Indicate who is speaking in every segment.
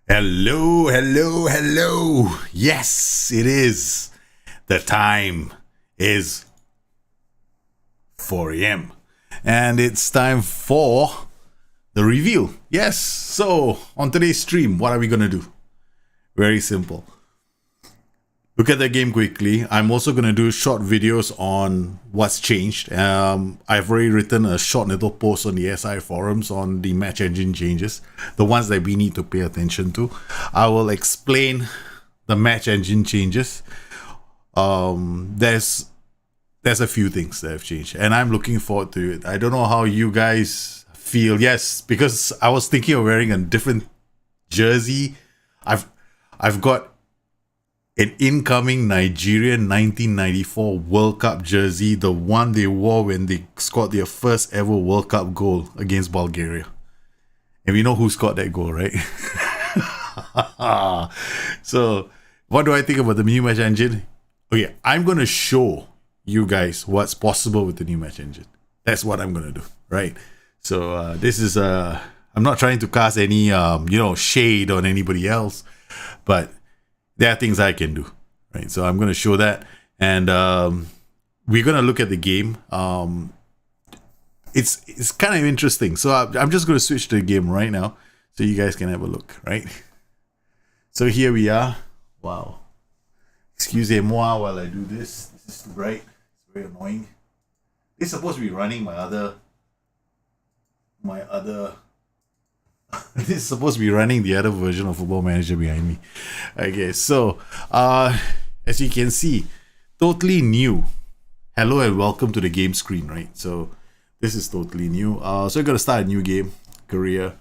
Speaker 1: Hello, hello, hello. Yes, it is. The time is 4 a.m. And it's time for the review. Yes, so on today's stream, what are we going to do? Very simple. Look at the game quickly. I'm also going to do short videos on what's changed. I've already written a short little post on the SI forums on the match engine changes, the ones that we need to pay attention to. I will explain the match engine changes. There's a few things that have changed, and I'm looking forward to it. I don't know how you guys feel. Yes, because I was thinking of wearing a different jersey. I've got an incoming Nigerian 1994 World Cup jersey, the one they wore when they scored their first ever World Cup goal against Bulgaria. And we know who scored that goal, right? So, what do I think about the new match engine? Okay, I'm going to show you guys what's possible with the new match engine. That's what I'm going to do, right? So, this is, I'm not trying to cast any, shade on anybody else, but there are things I can do, right? So I'm going to show that, and we're going to look at the game. It's kind of interesting. So I'm just going to switch to the game right now, so you guys can have a look, right? So here we are. Wow. Excusez-moi while I do this. This is too bright. It's very annoying. It's supposed to be running my other. This is supposed to be running the other version of Football Manager behind me. Okay, so as you can see, totally new. Hello and welcome to the game screen, right? So this is totally new. So we're gonna start a new game, career.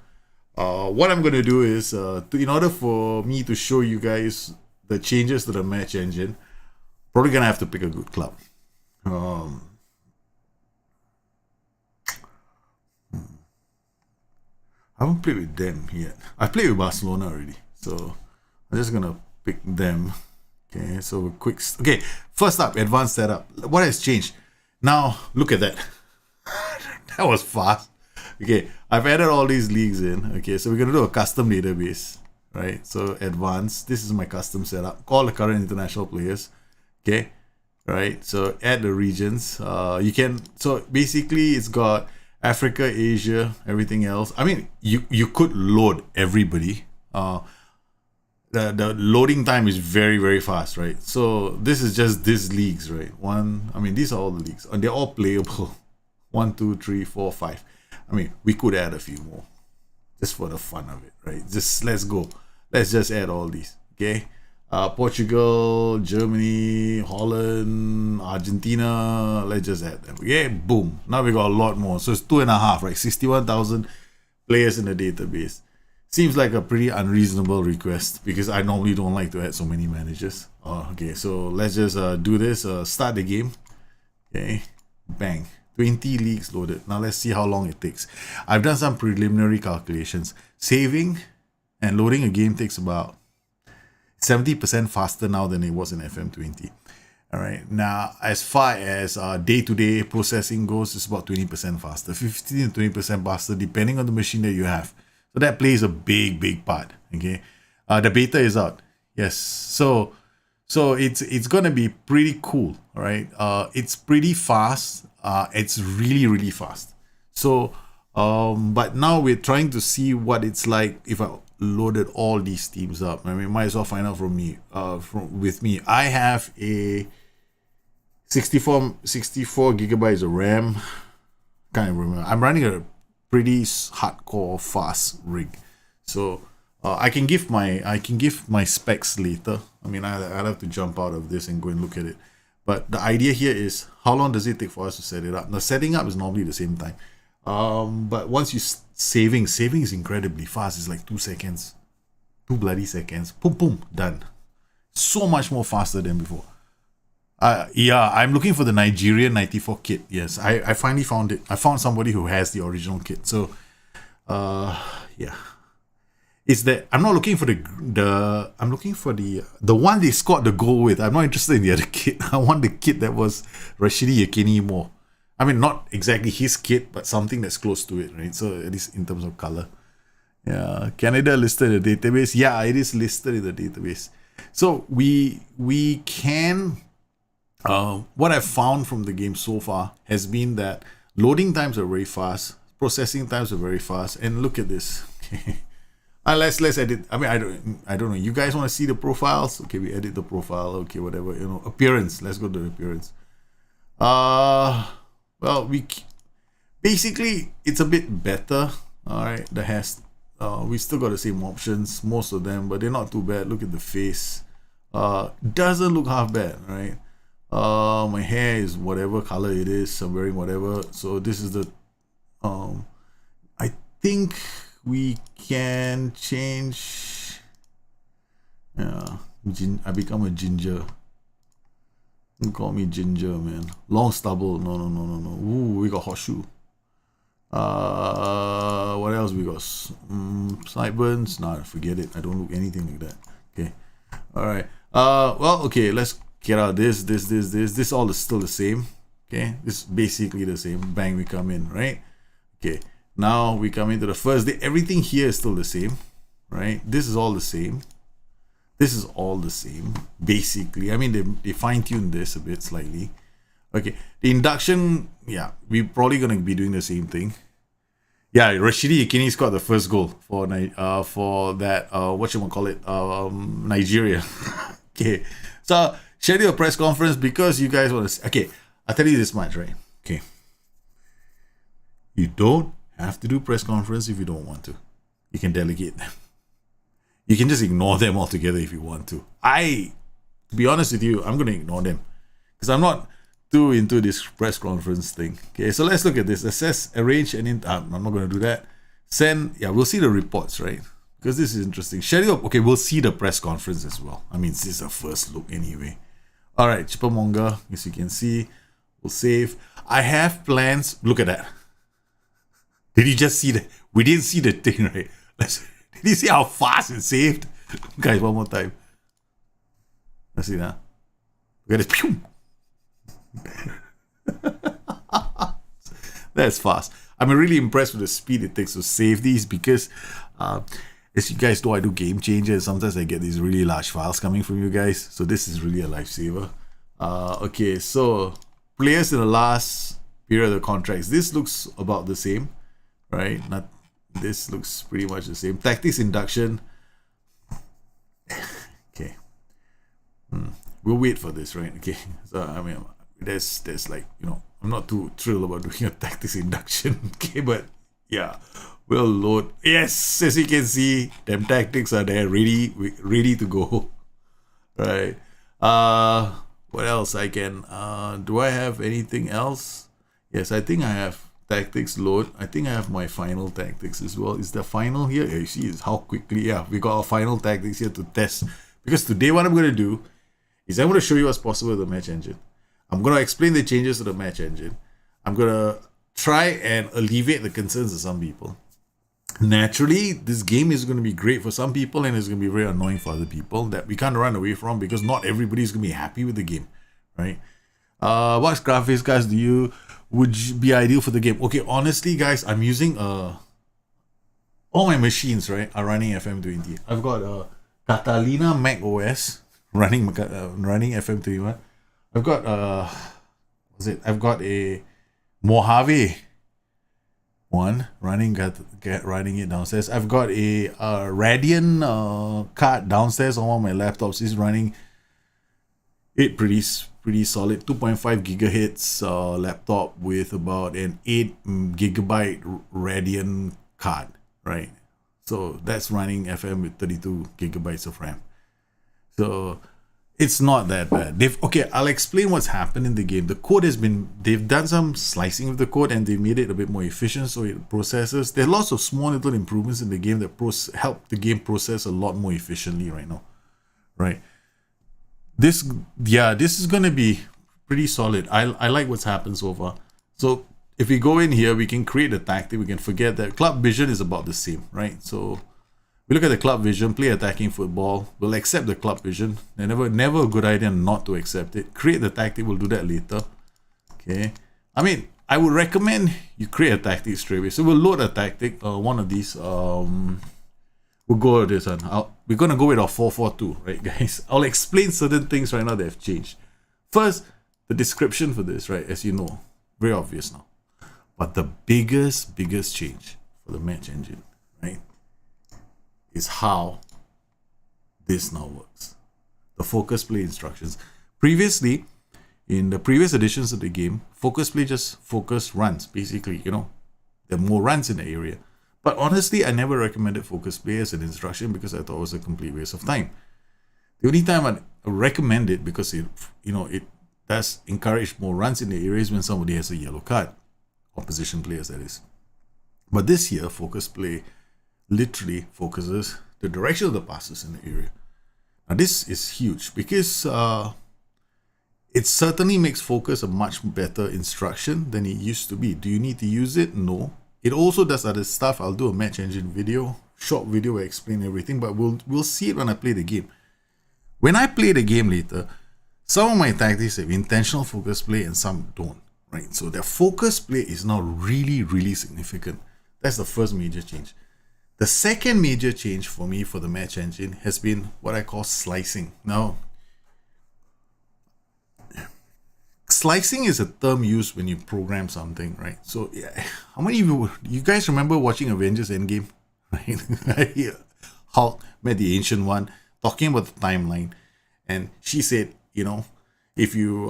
Speaker 1: What I'm gonna do is, in order for me to show you guys the changes to the match engine, probably gonna have to pick a good club. I haven't played with them yet. I played with Barcelona already, so I'm just gonna pick them. Okay, so quick. Okay, first up, advanced setup. What has changed? Now look at that. That was fast. Okay, I've added all these leagues in. Okay, so we're gonna do a custom database, right? So advanced. This is my custom setup. Call the current international players. Okay, right. So add the regions. You can. So basically, it's got Africa, Asia, everything else. I mean, you could load everybody. The loading time is very, very fast, right? So this is just these leagues, right? These are all the leagues, and they're all playable. 1, 2, 3, 4, 5. I mean, we could add a few more, just for the fun of it, right? Let's go. Let's just add all these, okay? Portugal, Germany, Holland, Argentina. Let's just add them. Yeah, boom. Now we got a lot more. So it's 2.5, right? 61,000 players in the database. Seems like a pretty unreasonable request because I normally don't like to add so many managers. Okay, so let's just do this. Start the game. Okay, bang. 20 leagues loaded. Now let's see how long it takes. I've done some preliminary calculations. Saving and loading a game takes about 70% faster now than it was in FM20. All right. Now, as far as day-to-day processing goes, it's about 20% faster, 15 to 20% faster, depending on the machine that you have. So that plays a big part. Okay. The beta is out. Yes. So it's gonna be pretty cool. All right. It's pretty fast. It's really fast. So, but now we're trying to see what it's like if I loaded all these teams up. I mean, might as well find out with me. I have a 64 gigabytes of RAM. Can't remember. I'm running a pretty hardcore fast rig, so I can give my specs later. I mean, I'll have to jump out of this and go and look at it. But the idea here is, how long does it take for us to set it up? Now, setting up is normally the same time. But once you saving is incredibly fast. It's like 2 seconds, 2 bloody seconds. Boom, done. So much more faster than before. Yeah, I'm looking for the Nigerian 94 kit. Yes, I finally found it. I found somebody who has the original kit. So, yeah. It's that I'm not looking for I'm looking for the one they scored the goal with. I'm not interested in the other kit. I want the kit that was Rashidi Yekini more. I mean, not exactly his kit, but something that's close to it, right? So at least in terms of color. Yeah, Canada listed in the database. Yeah, it is listed in the database. So we can. What I've found from the game so far has been that loading times are very fast, processing times are very fast, and look at this. Let's edit. I mean, I don't know. You guys want to see the profiles? Okay, we edit the profile. Okay, whatever. Appearance. Let's go to the appearance. Well, basically it's a bit better. All right, we still got the same options, most of them, but they're not too bad. Look at the face. Doesn't look half bad, right? My hair is whatever color it is. I'm wearing whatever. So this is the. I think we can change. Yeah, I become a ginger. You call me ginger, man. Long stubble. No. Ooh, we got horseshoe. What else we got? Sideburns. Nah, forget it. I don't look anything like that. Okay. All right. Well, okay. Let's get out this. This all is still the same. Okay. This is basically the same. Bang, we come in, right? Okay. Now we come into the first day. Everything here is still the same, right? This is all the same. This is all the same, basically. I mean, they fine-tuned this a bit slightly. Okay, the induction, yeah, we're probably going to be doing the same thing. Yeah, Rashidi Yekini scored the first goal for that, Nigeria. Okay, so schedule a press conference because you guys want to... Okay, I'll tell you this much, right? Okay. You don't have to do press conference if you don't want to. You can delegate them. You can just ignore them altogether if you want to. To be honest with you, I'm going to ignore them because I'm not too into this press conference thing. Okay, so let's look at this. Assess, arrange, and I'm not going to do that. Send, yeah, we'll see the reports, right? Because this is interesting. Schedule, okay, we'll see the press conference as well. I mean, this is a first look anyway. All right, Chippemonga, as you can see, we'll save. I have plans. Look at that. Did you just see that? We didn't see the thing, right? Did you see how fast it saved? Guys, one more time. Let's see now. Look at this. Pew! That's fast. I'm really impressed with the speed it takes to save these because, as you guys know, I do game changers. Sometimes I get these really large files coming from you guys. So this is really a lifesaver. Okay, so players in the last period of the contracts. This looks about the same, right? This looks pretty much the same. Tactics induction. Okay. We'll wait for this, right? Okay. So I mean, there's like, I'm not too thrilled about doing a tactics induction. Okay, but yeah, we'll load. Yes, as you can see, them tactics are there, ready to go. Right. What else I can? Do I have anything else? Yes, I think I have. Tactics load. I think I have my final tactics as well. Is the final here? You see how quickly, yeah, we got our final tactics here to test. Because today what I'm going to do is I'm going to show you what's possible with the match engine. I'm going to explain the changes to the match engine. I'm going to try and alleviate the concerns of some people. Naturally, this game is going to be great for some people and it's going to be very annoying for other people that we can't run away from because not everybody is going to be happy with the game, right? What graphics cards would be ideal for the game? Okay, honestly, guys, I'm using all my machines, right, are running FM21. I've got Catalina Mac OS running FM21. I've got I've got a Mojave one running it downstairs. I've got a Radeon card downstairs on one of my laptops. Is running it pretty solid 2.5 gigahertz laptop with about an 8 gigabyte Radeon card, right? So that's running FM with 32 gigabytes of RAM. So it's not that bad. I'll explain what's happened in the game. The code they've done some slicing of the code and they made it a bit more efficient so it processes. There are lots of small little improvements in the game that help the game process a lot more efficiently right now, right? This is going to be pretty solid. I like what's happened so far. So if we go in here, we can create a tactic. We can forget that club vision is about the same, right? So we look at the club vision, play attacking football. We'll accept the club vision. Never a good idea not to accept it. Create the tactic. We'll do that later. Okay. I mean, I would recommend you create a tactic straight away. So we'll load a tactic. One of these. we'll go with this one. We're going to go with our 442, right, guys? I'll explain certain things right now that have changed. First, the description for this, right, as you know, very obvious now. But the biggest change for the match engine, right, is how this now works. The focus play instructions. Previously, in the previous editions of the game, focus play just focus runs, basically, you know, there are more runs in the area. But honestly, I never recommended focus play as an instruction because I thought it was a complete waste of time. The only time I recommend it, because it does encourage more runs in the areas when somebody has a yellow card, opposition players that is. But this year, focus play literally focuses the direction of the passes in the area. Now this is huge because it certainly makes focus a much better instruction than it used to be. Do you need to use it? No. It also does other stuff. I'll do a match engine video, short video where I explain everything, but we'll see it when I play the game. When I play the game later, some of my tactics have intentional focus play and some don't, right? So their focus play is now really significant. That's the first major change. The second major change for me for the match engine has been what I call slicing. Now, slicing is a term used when you program something, right? So, yeah, how many of you guys remember watching Avengers Endgame? Right? Hulk met the Ancient One, talking about the timeline, and she said, you know, if you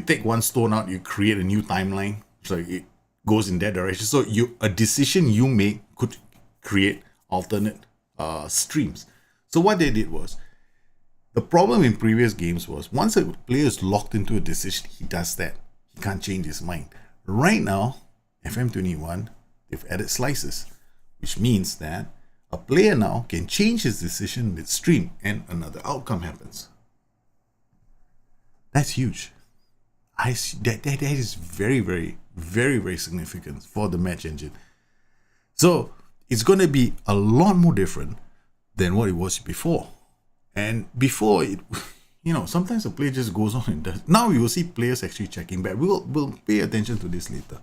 Speaker 1: take one stone out, you create a new timeline. So it goes in that direction. So a decision you make could create alternate streams. So what they did was, the problem in previous games was once a player is locked into a decision, he does that. He can't change his mind. Right now, FM21, they've added slices, which means that a player now can change his decision midstream and another outcome happens. That's huge. That is very significant for the match engine. So it's going to be a lot more different than what it was before. And before it, you know, sometimes a player just goes on and does. Now you will see players actually checking back. We'll pay attention to this later.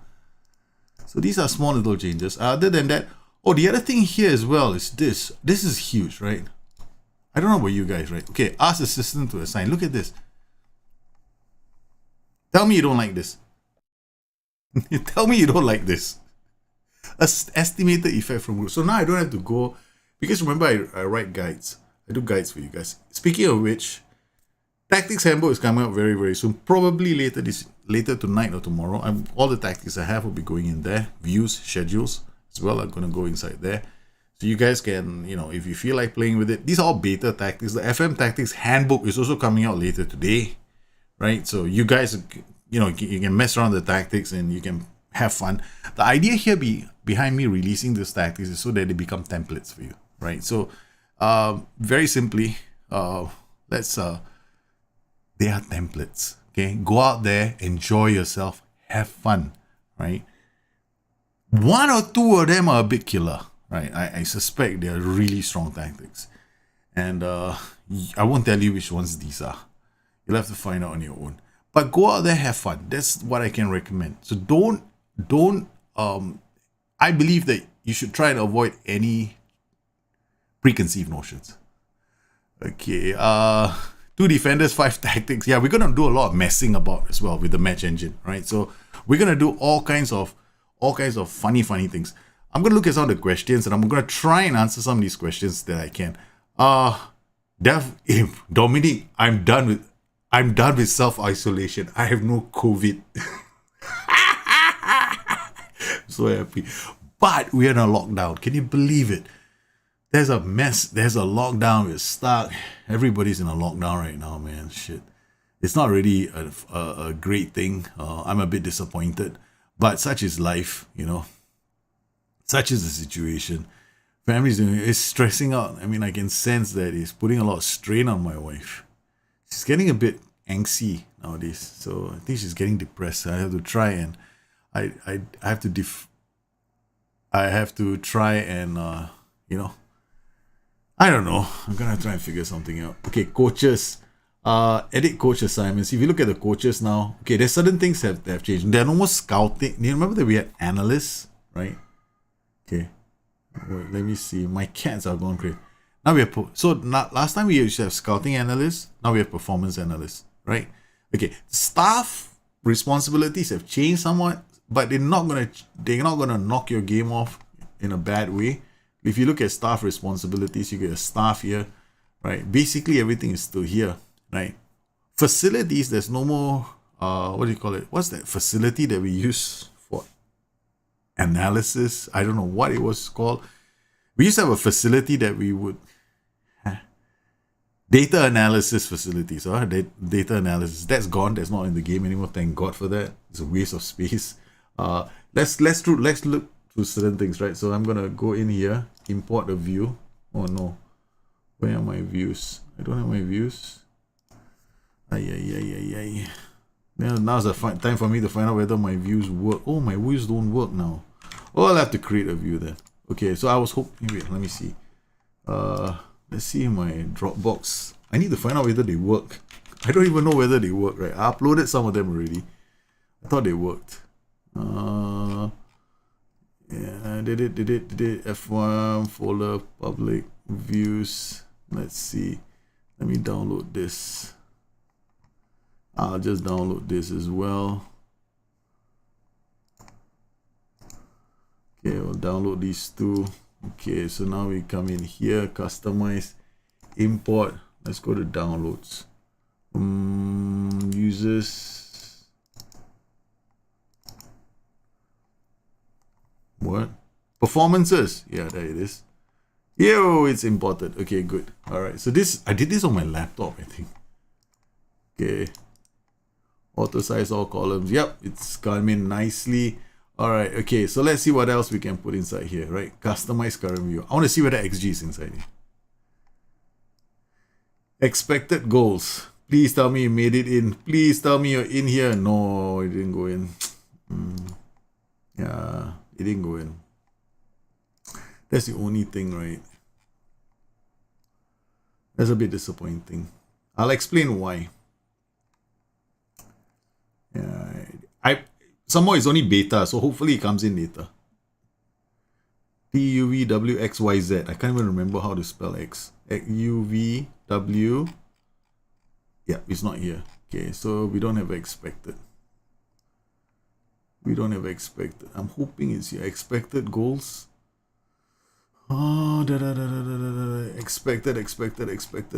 Speaker 1: So these are small little changes. Other than that, the other thing here as well is this. This is huge, right? I don't know about you guys, right? Okay, ask assistant to assign. Look at this. Tell me you don't like this. Tell me you don't like this. Estimated effect from group. So now I don't have to go, because remember I write guides. I do guides for you guys. Speaking of which, Tactics Handbook is coming out very soon. Probably later tonight or tomorrow. All the tactics I have will be going in there. Views, schedules as well are going to go inside there. So you guys can, you know, if you feel like playing with it. These are all beta tactics. The FM Tactics Handbook is also coming out later today, right? So you guys, you know, you can mess around the tactics and you can have fun. The idea here behind me releasing these tactics is so that they become templates for you, right? So very simply, they are templates. Okay, go out there, enjoy yourself, have fun, right? One or two of them are a big killer, right? I suspect they are really strong tactics, and I won't tell you which ones these are. You'll have to find out on your own. But go out there, have fun. That's what I can recommend. So don't. I believe that you should try and avoid any preconceived notions. Okay, 2 defenders, 5 tactics. Yeah, we're gonna do a lot of messing about as well with the match engine, right? So we're gonna do all kinds of funny things. I'm gonna look at some of the questions and I'm gonna try and answer some of these questions that I can. Dominic, I'm done with self-isolation. I have no COVID. So happy. But we're in a lockdown. Can you believe it? There's a mess. There's a lockdown. We're stuck. Everybody's in a lockdown right now, man. Shit. It's not really a great thing. I'm a bit disappointed. But such is life, you know. Such is the situation. Family's doing it's stressing out. I mean, I can sense that it's putting a lot of strain on my wife. She's getting a bit angsty nowadays. So I think she's getting depressed. I have to try and I have to try and you know, I don't know. I'm gonna try and figure something out. Okay, coaches. Edit coach assignments. If you look at the coaches now, okay, there's certain things that have changed. They're no more scouting. You remember that we had analysts, right? Okay. Wait, let me see. My cats are gone crazy. Now we have last time we used to have scouting analysts. Now we have performance analysts, right? Okay, staff responsibilities have changed somewhat, but they're not gonna knock your game off in a bad way. If you look at staff responsibilities, you get a staff here, right? Basically everything is still here, right? Facilities, there's no more what do you call it? What's that facility that we use for analysis? I don't know what it was called. We used to have a facility that we would data analysis facilities, data analysis. That's gone. That's not in the game anymore. Thank God for that. It's a waste of space. Let's look through certain things, right? So I'm gonna go in here, import a view. Oh no, where are my views? I don't have my views. Now's the time for me to find out whether my views work. Oh, my views don't work now. Oh, I'll have to create a view then. Okay, so I was hoping. Wait, let me see. Let's see my Dropbox. I need to find out whether they work. I don't even know whether they work, right? I uploaded some of them already. I thought they worked. Yeah, did it. F1 folder, public views. Let's see. Let me download this. I'll just download this as well. Okay, we'll download these two. Okay, so now we come in here, customize, import. Let's go to downloads. Users. What? Performances. Yeah, there it is. Yo, it's imported. Okay, good. All right. So I did this on my laptop, I think. Okay. Auto size all columns. Yep, it's come in nicely. All right. Okay. So let's see what else we can put inside here, right? Customize current view. I want to see whether XG is inside here. Expected goals. Please tell me you made it in. Please tell me you're in here. No, it didn't go in. Yeah, it didn't go in. That's the only thing, right? That's a bit disappointing. I'll explain why. Yeah, somehow it's only beta, so hopefully it comes in later. TUVWXYZ. I can't even remember how to spell X. UVW. Yeah, it's not here. Okay, so we don't have expected. We don't have expected. I'm hoping it's here. Expected goals. Oh,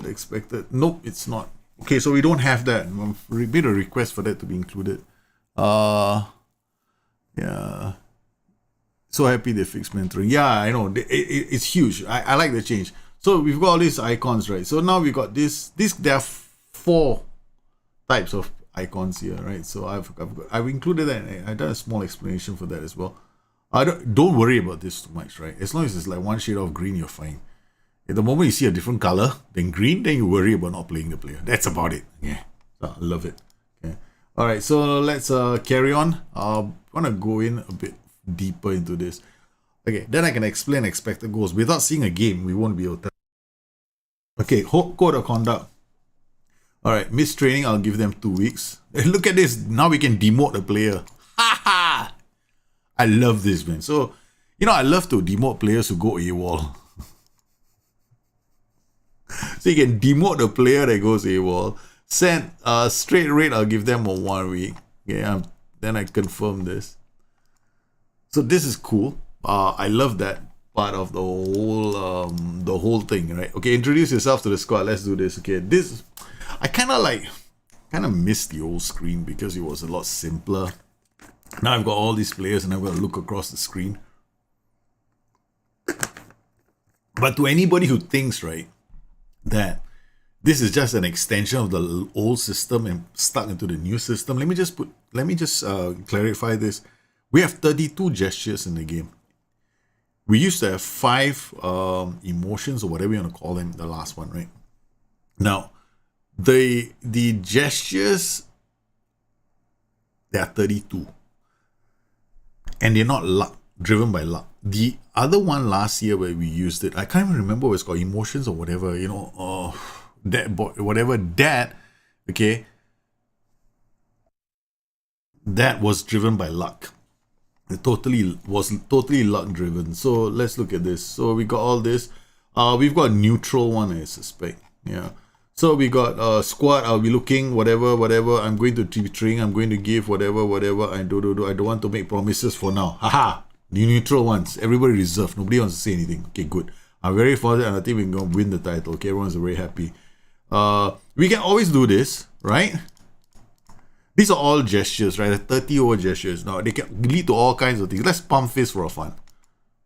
Speaker 1: expected. Nope, it's not. Okay, so we don't have that. We made a request for that to be included. Yeah. So happy they fixed mentoring. Yeah, I know. It's huge. I like the change. So we've got all these icons, right? So now we got this. There are 4 types of icons here, right? So I've included that. I've done a small explanation for that as well. Don't worry about this too much, right? As long as it's like one shade of green, you're fine. At the moment you see a different color than green, then you worry about not playing the player. That's about it. Yeah, so I love it. Okay. All right, so let's carry on. I'm gonna go in a bit deeper into this. Okay, then I can explain expected goals. Without seeing a game, we won't be able to. Okay, code of conduct. All right, missed training, I'll give them 2 weeks. Look at this. Now we can demote the player. I love this, man. So, I love to demote players who go AWOL. So you can demote the player that goes AWOL. Send straight rate, I'll give them a 1 week. Yeah, then I confirm this. So this is cool. I love that part of the whole thing, right? Okay, introduce yourself to the squad. Let's do this. Okay, I kind of missed the old screen because it was a lot simpler. Now I've got all these players and I've got to look across the screen. But to anybody who thinks, right, that this is just an extension of the old system and stuck into the new system, let me just clarify this. We have 32 gestures in the game. We used to have 5 emotions or whatever you want to call them, the last one, right? Now, the gestures, there are 32. And they're not driven by luck. The other one last year where we used it, I can't even remember what it's called, emotions or whatever, okay, that was driven by luck. It was totally luck driven. So let's look at this. So we got all this. We've got a neutral one, I suspect. Yeah. So we got squad. I'll be looking whatever. I'm going to train. I'm going to give whatever. I don't want to make promises for now. Haha. The neutral ones. Everybody reserved. Nobody wants to say anything. Okay, good. I'm very positive, and I think we're gonna win the title. Okay, everyone's very happy. We can always do this, right? These are all gestures, right? 30 over gestures. Now, they can lead to all kinds of things. Let's pump fist for a fun.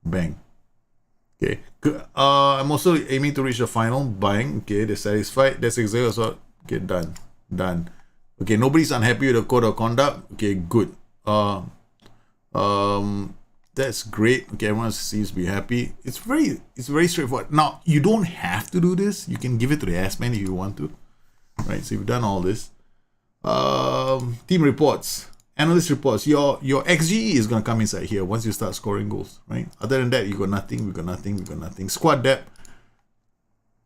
Speaker 1: Bang. Okay. I'm also aiming to reach the final. Bang. Okay, they're satisfied. That's exactly what. Okay, done. Okay, nobody's unhappy with the code of conduct. Okay, good. That's great. Okay, everyone seems to be happy. It's very straightforward. Now, you don't have to do this. You can give it to the ass man if you want to. Right, so you've done all this. Team reports, analyst reports. Your XG is gonna come inside here once you start scoring goals, right? Other than that, we got nothing. Squad depth.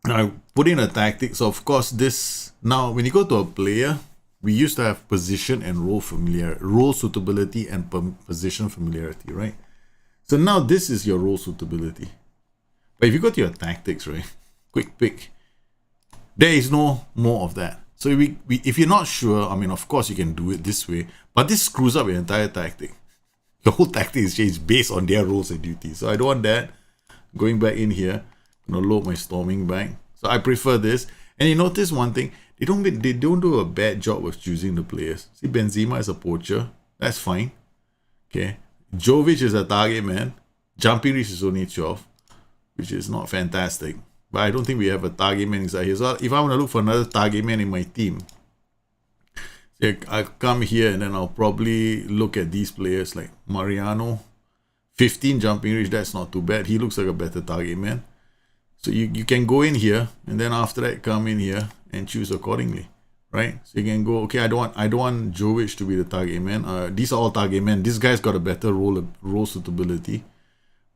Speaker 1: Now put in a tactic. So of course, this now when you go to a player, we used to have position and role suitability and position familiarity, right? So now this is your role suitability. But if you go to your tactics, right, quick pick, there is no more of that. So if you're not sure, I mean, of course you can do it this way, but this screws up your entire tactic. Your whole tactic is changed based on their roles and duties. So I don't want that. Going back in here, I'm gonna load my storming back. So I prefer this. And you notice one thing, they don't do a bad job of choosing the players. See, Benzema is a poacher. That's fine. Okay. Jovic is a target man. Jumping reach is only 12, which is not fantastic. But I don't think we have a target man inside here. So if I want to look for another target man in my team, I'll come here and then I'll probably look at these players like Mariano. 15 jumping reach, that's not too bad. He looks like a better target man. So you can go in here and then after that come in here and choose accordingly. Right? So you can go, okay, I don't want Jovic to be the target man. These are all target men. This guy's got a better role suitability.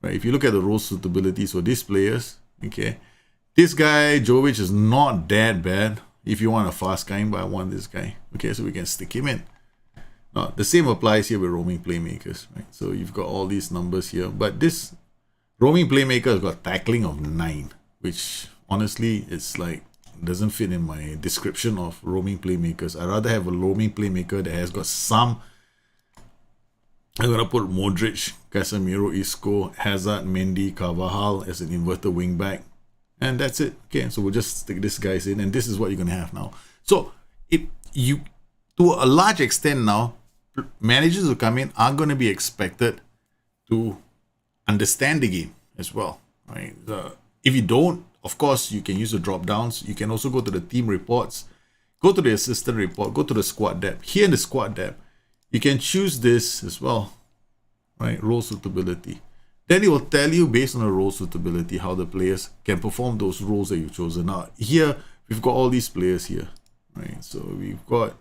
Speaker 1: Right? If you look at the role suitability, so these players, okay. This guy, Jovic, is not that bad if you want a fast kind, but I want this guy. Okay, so we can stick him in. Now, the same applies here with roaming playmakers, right? So you've got all these numbers here, but this roaming playmaker has got tackling of 9, which honestly, it's like, doesn't fit in my description of roaming playmakers. I'd rather have a roaming playmaker that has got some. I'm going to put Modric, Casemiro, Isco, Hazard, Mendy, Carvajal as an inverted wingback. And that's it. Okay, so we'll just stick this guys in, and this is what you're gonna have now. So if you, to a large extent now, managers who come in are gonna be expected to understand the game as well, right? If you don't, of course, you can use the drop downs. You can also go to the team reports, go to the assistant report, go to the squad depth. Here in the squad depth, you can choose this as well, right? Role suitability. Then it will tell you based on the role suitability how the players can perform those roles that you've chosen. Now here we've got all these players here, right? So we've got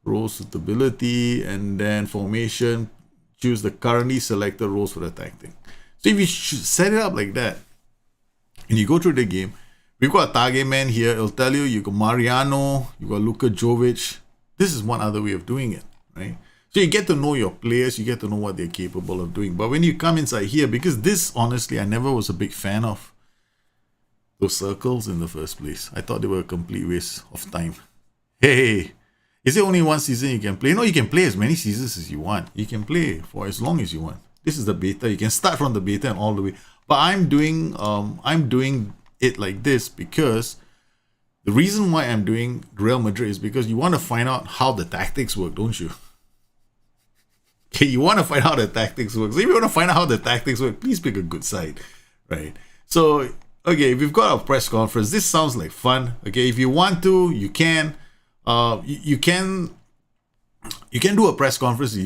Speaker 1: role suitability and then formation. Choose the currently selected roles for the tactic. So if you set it up like that and you go through the game, we've got a target man here. It'll tell you you got Mariano, you got Luka Jovic. This is one other way of doing it, right? So you get to know your players, you get to know what they're capable of doing. But when you come inside here, because this, honestly, I never was a big fan of those circles in the first place. I thought they were a complete waste of time. Hey, is it only one season you can play? No, you can play as many seasons as you want. You can play for as long as you want. This is the beta. You can start from the beta and all the way. But I'm doing it like this because the reason why I'm doing Real Madrid is because you want to find out how the tactics work, don't you? Okay, you want to find out how the tactics work. So if you want to find out how the tactics work, please pick a good side, right? So, okay, we've got a press conference. This sounds like fun. Okay, if you want to, you can. You can do a press conference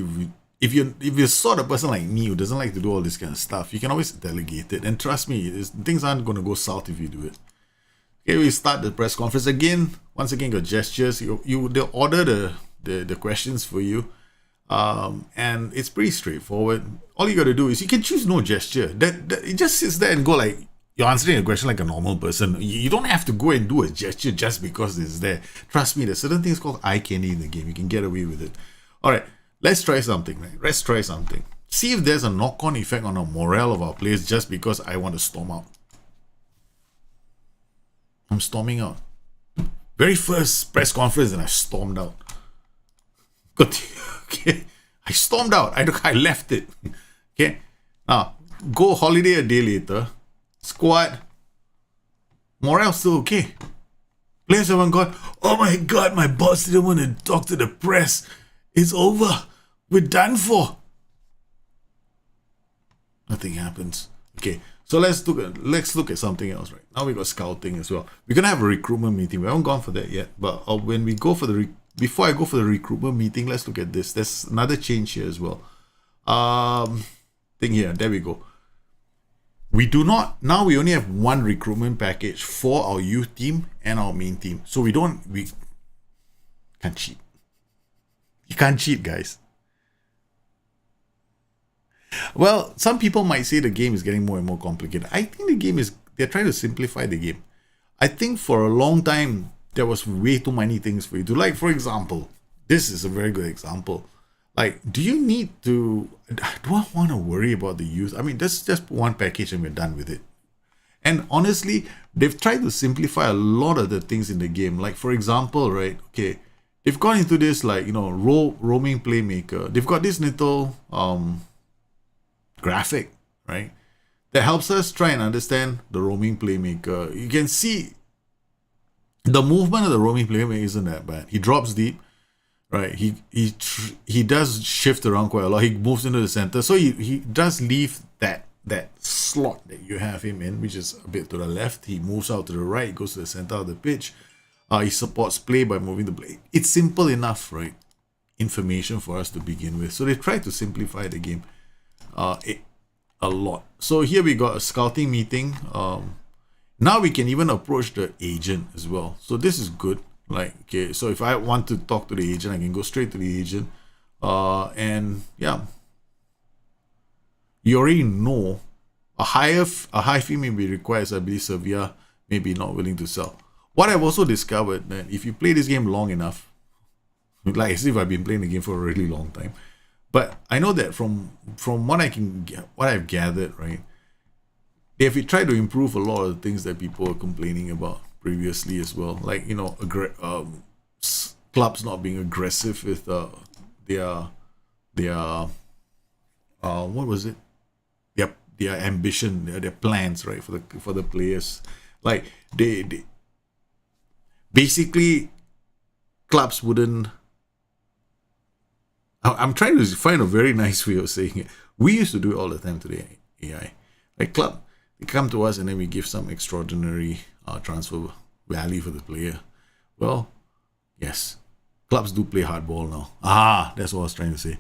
Speaker 1: if you're sort of person like me who doesn't like to do all this kind of stuff. You can always delegate it, and trust me, things aren't going to go south if you do it. Okay, we start the press conference again. Once again, your gestures. They'll order the questions for you. And it's pretty straightforward. All you got to do is you can choose no gesture. That it just sits there and go like you're answering a question like a normal person. You don't have to go and do a gesture just because it's there. Trust me, there's certain things called eye candy in the game. You can get away with it. All right, let's try something. Right? Let's try something. see if there's a knock-on effect on the morale of our players just because I want to storm out. I'm storming out. Very first press conference and I stormed out. Okay, I stormed out. I left it. Okay, now go holiday a day later. Squad. Morale still okay. Players haven't gone, oh my god, my boss didn't want to talk to the press. It's over. We're done for. Nothing happens. Okay, so let's look at something else. Right now we got scouting as well. We're gonna have a recruitment meeting. We haven't gone for that yet, but when we go for the before I go for the recruitment meeting, let's look at this. There's another change here as well. Thing here. There we go. We do not now. We only have one recruitment package for our youth team and our main team. So we can't cheat. You can't cheat, guys. Well, some people might say the game is getting more and more complicated. I think they're trying to simplify the game. I think for a long time, there was way too many things for you to like. For example, this is a very good example. Like, do I want to worry about the youth? I mean, let's just put one package and we're done with it. And honestly, they've tried to simplify a lot of the things in the game. Like, for example, right, okay, they've gone into this, like, roaming playmaker. They've got this little graphic, right, that helps us try and understand the roaming playmaker. You can see the movement of the roaming playmaker isn't that bad. He drops deep, right? He does shift around quite a lot. He moves into the center, so he does leave that slot that you have him in, which is a bit to the left. He moves out to the right, he goes to the center of the pitch. He supports play by moving the blade. It's simple enough, right? Information for us to begin with. So they try to simplify the game a lot. So here we got a scouting meeting. Now we can even approach the agent as well. So this is good. Like, okay, so if I want to talk to the agent, I can go straight to the agent. And yeah, you already know a high fee may be required, as I believe Sevilla may be not willing to sell. What I've also discovered that if you play this game long enough, like as if I've been playing the game for a really long time, but I know that from what I've gathered, right, if we try to improve a lot of the things that people are complaining about previously as well, like, clubs not being aggressive with their what was it? Their ambition, their plans, right, for the players. Like they basically, clubs wouldn't. I'm trying to find a very nice way of saying it. We used to do it all the time today, AI. Like club, they come to us and then we give some extraordinary transfer value for the player. Well, yes, clubs do play hardball now. That's what I was trying to say.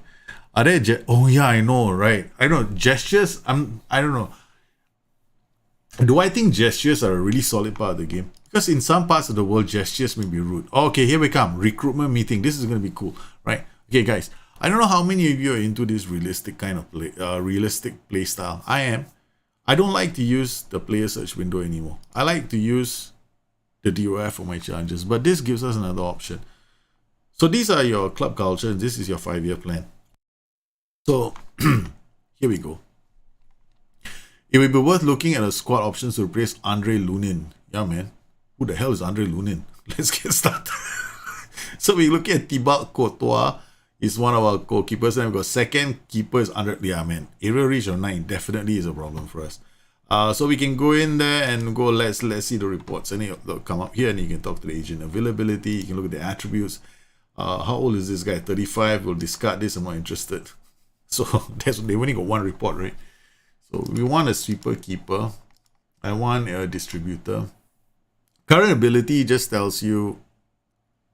Speaker 1: Are there oh yeah, I know, right? I know gestures. I don't know. Do I think gestures are a really solid part of the game? Because in some parts of the world, gestures may be rude. Okay, here we come. Recruitment meeting. This is going to be cool, right? Okay, guys. I don't know how many of you are into this realistic kind of realistic play style. I am. I don't like to use the player search window anymore. I like to use the DOF for my challenges, but this gives us another option. So these are your club culture. This is your 5-year plan. So here we go. It will be worth looking at the squad options to replace Andre Lunin. Yeah, man. Who the hell is Andre Lunin? Let's get started. So we look at Thibaut Courtois. He's one of our goalkeepers. And we've got second keeper is Andre. Yeah, man. Aerial reach of 9 definitely is a problem for us. So we can go in there and go, let's see the reports. And they'll come up here and you can talk to the agent. Availability, you can look at the attributes. How old is this guy? 35. We'll discard this. I'm not interested. So they only got one report, right? So we want a sweeper keeper. I want a distributor. Current ability just tells you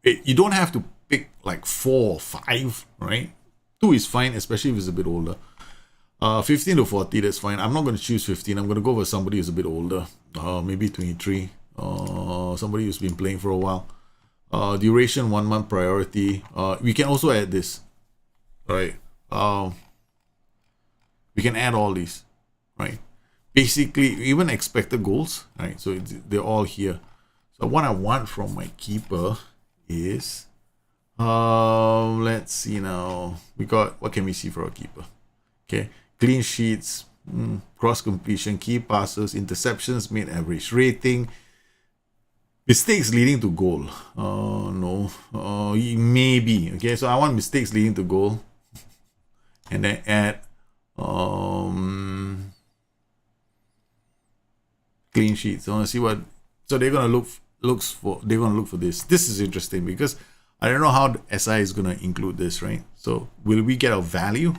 Speaker 1: you don't have to pick like 4 or 5, right? 2 is fine, especially if it's a bit older. 15 to 40, that's fine. I'm not going to choose 15. I'm going to go for somebody who's a bit older. Maybe 23. Somebody who's been playing for a while. Duration 1 month, priority. We can also add this, right? We can add all these, right? Basically, even expected goals, right? So they're all here. So what I want from my keeper is, let's see now. What can we see for our keeper? Okay, clean sheets, cross completion, key passes, interceptions made, average rating, mistakes leading to goal. No, maybe. Okay, so I want mistakes leading to goal, and then add clean sheets. I want to see what. So they're gonna look for this. This is interesting because I don't know how the SI is gonna include this, right? So will we get a value?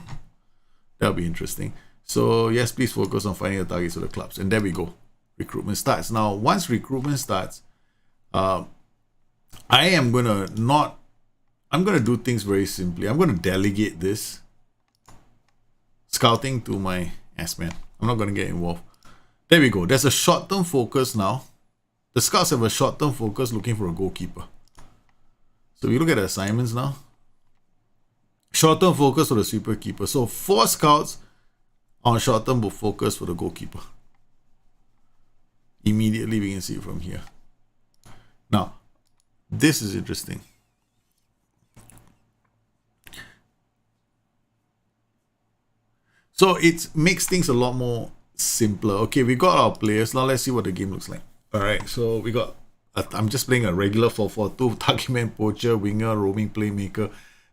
Speaker 1: That'll be interesting. So yes, please focus on finding the targets of the clubs, and there we go. Recruitment starts. Now, once recruitment starts, I'm gonna do things very simply. I'm gonna delegate this scouting to my S-man. I'm not gonna get involved. There we go. There's a short-term focus now. The scouts have a short-term focus looking for a goalkeeper. So we look at the assignments now. Short-term focus for the sweeper keeper. So 4 scouts on short-term focus for the goalkeeper. Immediately we can see it from here. Now, this is interesting. So it makes things a lot more simpler. Okay, we got our players. Now let's see what the game looks like. All right, so we got, I'm just playing a regular 4-4-2, target man, poacher, winger, roaming playmaker,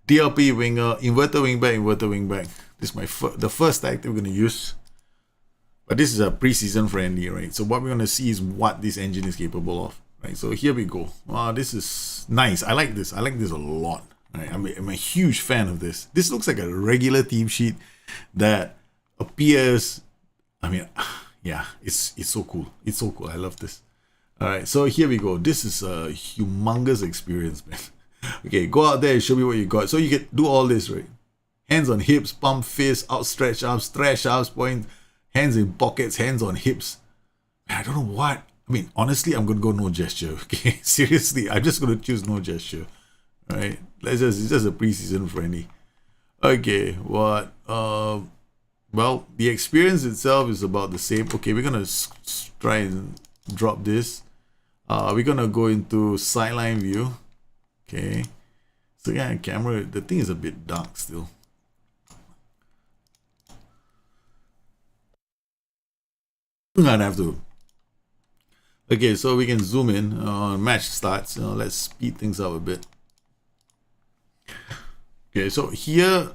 Speaker 1: DLP, winger, inverter wingback. This is the first tactic we're going to use. But this is a pre-season friendly, right? So what we're going to see is what this engine is capable of, right? So here we go. This is nice. I like this. I like this a lot. Right? I'm a huge fan of this. This looks like a regular team sheet that appears. I mean, yeah, it's so cool. It's so cool. I love this. All right, so here we go. This is a humongous experience, man. Okay, go out there and show me what you got. So you can do all this, right? Hands on hips, pump fist, outstretch arms, thrash arms, point, hands in pockets, hands on hips. Man, I don't know what. I mean, honestly, I'm gonna go no gesture. Okay, seriously, I'm just gonna choose no gesture. All right, it's just a pre-season friendly. Okay, what? Well, the experience itself is about the same. Okay, we're gonna try and drop this. We're gonna go into sideline view. Okay, so yeah, camera, the thing is a bit dark still. I'm gonna have to. Okay, so we can zoom in. Match starts. Let's speed things up a bit. Okay, so here,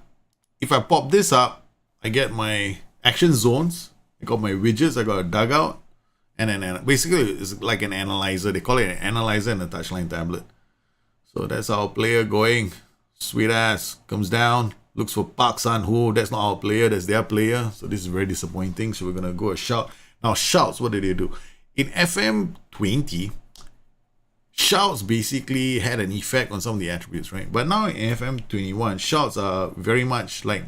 Speaker 1: if I pop this up, I get my action zones. I got my widgets. I got a dugout. And then basically it's like an analyzer. They call it an analyzer and a touchline tablet. So that's our player going. Sweet ass. Comes down. Looks for Park San-ho. That's not our player. That's their player. So this is very disappointing. So we're going to go a shout. Now shouts, what did they do? In FM20, shouts basically had an effect on some of the attributes, right? But now in FM21, shouts are very much like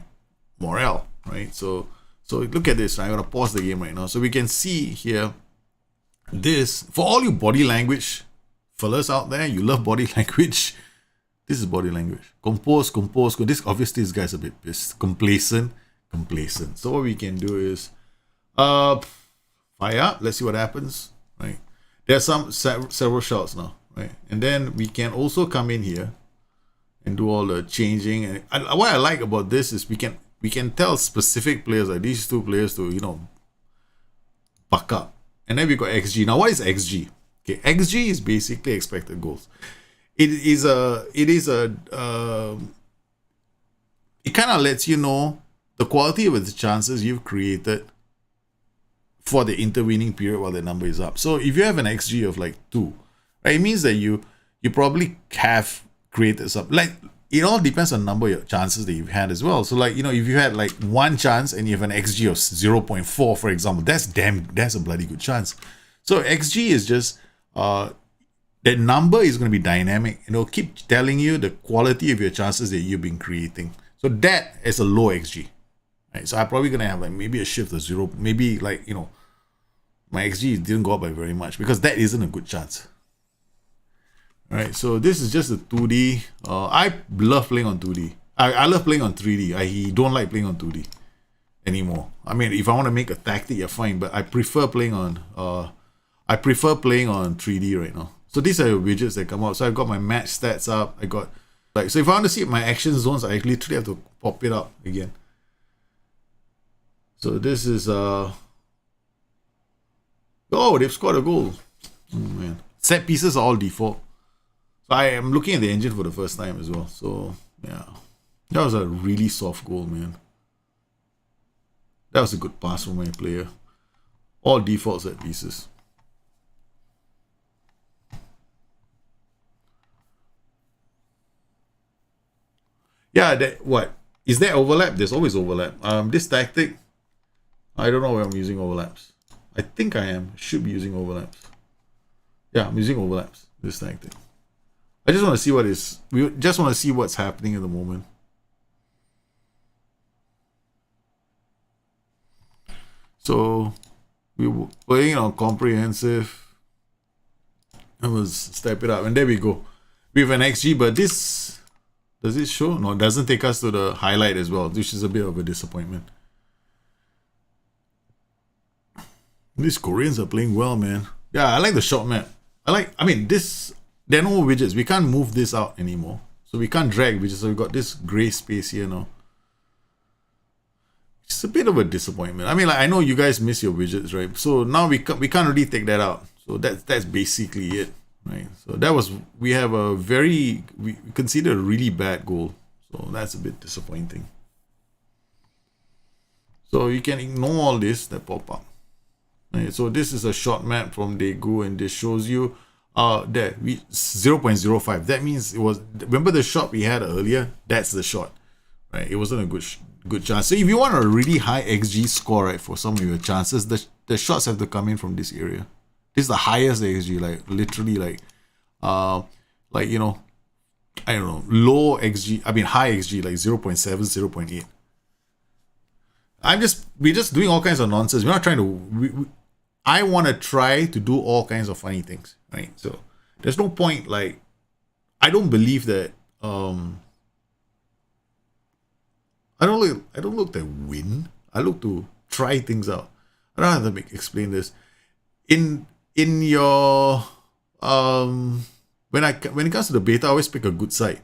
Speaker 1: morale, right? So look at this. I'm going to pause the game right now. So we can see here, this, for all you body language fellas out there, you love body language. This is body language. Compose. This obviously, this guy's a bit pissed. Complacent. So what we can do is fire up. Let's see what happens. Right. There's several shots now. Right. And then we can also come in here and do all the changing. And what I like about this is we can tell specific players, like these 2 players, to buck up. And then we got XG. Now, what is XG? Okay, XG is basically expected goals. It kind of lets you know the quality of the chances you've created for the intervening period while the number is up. So if you have an XG of like 2, right, it means that you probably have created some, like, it all depends on the number of chances that you've had as well. So like, if you had like 1 chance and you have an XG of 0.4, for example, that's a bloody good chance. So XG is just, that number is going to be dynamic. It'll keep telling you the quality of your chances that you've been creating. So that is a low XG. Right? So I'm probably going to have like maybe a shift of 0, maybe like, my XG didn't go up by very much because that isn't a good chance. Alright, so this is just a 2D. I love playing on 2D. I love playing on 3D. I don't like playing on 2D anymore. I mean, if I want to make a tactic, you're fine, but I prefer playing on 3D right now. So these are the widgets that come out. So I've got my match stats up. I got so if I want to see my action zones, I literally have to pop it up again. So this is oh, they've scored a goal. Oh man, set pieces are all default. So I am looking at the engine for the first time as well. So yeah, that was a really soft goal, man. That was a good pass from my player. All default set pieces. Yeah, what is there overlap? There's always overlap. This tactic, I don't know where I'm using overlaps. I think I am. Should be using overlaps. Yeah, I'm using overlaps. This tactic. I just want to see what is. We just want to see what's happening at the moment. So we were playing on comprehensive. I was step it up, and there we go. We have an XG, but this does it show? No, it doesn't take us to the highlight as well, which is a bit of a disappointment. These Koreans are playing well, man. Yeah, I like the short map. I mean, this, there are no widgets. We can't move this out anymore. So we can't drag widgets. So we got this gray space here now. It's a bit of a disappointment. I mean, like, I know you guys miss your widgets, right? So now we can't really take that out. So that's basically it, right? So that was, we have a we consider a really bad goal. So that's a bit disappointing. So you can ignore all this that pop up. Right, so this is a short map from Daegu, and this shows you there 0.05. That means it was, remember the shot we had earlier? That's the shot, right? It wasn't a good chance. So if you want a really high XG score, right, for some of your chances, the shots have to come in from this area. This is the highest XG, like literally like you know, I don't know, low XG, I mean high XG, like 0.7, 0.8. We're just doing all kinds of nonsense. We're not trying to, I want to try to do all kinds of funny things, right? So there's no point, like, I don't believe that, I don't look to win. I look to try things out. I don't have to explain this. In your, when it comes to the beta, I always pick a good side,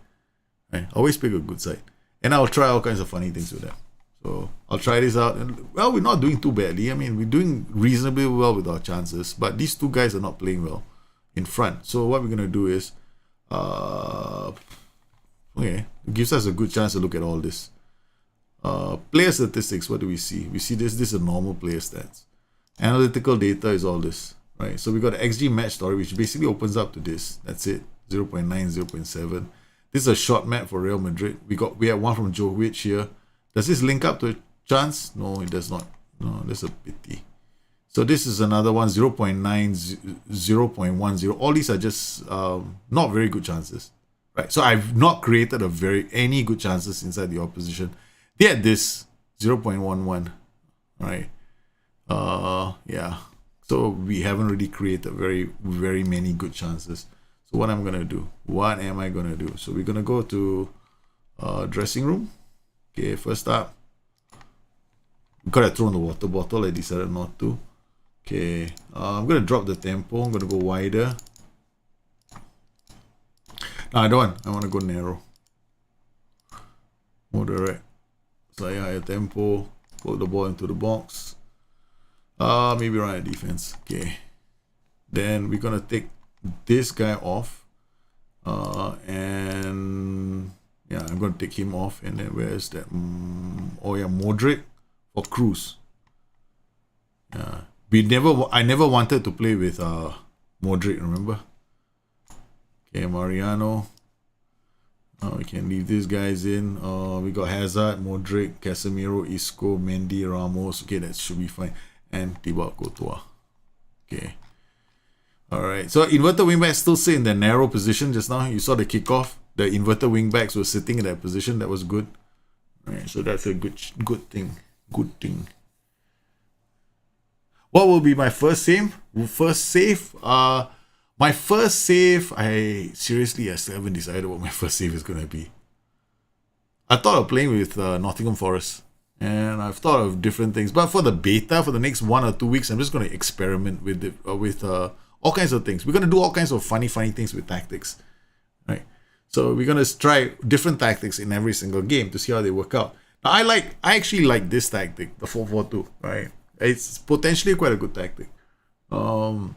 Speaker 1: right? I always pick a good side. And I'll try all kinds of funny things with that. So I'll try this out, and well, we're not doing too badly. I mean, we're doing reasonably well with our chances, but these two guys are not playing well in front. So what we're gonna do is, okay, it gives us a good chance to look at all this. Player statistics. What do we see? We see this. This is a normal player stats. Analytical data is all this, right? So we got the XG match story, which basically opens up to this. That's it. 0.9, 0.7. This is a short map for Real Madrid. We have one from Jovic here. Does this link up to a chance? No, it does not. No, that's a pity. So this is another one, 0.9, 0.10. All these are just not very good chances, right? So I've not created any good chances inside the opposition. They had this 0.11, right? Yeah. So we haven't really created very many good chances. So what I'm gonna do? What am I gonna do? So we're gonna go to dressing room. Okay, first up, we could have thrown the water bottle. I decided not to. Okay, I'm gonna drop the tempo. I'm gonna go wider. No, I don't want. I want to go narrow. More direct. Slightly higher tempo. Put the ball into the box. Maybe run a defense. Okay. Then we're gonna take this guy off. And yeah, I'm going to take him off. And then where's that? Oh yeah, Modric or Cruz. Yeah, I never wanted to play with Modric, remember? Okay, Mariano. We can leave these guys in. We got Hazard, Modric, Casemiro, Isco, Mendy, Ramos. Okay, that should be fine. And Thibaut Courtois. Okay. Alright, so inverted wingbacks still sit in the narrow position just now. You saw the kickoff. The inverted wingbacks were sitting in that position. That was good. Alright, so that's a good thing. Good thing. What will be my first save? My first save, I still haven't decided what my first save is going to be. I thought of playing with Nottingham Forest. And I've thought of different things. But for the beta, for the next 1 or 2 weeks, I'm just going to experiment with it, with all kinds of things. We're going to do all kinds of funny things with tactics. Right? So we're going to try different tactics in every single game to see how they work out. I actually like this tactic, the 4-4-2, right? It's potentially quite a good tactic. And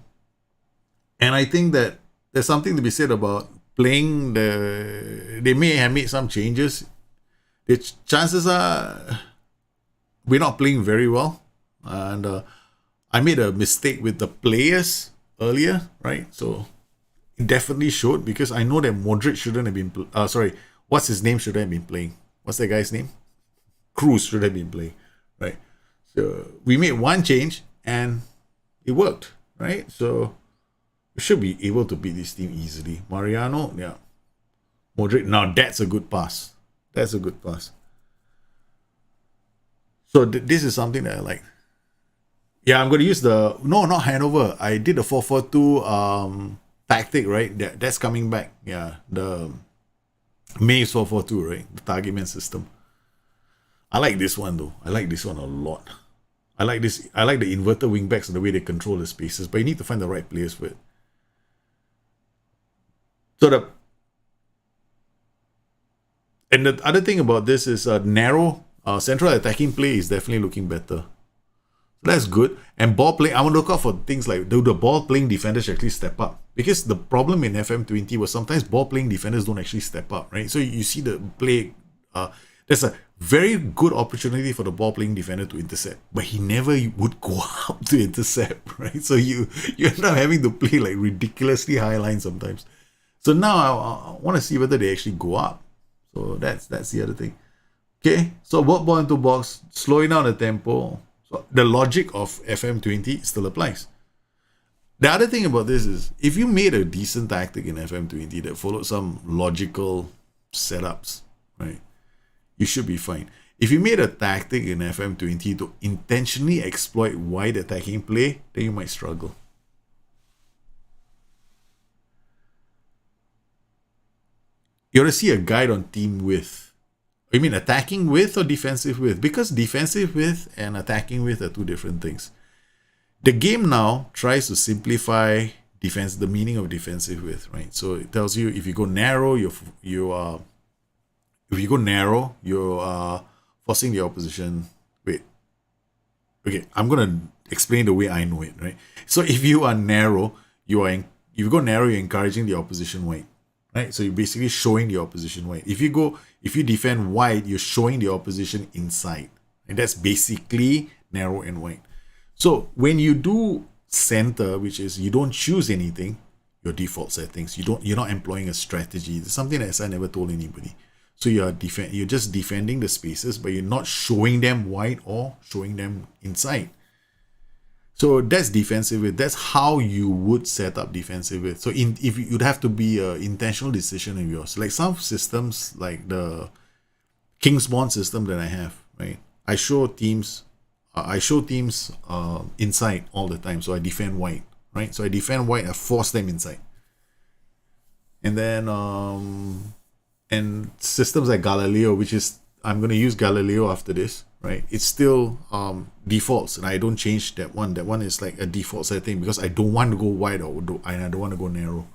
Speaker 1: I think that there's something to be said about playing they may have made some changes. The chances are we're not playing very well. And I made a mistake with the players earlier, right? So it definitely showed, because I know that Modric shouldn't have been, what's his name shouldn't have been playing. What's that guy's name? Cruz should have been playing, right? So we made one change and it worked, right? So we should be able to beat this team easily. Mariano, yeah. Modric, now that's a good pass. That's a good pass. So this is something that I like. Yeah, I'm going to use no, not handover. I did the 4-4-2 tactic, right? That's coming back. Yeah, the Maze 4-4-2, right? The target man system. I like this one though. I like this one a lot. I like this. I like the inverted wingbacks and the way they control the spaces, but you need to find the right players for it. So the other thing about this is narrow central attacking play is definitely looking better. So that's good. And ball play, I want to look out for things like do the ball playing defenders actually step up, because the problem in FM20 was sometimes ball playing defenders don't actually step up, right? So you see the play. There's a very good opportunity for the ball playing defender to intercept, but he never would go up to intercept, right? So you end up having to play like ridiculously high lines sometimes. So now I want to see whether they actually go up. So that's the other thing. Okay, so work ball into box, slowing down the tempo. So the logic of FM20 still applies. The other thing about this is, if you made a decent tactic in FM20 that followed some logical setups, right, you should be fine. If you made a tactic in FM20 to intentionally exploit wide attacking play, then you might struggle. You ought to see a guide on team width. You mean attacking width or defensive width? Because defensive width and attacking width are two different things. The game now tries to simplify the meaning of defensive width, right? So it tells you if you go narrow, you are forcing the opposition. Wait. Okay, I'm gonna explain the way I know it, right? So if you are narrow, if you go narrow, you're encouraging the opposition wide. Right? So you're basically showing the opposition wide. If you defend wide, you're showing the opposition inside. And that's basically narrow and wide. So when you do center, which is you don't choose anything, your default settings, you're not employing a strategy. It's something that I never told anybody. So you're just defending the spaces, but you're not showing them wide or showing them inside. So that's defensive width. That's how you would set up defensive width. So if you'd have to be an intentional decision of yours. Like some systems, like the Kingspawn system that I have, right? I show teams inside all the time. So I defend wide, right? So I defend wide, I force them inside. And then and systems like Galileo, which is I'm going to use Galileo after this, right? It's still defaults, and I don't change that one. That one is like a default setting because I don't want to go wide I don't want to go narrow.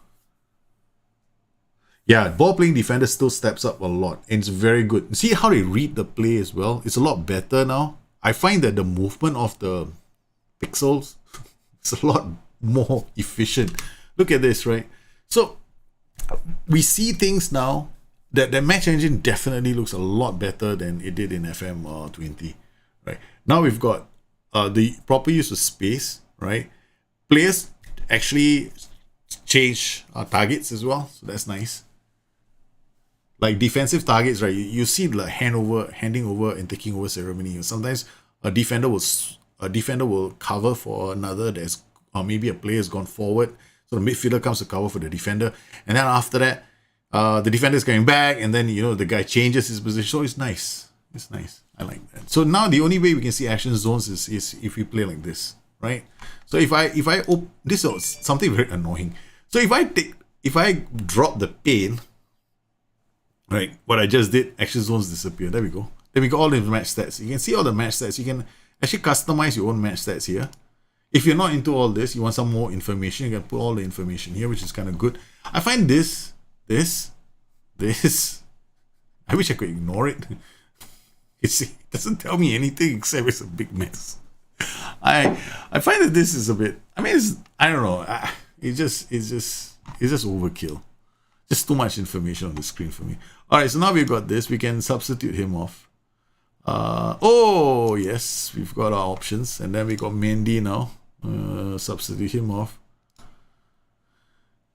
Speaker 1: Yeah, ball playing defender still steps up a lot, and it's very good. See how they read the play as well? It's a lot better now. I find that the movement of the pixels is a lot more efficient. Look at this, right? So we see things now. That match engine definitely looks a lot better than it did in FM20, right? Now we've got the proper use of space, right? Players actually change targets as well, so that's nice. Like defensive targets, right? You see the handing over and taking over ceremony. Sometimes a defender will cover for another or maybe a player has gone forward, so the midfielder comes to cover for the defender, and then after that, the defender is going back, and then the guy changes his position. So it's nice. It's nice. I like that. So now the only way we can see action zones is if we play like this, right? So if I this is something very annoying. So if I drop the pane, right? What I just did, action zones disappear. There we go. Then we got all the match stats. You can see all the match stats. You can actually customize your own match stats here. If you're not into all this, you want some more information, you can put all the information here, which is kind of good. I find this, I wish I could ignore it. It doesn't tell me anything except it's a big mess. I find that this is a bit. I mean, I don't know. It's just overkill. Just too much information on the screen for me. All right, so now we've got this. We can substitute him off. Oh yes, we've got our options, and then we got Mendy now. Substitute him off.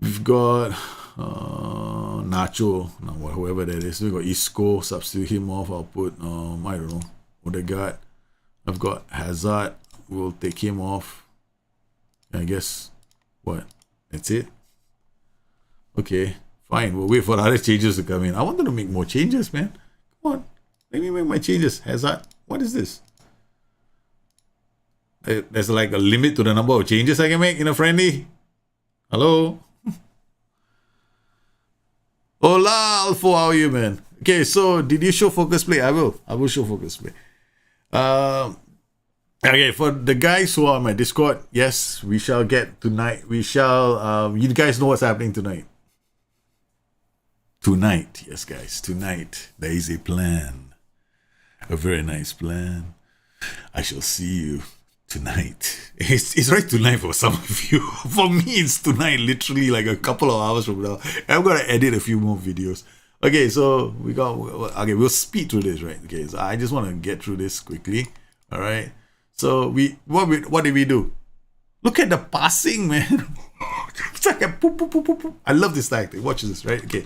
Speaker 1: We've got Nacho, whoever that is. We've got Isco, substitute him off. I'll put I don't know, Odegaard. I've got Hazard. We'll take him off. I guess what? That's it. Okay, fine. We'll wait for other changes to come in. I wanted to make more changes, man. Come on. Let me make my changes. Hazard. What is this? There's like a limit to the number of changes I can make in a friendly. Hello? Hola, Alfo, how are you, man? Okay, so did you show focus play? I will show focus play. Okay, for the guys who are on my Discord, yes, we shall get tonight. We shall, you guys know what's happening tonight. Tonight, yes, guys, tonight, there is a plan. A very nice plan. I shall see you tonight. It's right tonight for some of you. For me, it's tonight, literally like a couple of hours from now. I'm going to edit a few more videos. Okay, so we'll speed through this, right? Okay, so I just want to get through this quickly. All right. So what did we do? Look at the passing, man. It's like a poop, poop, poop, poop, poop. I love this tactic. Watch this, right? Okay.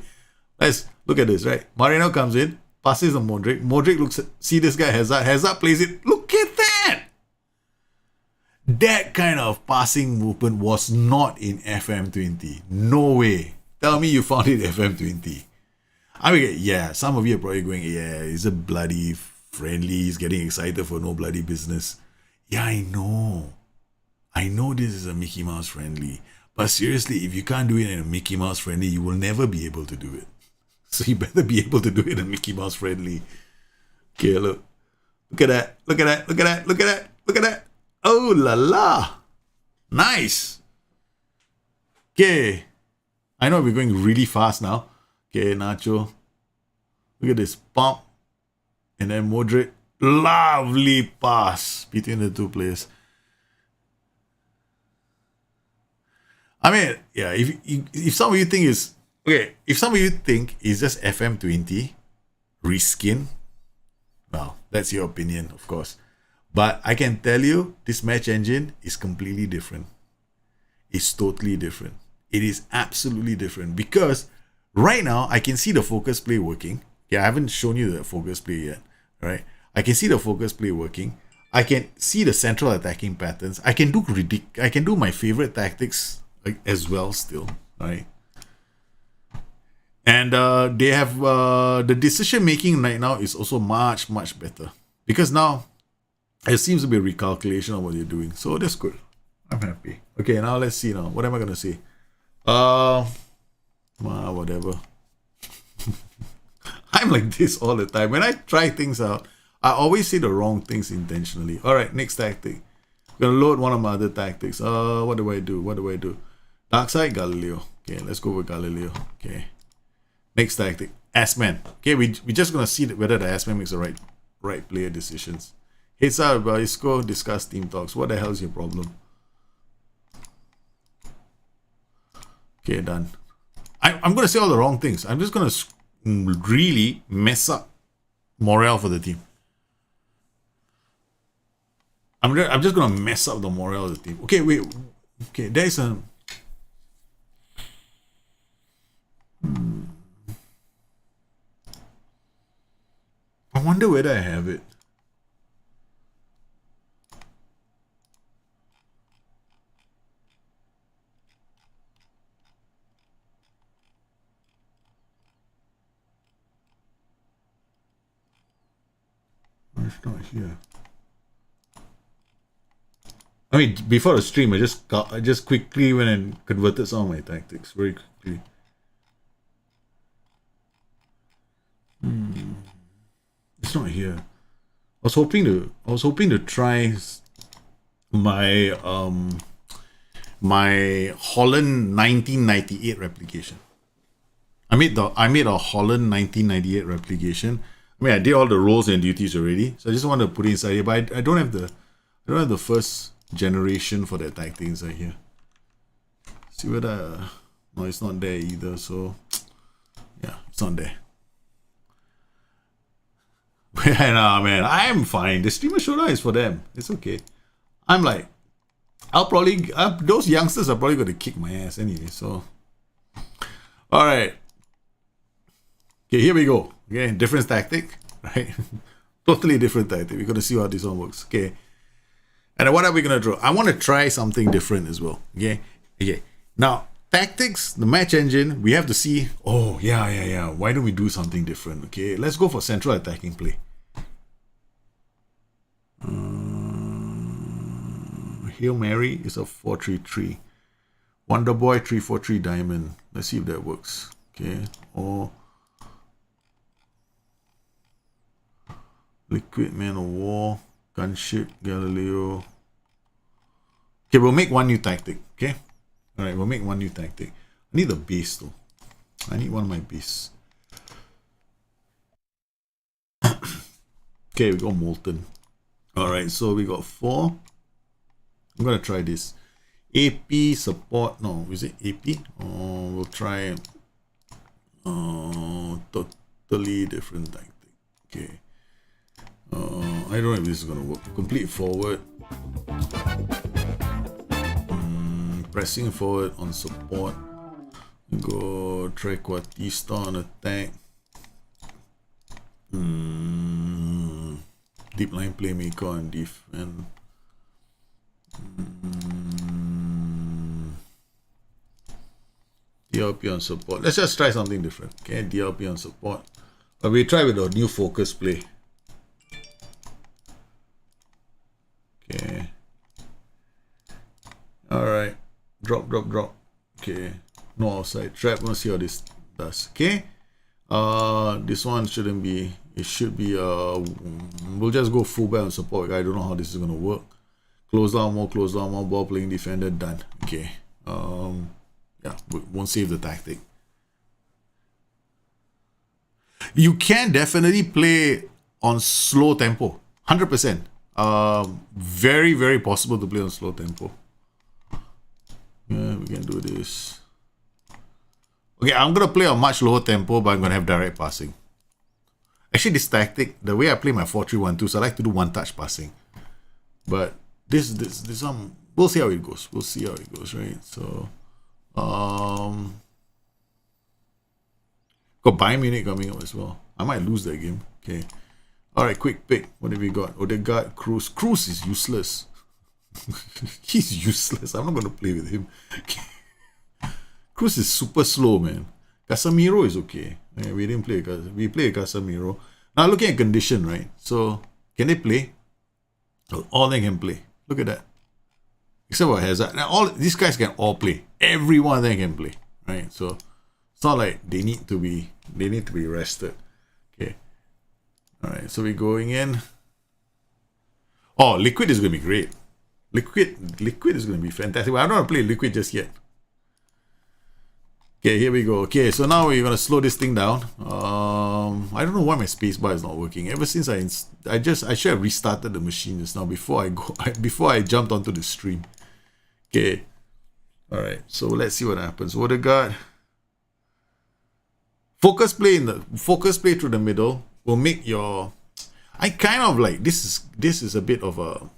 Speaker 1: Let's look at this, right? Moreno comes in, passes on Modric. Modric looks at, see this guy, Hazard. Hazard plays it. Look at that! That kind of passing movement was not in FM20. No way. Tell me you found it in FM20. I mean, yeah, some of you are probably going, yeah, it's a bloody friendly. He's getting excited for no bloody business. Yeah, I know. I know this is a Mickey Mouse friendly. But seriously, if you can't do it in a Mickey Mouse friendly, you will never be able to do it. So you better be able to do it in a Mickey Mouse friendly. Okay, look. Look at that. Look at that. Look at that. Look at that. Look at that. Oh la la. Nice. Okay. I know we're going really fast now. Okay, Nacho. Look at this. Pump. And then Modric. Lovely pass between the two players. I mean, yeah, if some of you think it's okay, if some of you think it's just FM20 reskin, well, that's your opinion, of course. But I can tell you, this match engine is completely different. It's totally different. It is absolutely different because right now I can see the focus play working. Yeah, I haven't shown you the focus play yet, right? I can see the focus play working. I can see the central attacking patterns. I can do my favorite tactics as well still, right? And they have the decision making right now is also much better because now it seems to be a recalculation of what you're doing, so that's good. I'm happy. Okay, now let's see now. What am I gonna say? Whatever. I'm like this all the time. When I try things out, I always say the wrong things intentionally. All right, next tactic. I'm gonna load one of my other tactics. What do I do? Dark side, Galileo. Okay, let's go with Galileo. Okay. Next tactic, S-Man. Okay, we're just gonna see whether the S-Man makes the right player decisions. Heads up, Isco, discuss team talks. What the hell is your problem? Okay, done. I'm gonna say all the wrong things. I'm just gonna really mess up morale for the team. I'm just gonna mess up the morale of the team. Okay, wait. Okay, there's a. I wonder whether I have it. It's not here. I mean, before the stream, I just quickly went and converted some of my tactics very quickly. It's not here. I was hoping to try my my Holland 1998 replication. I made a Holland 1998 replication. I mean, I did all the roles and duties already, so I just want to put it inside here. But I don't have the first generation for that tactic inside here. See whether no, it's not there either. So yeah, it's not there. Nah, man, I am fine. The streamer showdown is for them. It's okay. I'm like, those youngsters are probably going to kick my ass anyway. So, all right. Okay, here we go. Okay, different tactic, right? Totally different tactic. We're going to see how this one works. Okay. And then what are we going to draw? I want to try something different as well. Okay. Okay. Now, tactics, the match engine, we have to see, oh, yeah. Why don't we do something different? Okay, let's go for central attacking play. Hail Mary is a 4-3-3. Wonder Boy 3-4-3 diamond. Let's see if that works. Okay, or Liquid Man of War, Gunship, Galileo. Okay, we'll make one new tactic. Okay. Alright, we'll make one new tactic. I need a base though. I need one of my base. Okay, we got Molten. Alright, so we got 4. I'm gonna try this. AP support. No, is it AP? Oh, we'll try totally different tactic. Okay. I don't know if this is gonna work. Complete forward. Pressing forward on support. Go trequartista on attack. Deep line playmaker on defense. DLP on support. Let's just try something different. Okay, DLP on support. But we try with a new focus play. Okay. Alright. Drop. Okay. No outside trap. Let's see how this does. Okay. This one shouldn't be. It should be. We'll just go fullback on support. I don't know how this is gonna work. Close down more. Ball playing defender. Done. Okay. Yeah. We won't save the tactic. You can definitely play on slow tempo. 100%. Very, very possible to play on slow tempo. Yeah, we can do this. Okay, I'm going to play on much lower tempo, but I'm going to have direct passing. Actually, this tactic, the way I play my 4-3-1-2, so I like to do one-touch passing. But this one, we'll see how it goes. We'll see how it goes, right? So, got Bayern Munich coming up as well. I might lose that game. Okay. All right, quick pick. What have we got? Odegaard, Cruz. Cruz is useless. He's useless. I'm not going to play with him. Cruz is super slow, man. Casemiro is okay. Yeah, we didn't play. We played Casemiro. Now looking at condition, right? So can they play? All they can play. Look at that. Except for Hazard. Now all these guys can all play. Every one of them can play, right? So it's not like they need to be rested. Okay. All right. So we're going in. Oh, Liquid is going to be great. Liquid is going to be fantastic. But I don't want to play Liquid just yet. Okay, here we go. Okay, so now we're going to slow this thing down. I don't know why my spacebar is not working. Ever since I should have restarted the machine just now before I jumped onto the stream. Okay. All right. So let's see what happens. Odegaard. Focus play through the middle will make your. I kind of like this is a bit of a.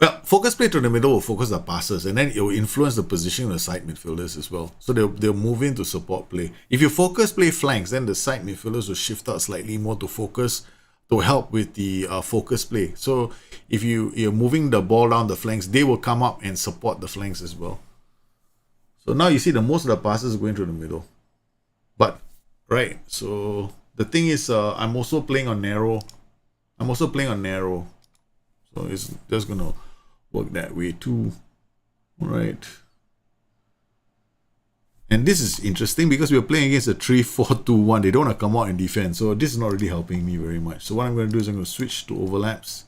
Speaker 1: Well, focus play to the middle will focus the passes, and then it will influence the position of the side midfielders as well. So they'll move into support play. If you focus play flanks, then the side midfielders will shift out slightly more to focus to help with the focus play. So if you're moving the ball down the flanks, they will come up and support the flanks as well. So now you see most of the passes going through the middle. But right, so the thing is, I'm also playing on narrow. So it's just gonna work that way too. All right. And this is interesting because we're playing against a 3-4-2-1. They don't want to come out and defend. So this is not really helping me very much. So what I'm going to do is I'm going to switch to overlaps.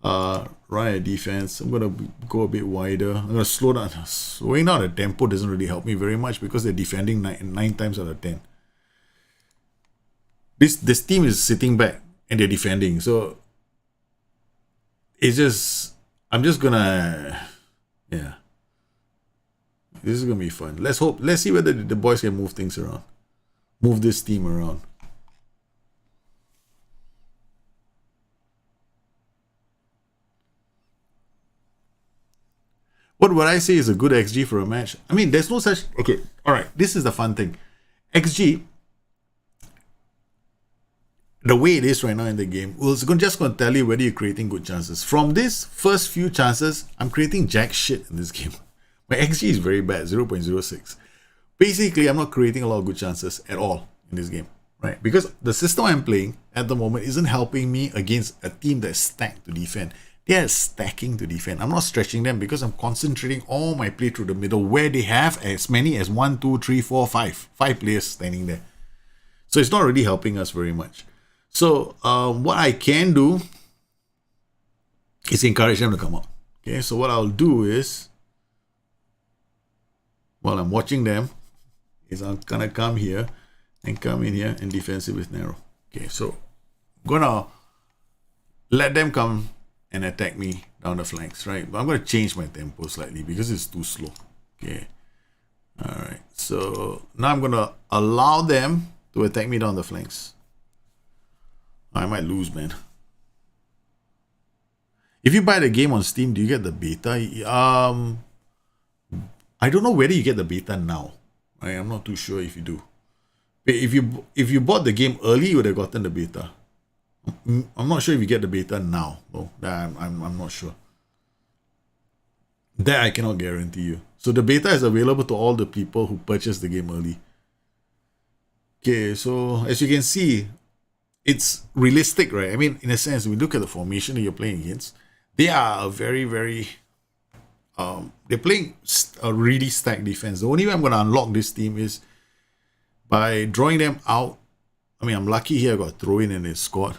Speaker 1: Right at defense. I'm going to go a bit wider. I'm going to slow down. Slowing down the tempo doesn't really help me very much because they're defending 9 times out of 10. This team is sitting back and they're defending. So it's just, I'm just gonna, yeah. This is gonna be fun. Let's see whether the boys can move things around. Move this team around. What would I say is a good XG for a match? I mean, there's no such... Okay, alright, this is the fun thing. XG, the way it is right now in the game, it's just going to tell you whether you're creating good chances. From this first few chances, I'm creating jack shit in this game. My XG is very bad, 0.06. Basically, I'm not creating a lot of good chances at all in this game, right? Because the system I'm playing at the moment isn't helping me against a team that's stacked to defend. They are stacking to defend. I'm not stretching them because I'm concentrating all my play through the middle where they have as many as 1, 2, 3, 4, 5. 5 players standing there. So it's not really helping us very much. So what I can do is encourage them to come out. Okay, so what I'll do is, while I'm watching them, is I'm gonna come here and come in here and defensive with narrow. Okay, so I'm gonna let them come and attack me down the flanks, right? But I'm going to change my tempo slightly because it's too slow. Okay. Alright. So now I'm going to allow them to attack me down the flanks. I might lose, man. If you buy the game on Steam, do you get the beta? I don't know whether you get the beta now. I'm not too sure if you do. But if you bought the game early, you would have gotten the beta. I'm not sure if you get the beta now. Oh, I'm not sure. That I cannot guarantee you. So the beta is available to all the people who purchased the game early. Okay, so as you can see, it's realistic, right? I mean, in a sense, when we look at the formation that you're playing against, they are very, very... they're playing a really stacked defense. The only way I'm going to unlock this team is by drawing them out. I mean, I'm lucky here I got a throw in and they scored.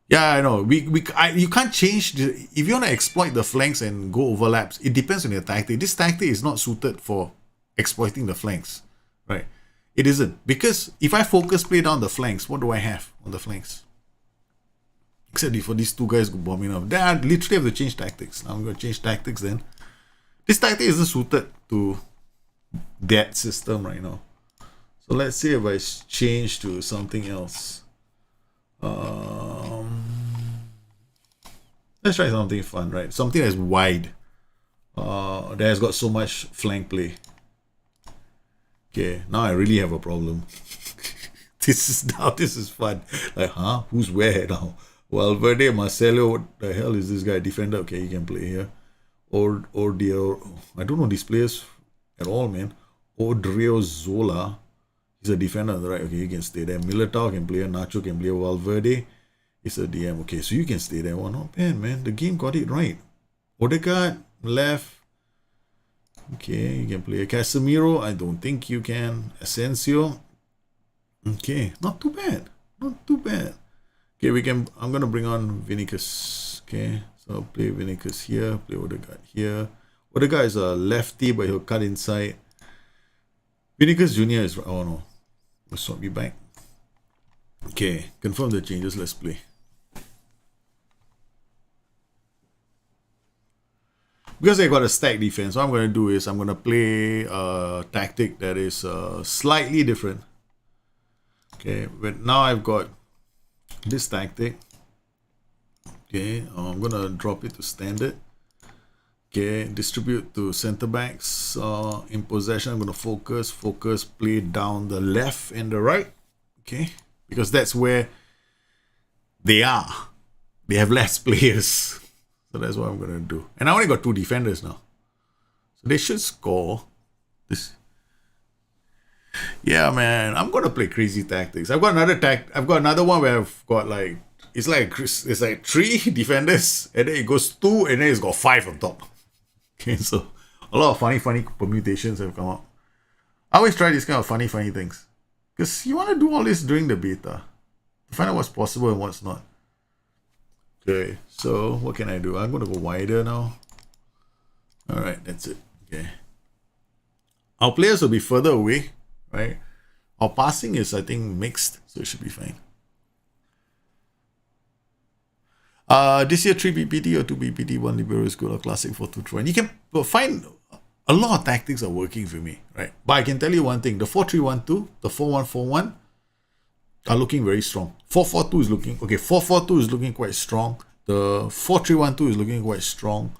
Speaker 1: Yeah, I know. You can't change if you want to exploit the flanks and go overlaps. It depends on your tactic. This tactic is not suited for exploiting the flanks, right? It isn't, because if I focus play down the flanks, what do I have on the flanks? Except for these two guys bombing off. Then I literally have to change tactics. Now I'm going to change tactics. Then this tactic isn't suited to that system right now. So let's see if I change to something else. Let's try something fun, right? Something that's wide. That has got so much flank play. Okay, now I really have a problem. This is fun. Like, huh? Who's where now? Valverde, Marcelo, what the hell is this guy? Defender, okay, he can play here. Or I don't know these players at all, man. Odriozola, he's a defender, right? Okay, he can stay there. Militao can play here. Nacho can play here. Valverde is a DM. Okay, so you can stay there. Well, not bad, man. The game got it right. Odegaard, left. Okay, you can play Casemiro. I don't think you can. Asensio. Okay, not too bad. Not too bad. Okay, we can. I'm gonna bring on Vinicius. Okay, so I'll play Vinicius here. Play Odegaard here. Odegaard is a lefty, but he'll cut inside. Vinicius Junior is. Oh no, let's swap me back. Okay, confirm the changes. Let's play. Because I got a stack defense, what I'm going to do is I'm going to play a tactic that is slightly different. Okay, but now I've got this tactic. Okay, I'm going to drop it to standard. Okay, distribute to center backs. In possession, I'm going to focus, play down the left and the right. Okay, because that's where they are. They have less players. So that's what I'm going to do. And I only got 2 defenders now. So they should score. This. Yeah, man. I'm going to play crazy tactics. I've got another one where I've got like, it's like 3 defenders. And then it goes 2 and then it's got 5 on top. Okay, so a lot of funny permutations have come out. I always try these kind of funny things. Because you want to do all this during the beta. To find out what's possible and what's not. Okay, so what can I do? I'm going to go wider now. Alright, that's it. Okay. Our players will be further away, right? Our passing is, I think, mixed, so it should be fine. This year 3 PPT or 2 PPT, 1 libero is good, or classic 4-2-3. And you can find a lot of tactics are working for me, right? But I can tell you one thing, the 4-3-1-2, the 4-1-4-1 are looking very strong. 4-4-2 is looking, okay, 4-4-2 is looking quite strong. The 4-3-1-2 is looking quite strong.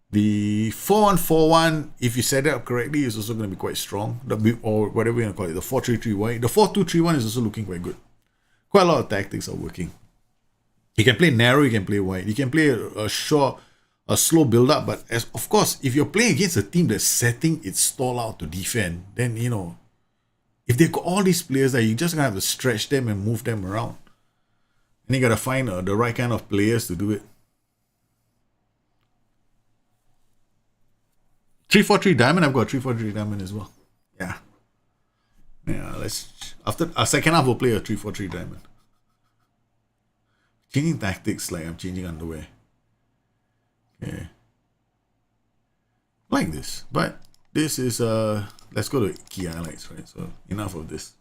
Speaker 1: The 4-1-4-1, if you set it up correctly, is also going to be quite strong. Or whatever you want to call it, the 4-3-3-1. The 4-2-3-1 is also looking quite good. Quite a lot of tactics are working. You can play narrow, you can play wide. You can play a short, a slow build-up. But of course, if you're playing against a team that's setting its stall out to defend, then, you know, if they've got all these players there, you're just going to have to stretch them and move them around. And you got to find the right kind of players to do it. 3-4-3 diamond, I've got 3-4-3 diamond as well. Yeah, let's, after a second half, we'll play a 3-4-3 diamond. Changing tactics like I'm changing underwear. Okay. Like this. But this is, let's go to key highlights, right? So enough of this.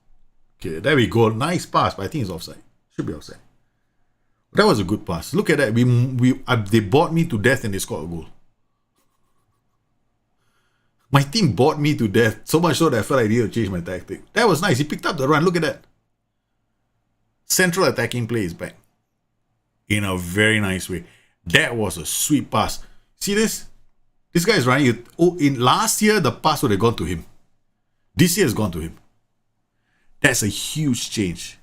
Speaker 1: Okay, there we go. Nice pass, but I think it's offside. Should be offside. That was a good pass. Look at that. They bought me to death and they scored a goal. My team bought me to death, so much so that I felt I needed to change my tactic. That was nice. He picked up the run. Look at that. Central attacking play is back. In a very nice way. That was a sweet pass. See this? This guy is running. In last year, the pass would have gone to him. This year has gone to him. That's a huge change.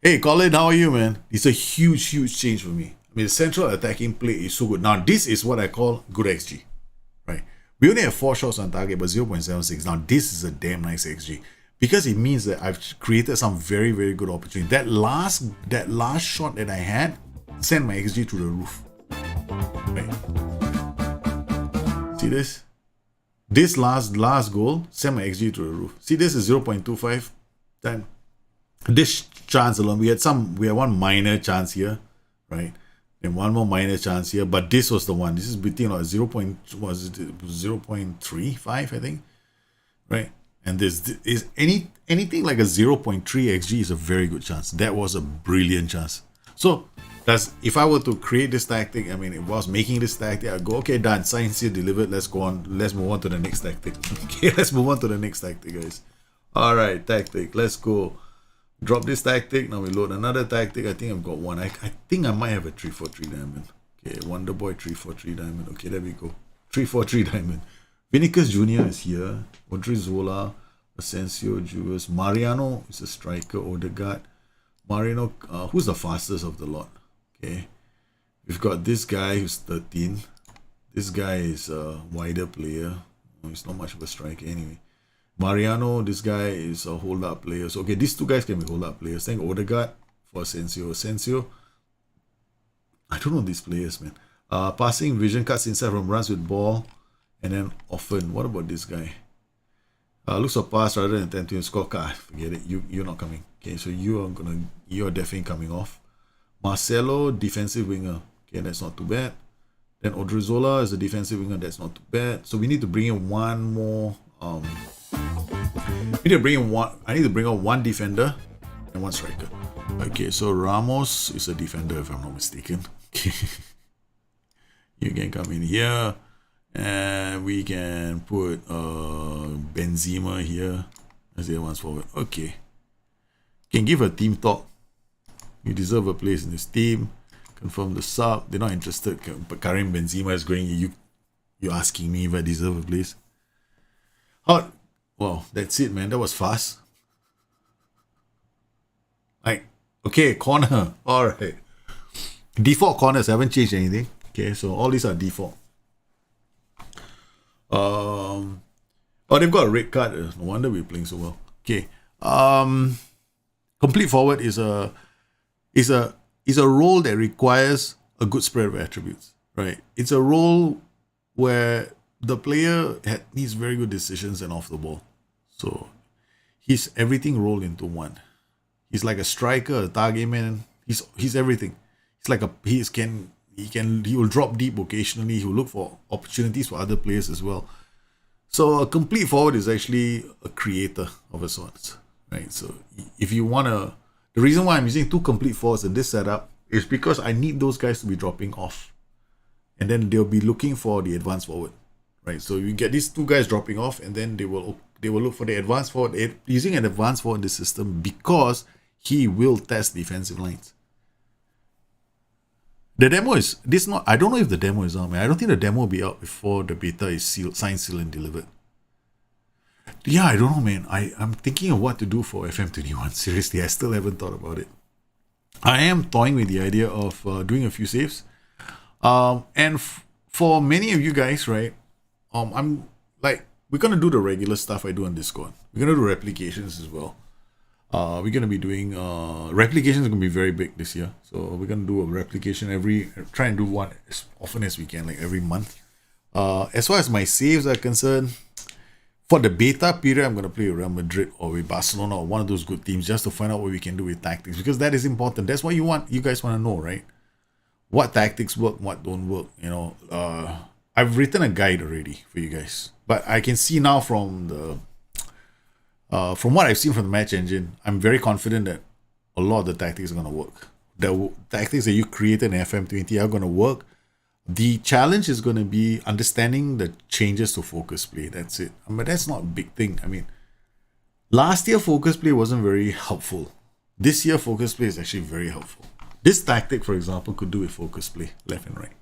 Speaker 1: Hey, Colin, how are you, man? It's a huge, huge change for me. I mean, the central attacking play is so good. Now, this is what I call good XG. Right? We only have 4 shots on target, but 0.76. Now, this is a damn nice XG. Because it means that I've created some very, very good opportunity. That last shot that I had sent my XG through the roof. Right. See this? This last goal sent my XG through the roof. See, this is 0.25. Then this chance alone, we had one minor chance here, right? And one more minor chance here, but this was the one. This is between 0.35, I think, right? And this is anything like a 0.3 XG is a very good chance. That was a brilliant chance. So if I were to create this tactic, I mean, if I was making this tactic, I'd go, okay, done, science here delivered, let's go on, let's move on to the next tactic. Okay, let's move on to the next tactic, guys. All right, tactic, let's go. Drop this tactic, now we load another tactic. I think I've got one. I think I might have a 3-4-3 diamond. Okay, Wonder Boy 3-4-3 diamond. Okay, there we go. 3-4-3 diamond. Vinicius Jr. is here. Odrizola, Asensio, Julius. Mariano is a striker. Odegaard. Marino, who's the fastest of the lot? Okay. We've got this guy who's 13. This guy is a wider player. He's not much of a striker anyway. Mariano, this guy is a hold-up player. So, okay, these two guys can be hold-up players. Thank Odegaard for Asensio. Asensio, I don't know these players, man. Passing, vision, cuts inside from runs with ball. And then often, what about this guy? Looks for pass rather than attempt to score. Forget it. You're not coming. Okay, so you're definitely coming off. Marcelo, defensive winger. Okay, that's not too bad. Then Odrizola is a defensive winger. That's not too bad. So we need to bring in one more. I need to bring on one defender and one striker. Okay, so Ramos is a defender if I'm not mistaken. Okay. You can come in here. And we can put Benzema here as the ones forward. Okay. Can give a team talk. You deserve a place in this team. Confirm the sub. They're not interested. But Karim Benzema is going. You're asking me if I deserve a place. Oh, well, that's it, man. That was fast. Like, okay, corner. All right. Default corners. I haven't changed anything. Okay, so all these are default. Oh, they've got a red card. No wonder we're playing so well. Okay. Complete forward is a role that requires a good spread of attributes, right? It's a role where the player needs very good decisions and off the ball. So he's everything rolled into one. He's like a striker, a target man. He's everything. He's like he will drop deep occasionally. He will look for opportunities for other players as well. So a complete forward is actually a creator of a sort, right? So if you want to, the reason why I'm using 2 complete forwards in this setup is because I need those guys to be dropping off, and then they'll be looking for the advanced forward, right? So you get these 2 guys dropping off, and then they will look for the advanced forward, using an advanced forward in this system, because he will test defensive lines. The demo is this not. I don't know if the demo is out, man. I don't think the demo will be out before the beta is signed, sealed, and delivered. Yeah, I don't know, man. I'm thinking of what to do for FM21. Seriously, I still haven't thought about it. I am toying with the idea of doing a few saves. And for many of you guys, right? I'm like, we're gonna do the regular stuff I do on Discord. We're gonna do replications as well. We're going to be doing replications are going to be very big this year, so we're going to do a replication try and do one as often as we can, like every month. As far as my saves are concerned, for the beta period, I'm going to play with Real Madrid or with Barcelona or one of those good teams, just to find out what we can do with tactics, because that is important. That's what you guys want to know, right? What tactics work, what don't work. I've written a guide already for you guys, but I can see now from what I've seen from the match engine, I'm very confident that a lot of the tactics are going to work. The tactics that you created in FM20 are going to work. The challenge is going to be understanding the changes to focus play. That's it. But that's not a big thing. I mean, last year focus play wasn't very helpful. This year focus play is actually very helpful. This tactic, for example, could do with focus play, left and right.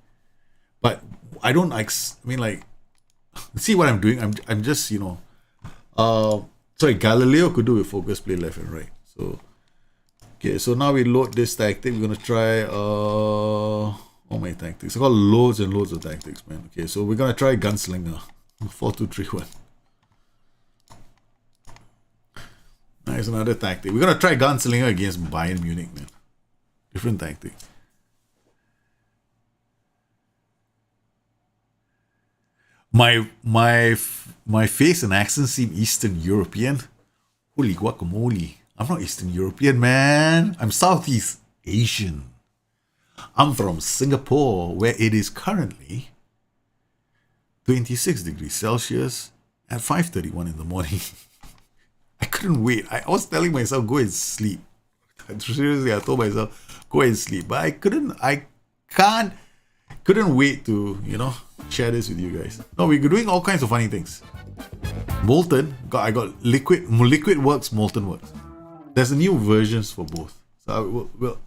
Speaker 1: But I don't like, see what I'm doing? I'm just, sorry, Galileo could do with focus play left and right. So, okay, so now we load this tactic. We're going to try all my tactics. I got loads and loads of tactics, man. Okay, so we're going to try Gunslinger. 4-2-3-1. Nice, another tactic. We're going to try Gunslinger against Bayern Munich, man. Different tactic. My face and accent seem Eastern European. Holy guacamole. I'm not Eastern European, man. I'm Southeast Asian. I'm from Singapore, where it is currently 26 degrees Celsius at 5:31 in the morning. I couldn't wait. I was telling myself, go and sleep. Seriously, I told myself, go and sleep. But I couldn't wait to, share this with you guys. No, we're doing all kinds of funny things. Molten, I got liquid works, molten works. There's a new versions for both. So we'll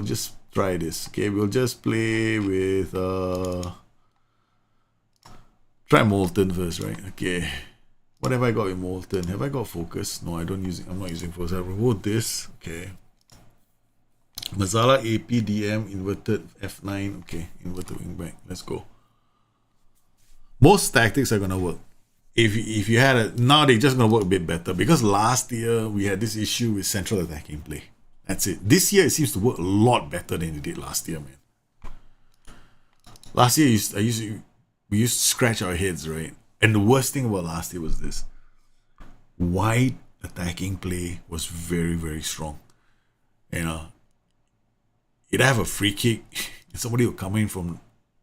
Speaker 1: just try this. Okay, we'll just play with try molten first, right? Okay. What have I got with molten? Have I got focus? No, I'm not using focus. I removed this. Okay. Mazala APDM inverted F9. Okay, inverted wingback. Let's go. Most tactics are gonna work. If you had now they're just gonna work a bit better, because last year we had this issue with central attacking play. That's it. This year it seems to work a lot better than it did last year, man. Last year we used to scratch our heads, right? And the worst thing about last year was this: wide attacking play was very, very strong. You'd have a free kick, and somebody would come in from.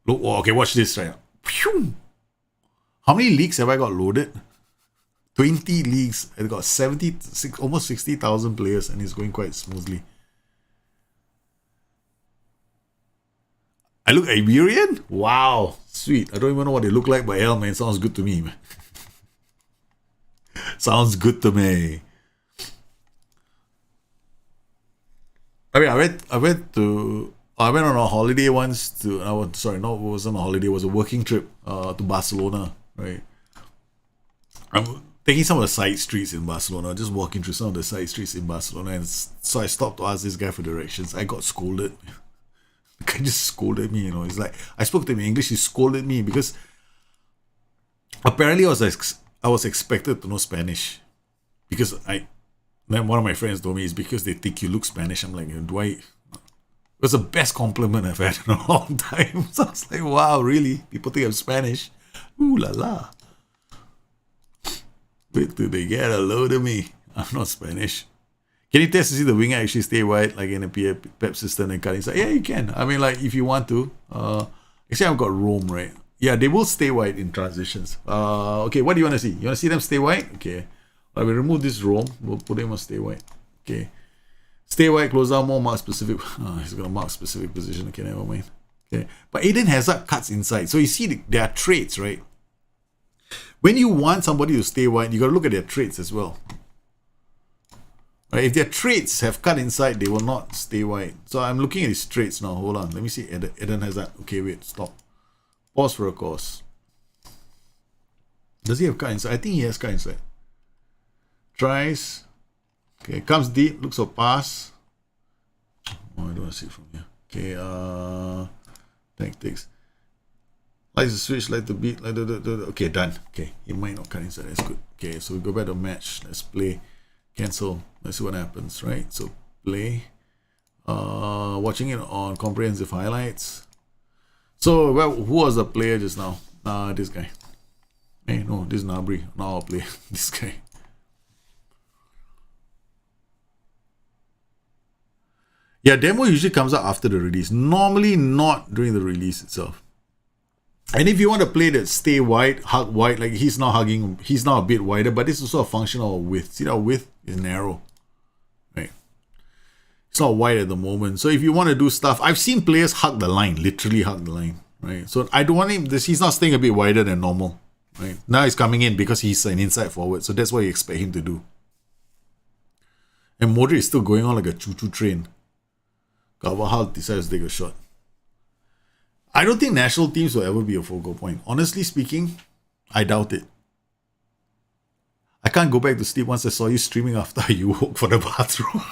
Speaker 1: Okay, watch this right now. Pew! How many leagues have I got loaded? 20 leagues. I got 76, almost 60,000 players, and it's going quite smoothly. I look Iberian? Wow, sweet. I don't even know what they look like, but hell, man, sounds good to me, man. Sounds good to me. I mean, I went on a holiday once it wasn't a holiday, it was a working trip to Barcelona, right? I'm taking some of the side streets in Barcelona, just walking through some of the side streets in Barcelona, and so I stopped to ask this guy for directions. I got scolded. The guy just scolded me, He's like, I spoke to him in English, he scolded me because apparently I was expected to know Spanish, because then one of my friends told me it's because they think you look Spanish. I'm like, it was the best compliment I've had in a long time. So I was like, wow, really? People think I'm Spanish? Ooh la la. Wait till they get a load of me. I'm not Spanish. Can you test to see the winger actually stay wide, like in a PEP system and cut inside? Yeah, you can. I mean, like, if you want to. Actually, I've got Rome, right? Yeah, they will stay wide in transitions. Okay, what do you want to see? You want to see them stay wide? Okay. I will remove this row. We'll put them on stay wide. Okay. Stay wide, close down more, mark specific. Oh, he's going to mark specific position. Okay, never mind. Okay. But Eden Hazard cuts inside. So you see there are traits, right? When you want somebody to stay wide, you got to look at their traits as well. Right? If their traits have cut inside, they will not stay wide. So I'm looking at his traits now. Hold on. Let me see. Eden Hazard. Okay, wait. Stop. Pause for a course. Does he have cut inside? I think he has cut inside. Tries. Okay, comes deep. Looks for pass. Oh, I don't want to see it from here. Okay, tactics. Likes the switch, like the beat, like the. Okay, done. Okay, he might not cut inside. That's good. Okay, so we go back to match. Let's play. Cancel. Let's see what happens, right? So play. Watching it on comprehensive highlights. So, well, who was the player just now? This guy. Hey, no, this is Nabri. Not our player. This guy. Yeah, demo usually comes out after the release. Normally not during the release itself. And if you want to play that stay wide, hug wide, like he's not hugging, he's now a bit wider, but this is also a function of width. See that width is narrow, right? It's not wide at the moment. So if you want to do stuff, I've seen players hug the line, literally hug the line, right? So I don't want him, he's not staying a bit wider than normal, right? Now he's coming in because he's an inside forward. So that's what you expect him to do. And Modric is still going on like a choo-choo train. Carvajal decides to take a shot. I don't think national teams will ever be a focal point. Honestly speaking, I doubt it. I can't go back to sleep once I saw you streaming after you woke for the bathroom.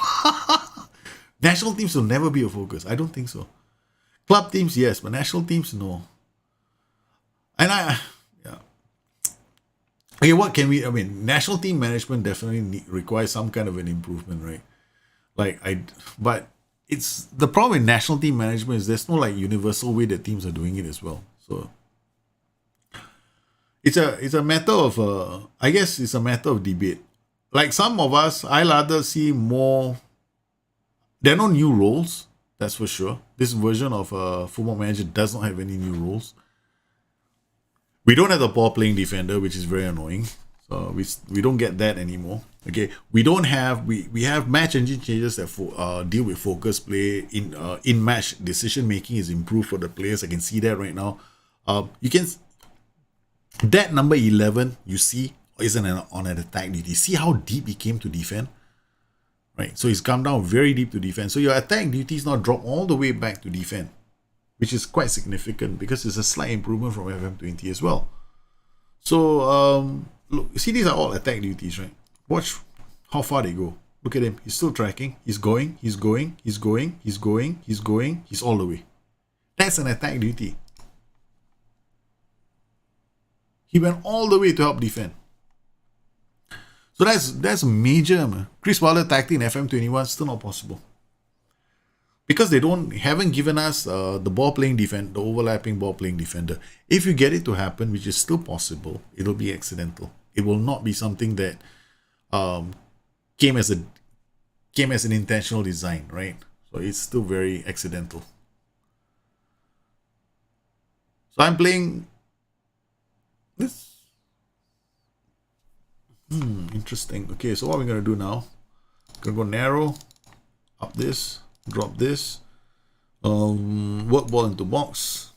Speaker 1: National teams will never be a focus. I don't think so. Club teams, yes, but national teams, no. And yeah. Okay, what can we, national team management definitely requires some kind of an improvement, right? But it's the problem with national team management is there's no like universal way that teams are doing it as well. So it's a matter of I guess it's a matter of debate. Like some of us, I rather see more. There are no new roles, that's for sure. This version of Football Manager does not have any new roles. We don't have the ball playing defender, which is very annoying. So we don't get that anymore. Okay, we have match engine changes that deal with focus play. In match decision making is improved for the players. I can see that right now. You can that number 11 you see isn't on an attack duty. See how deep he came to defend, right? So he's come down very deep to defend. So your attack duty is now dropped all the way back to defend, which is quite significant because it's a slight improvement from FM20 as well. So look, see, these are all attack duties, right? Watch how far they go. Look at him. He's still tracking. He's going. He's going. He's going. He's going. He's going. He's all the way. That's an attack duty. He went all the way to help defend. So that's major, man. Chris Wilder tactic in FM21 still not possible. Because they haven't given us the ball playing defender, the overlapping ball playing defender. If you get it to happen, which is still possible, it'll be accidental. It will not be something that came as an intentional design, right? So it's still very accidental. So I'm playing this. Interesting. Okay, so what we're gonna do now? Gonna go narrow, up this, drop this, work ball into box,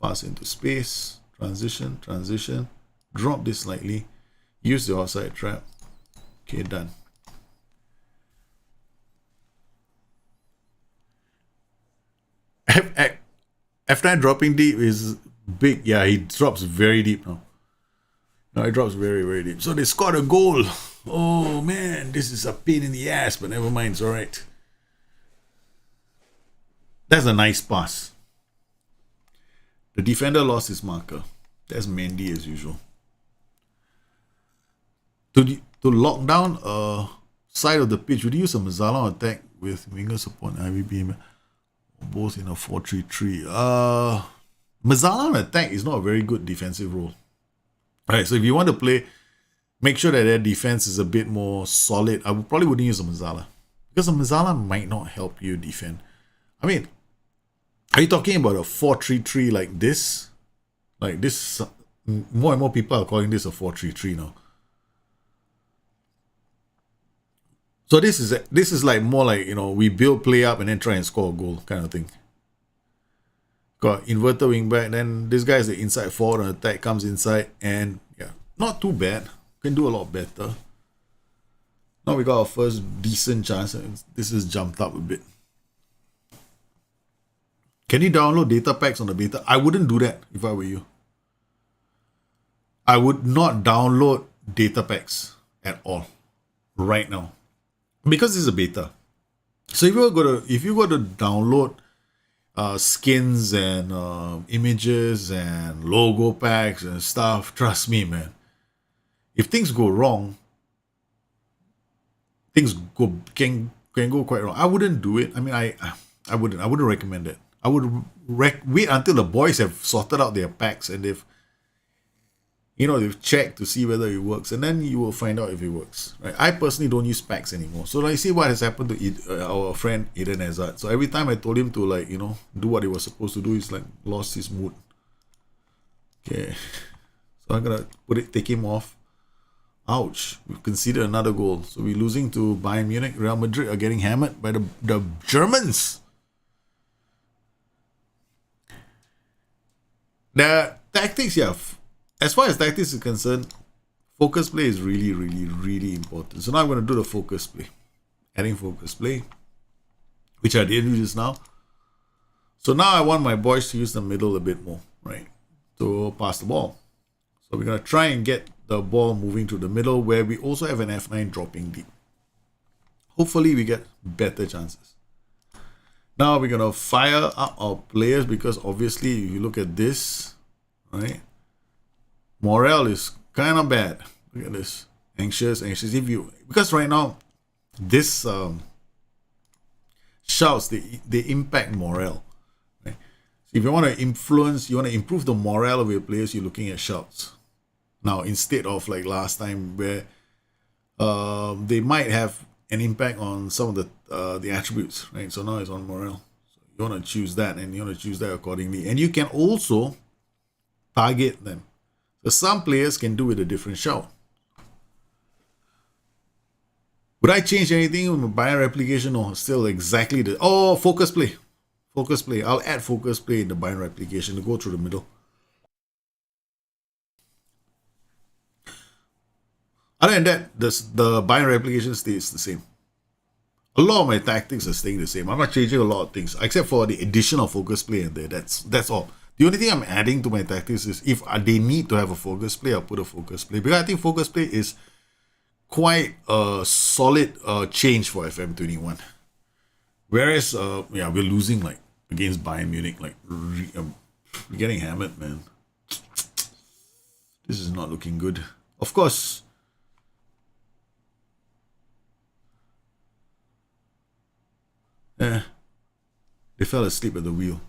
Speaker 1: pass into space, transition, drop this slightly, use the offside trap. Okay, done. F9 dropping deep is big. Yeah, he drops very deep now. No, it drops very, very deep. So they scored a goal. Oh man, this is a pain in the ass, but never mind, it's alright. That's a nice pass. The defender lost his marker. That's Mendy as usual. To lock down a side of the pitch, would you use a Mazzala attack with winger support and IVB both in a 4-3-3? Mazzala on attack is not a very good defensive role. Alright, so if you want to play, make sure that their defense is a bit more solid. I probably wouldn't use a Mazzala because a Mazzala might not help you defend. I mean, are you talking about a 4-3-3 like this? Like this, more and more people are calling this a 4-3-3 now. So this is like more like, you know, we build play up and then try and score a goal kind of thing. Got inverted wing back, then this guy is the inside forward on attack, comes inside, and yeah, not too bad. Can do a lot better. Now we got our first decent chance, and this is jumped up a bit. Can you download data packs on the beta? I wouldn't do that if I were you. I would not download data packs at all right now because it's a beta. So if you go to download skins and images and logo packs and stuff, trust me, man. If things go wrong, things can go quite wrong. I wouldn't do it. I mean, I wouldn't recommend it. I would wait until the boys have sorted out their packs and they've checked to see whether it works, and then you will find out if it works. Right? I personally don't use packs anymore. So I see what has happened to our friend Eden Hazard. So every time I told him to do what he was supposed to do, he's like lost his mood. Okay, so I'm gonna take him off. Ouch! We've conceded another goal, so we're losing to Bayern Munich. Real Madrid are getting hammered by the Germans. The tactics, yeah. As far as tactics is concerned, focus play is really, really, really important. So now I'm going to do the focus play. Adding focus play, which I didn't do just now. So now I want my boys to use the middle a bit more, right? To pass the ball. So we're going to try and get the ball moving to the middle where we also have an F9 dropping deep. Hopefully we get better chances. Now we're going to fire up our players because obviously if you look at this, right? Morale is kind of bad. Look at this. Anxious. Because right now, this shouts, they impact morale. Right? So if you want to improve the morale of your players, you're looking at shouts. Now, instead of like last time where they might have an impact on some of the attributes, right? So now it's on morale. So you want to choose that, and you want to choose that accordingly. And you can also target them. So some players can do with a different shout. Would I change anything with my Bayern replication or still exactly the... Oh, focus play. Focus play. I'll add focus play in the Bayern replication to go through the middle. Other than that, the Bayern replication stays the same. A lot of my tactics are staying the same. I'm not changing a lot of things, except for the addition of focus play in there. That's all. The only thing I'm adding to my tactics is if they need to have a focus play, I'll put a focus play. Because I think focus play is quite a solid change for FM21. Whereas, we're losing like against Bayern Munich. Like, we're getting hammered, man. This is not looking good. Of course, they fell asleep at the wheel.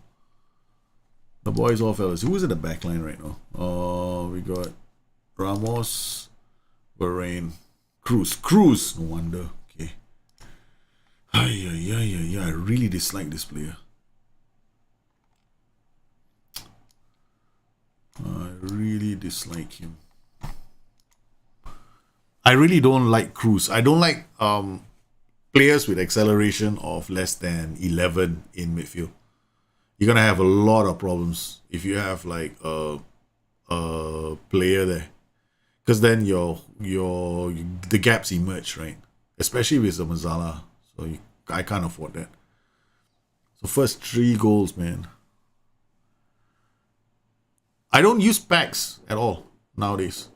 Speaker 1: The boys all fell asleep. Who's in the back line right now? We got Ramos, Varane, Cruz. No wonder. Okay. I really dislike this player. I really dislike him. I really don't like Cruz. I don't like players with acceleration of less than 11 in midfield. You're gonna have a lot of problems if you have like a player there, because then the gaps emerge, right? Especially with the Mazzala. So I can't afford that. So first 3 goals, man. I don't use packs at all nowadays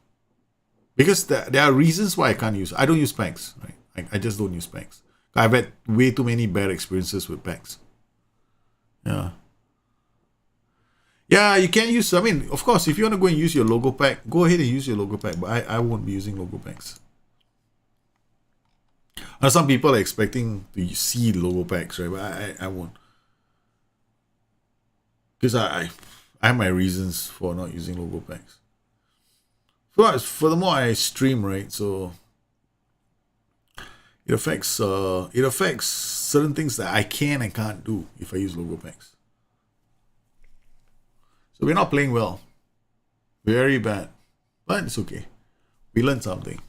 Speaker 1: because there are reasons why I can't use. I don't use packs, right? I just don't use packs. I've had way too many bad experiences with packs. Yeah, you can use, I mean, of course, if you want to go and use your logo pack, go ahead and use your logo pack, but I won't be using logo packs. Now, some people are expecting to see logo packs, right? But I won't. Because I have my reasons for not using logo packs. Furthermore, I stream, right? So it affects certain things that I can and can't do if I use logo packs. So we're not playing well. Very bad. But it's okay. We learned something.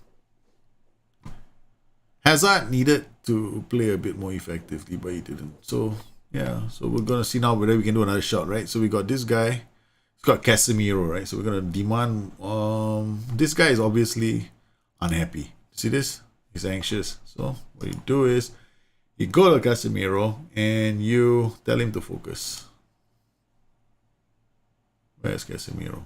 Speaker 1: Hazard needed to play a bit more effectively, but he didn't. So, yeah. So we're going to see now whether we can do another shot, right? So we got this guy. It's got Casemiro, right? So we're going to demand... this guy is obviously unhappy. See this? He's anxious. So what you do is you go to Casemiro and you tell him to focus. Where's Casemiro?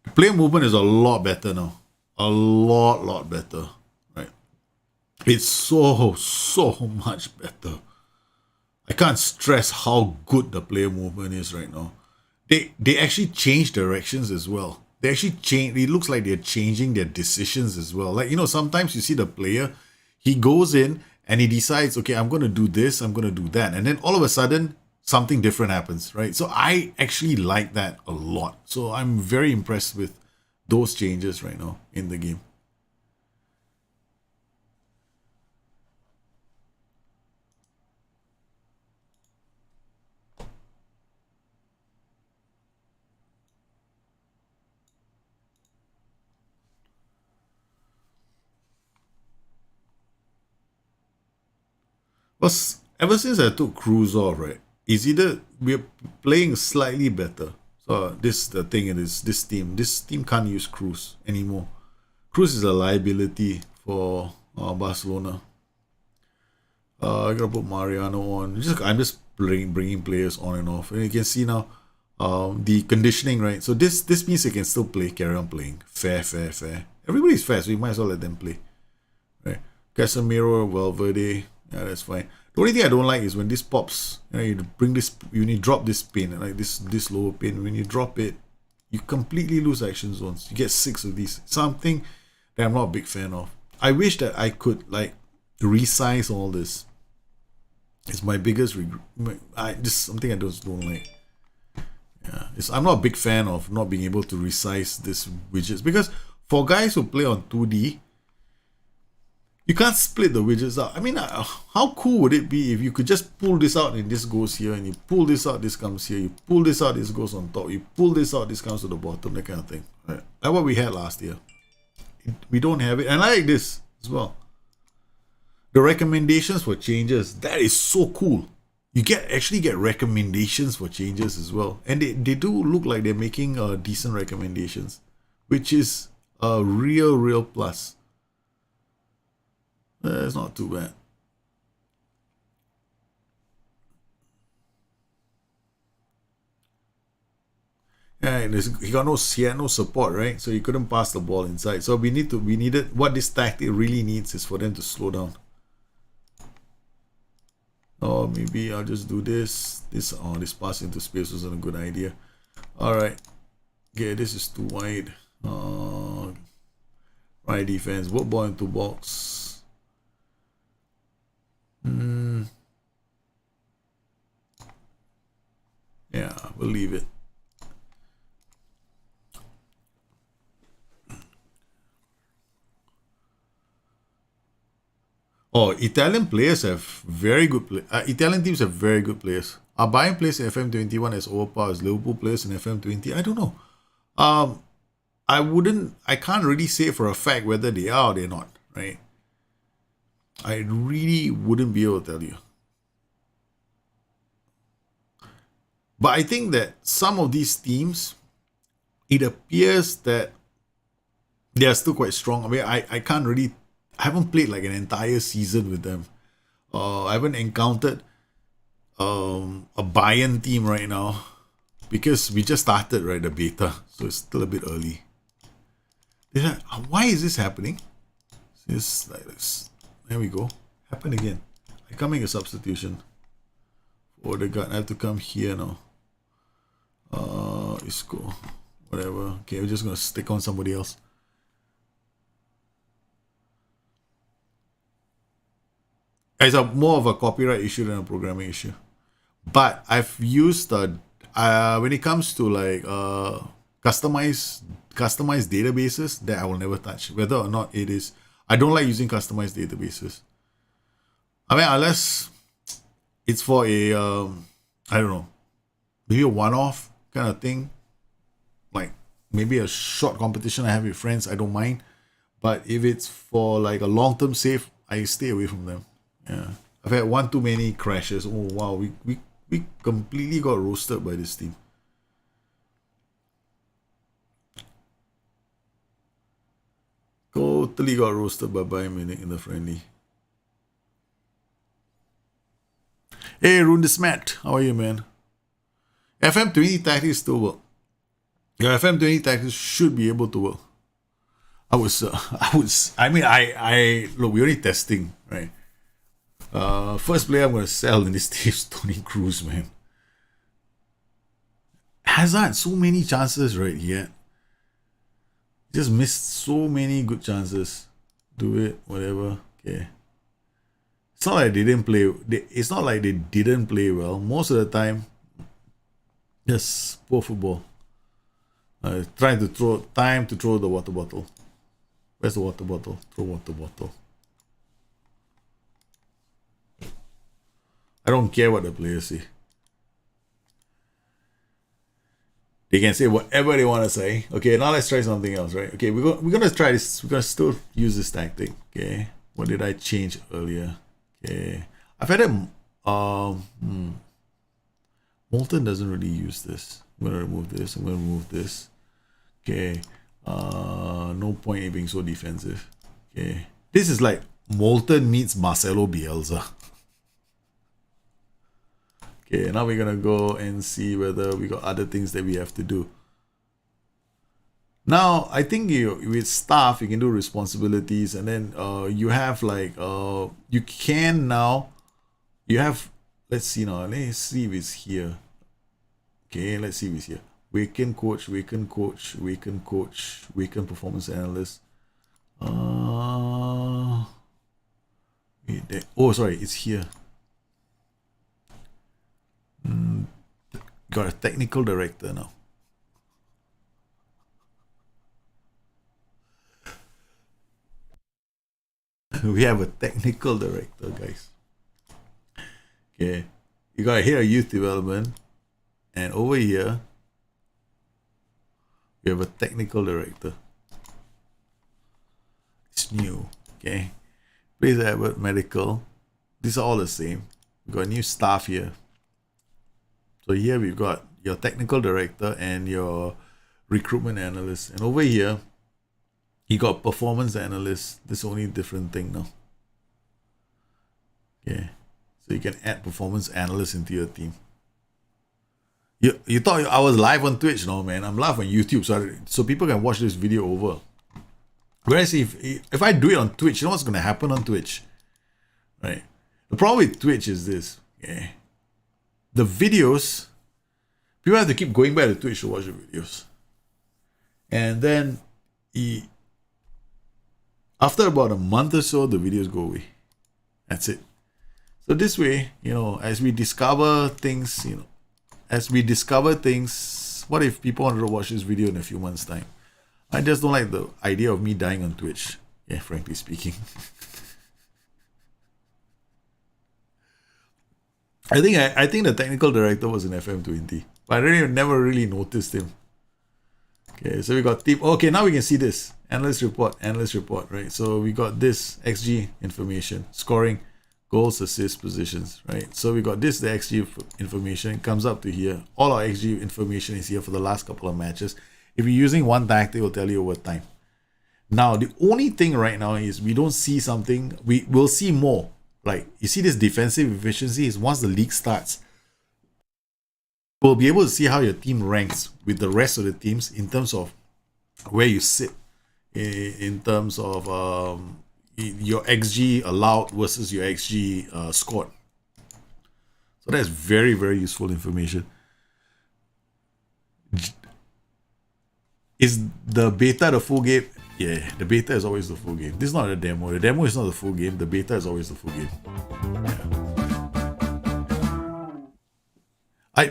Speaker 1: The player movement is a lot better now. A lot better. Right? It's so much better. I can't stress how good the player movement is right now. They actually change directions as well. They actually change. It looks like they're changing their decisions as well. Like, you know, sometimes you see the player, he goes in and he decides, okay, I'm going to do this, I'm going to do that. And then all of a sudden, something different happens, right? So I actually like that a lot. So I'm very impressed with those changes right now in the game. But ever since I took Cruz off, right, it's either we're playing slightly better. So this the thing is this team. This team can't use Cruz anymore. Cruz is a liability for Barcelona. I'm gonna put Mariano on. I'm just bringing players on and off. And you can see now the conditioning, right? So this means they can still carry on playing. Fair. Everybody's fair, so you might as well let them play. Right? Casemiro, Valverde. Yeah, that's fine. The only thing I don't like is when this pops, you bring this, when you drop this pin, like this lower pin, when you drop it, you completely lose action zones. You get 6 of these. Something that I'm not a big fan of. I wish that I could like resize all this. It's my biggest regret. Just something I don't like. Yeah, I'm not a big fan of not being able to resize this widgets, because for guys who play on 2D, you can't split the widgets out. I mean, how cool would it be if you could just pull this out and this goes here, and you pull this out, this comes here, you pull this out, this goes on top, you pull this out, this comes to the bottom, that kind of thing. Right? That's what we had last year. We don't have it. And I like this as well. The recommendations for changes, that is so cool. You actually get recommendations for changes as well. And they do look like they're making decent recommendations, which is a real plus. It's not too bad. Yeah, he got no support, right? So he couldn't pass the ball inside. So we needed what this tactic really needs is for them to slow down. Or maybe I'll just do this. This pass into space wasn't a good idea. Alright. Okay, this is too wide. Right defense. What ball into box? Yeah, we'll leave it. Oh, Italian players have very good Italian teams have very good players. Are buying players in FM21 as overpowered as Liverpool players in FM20? I don't know. I can't really say for a fact whether they are or they're not, right? I really wouldn't be able to tell you. But I think that some of these teams, it appears that they are still quite strong. I mean, I haven't played like an entire season with them. I haven't encountered a Bayern team right now because we just started, right, the beta. So it's still a bit early. Why is this happening? It's like this. There we go. Happen again. I can't make a substitution for the guard. I have to come here now. Isco. Whatever. Okay, we're just gonna stick on somebody else. It's more of a copyright issue than a programming issue. But I've used when it comes to like customized databases, that I will never touch. Whether or not it is, I don't like using customized databases. I mean, unless it's for a, I don't know, maybe a one-off kind of thing, like maybe a short competition I have with friends, I don't mind. But if it's for like a long-term save, I stay away from them. Yeah, I've had one too many crashes. Oh wow, we completely got roasted by this team. Totally got roasted by Bayern Munich in the friendly. Hey, Rundesmat, how are you, man? FM20 tactics still work. Your FM20 tactics should be able to work. I mean, look, we're only testing, right? First player I'm going to sell in this team is Tony Cruz, man. Hazard, so many chances, right? Yet. Just missed so many good chances. Do it, whatever. Okay. It's not like they didn't play. It's not like they didn't play well. Most of the time, just poor football. Trying to throw the water bottle. Where's the water bottle? Throw water bottle. I don't care what the players say. They can say whatever they want to say. Okay, now let's try something else, right? Okay, we're gonna try this. We're gonna still use this tactic. Okay, what did I change earlier? Okay, I've had a Molten doesn't really use this. I'm gonna remove this. I'm gonna remove this. Okay, no point in being so defensive. Okay, this is like Molten meets Marcelo Bielsa. Okay, now we're gonna go and see whether we got other things that we have to do. Now, I think with staff, you can do responsibilities, and then you have like you can now you have, let's see now, let's see if it's here. Okay, let's see if it's here. Weekend coach, weekend coach, weekend coach, weekend performance analyst. Oh, sorry, it's here. Got a technical director now. We have a technical director, guys. Okay, you got here youth development, and over here we have a technical director. It's new. Okay, please Abbott Medical. These are all the same. We got new staff here. So here we've got your technical director and your recruitment analyst. And over here, you got performance analyst. This is only different thing now. Okay. So you can add performance analyst into your team. You thought I was live on Twitch? No, man. I'm live on YouTube. So people can watch this video over. Whereas if I do it on Twitch, you know what's going to happen on Twitch? Right? The problem with Twitch is this. Okay. The videos, people have to keep going back to Twitch to watch the videos. And then after about a month or so, the videos go away. That's it. So this way, as we discover things, what if people wanted to watch this video in a few months' time? I just don't like the idea of me dying on Twitch. Yeah, frankly speaking. I think the technical director was in FM20, but I never really noticed him. Okay, so we got team. Okay, now we can see this analyst report, right? So we got this XG information, scoring, goals, assists, positions, right? So we got this, the XG information comes up to here. All our XG information is here for the last couple of matches. If you're using one tactic, it will tell you over time. Now, the only thing right now is we don't see something. We will see more. Like, you see this defensive efficiency is once the league starts, we'll be able to see how your team ranks with the rest of the teams in terms of where you sit, in terms of your XG allowed versus your XG scored. So that's very, very useful information. Is the beta the full game? Yeah, the beta is always the full game. This is not a demo. The demo is not the full game. The beta is always the full game. Yeah.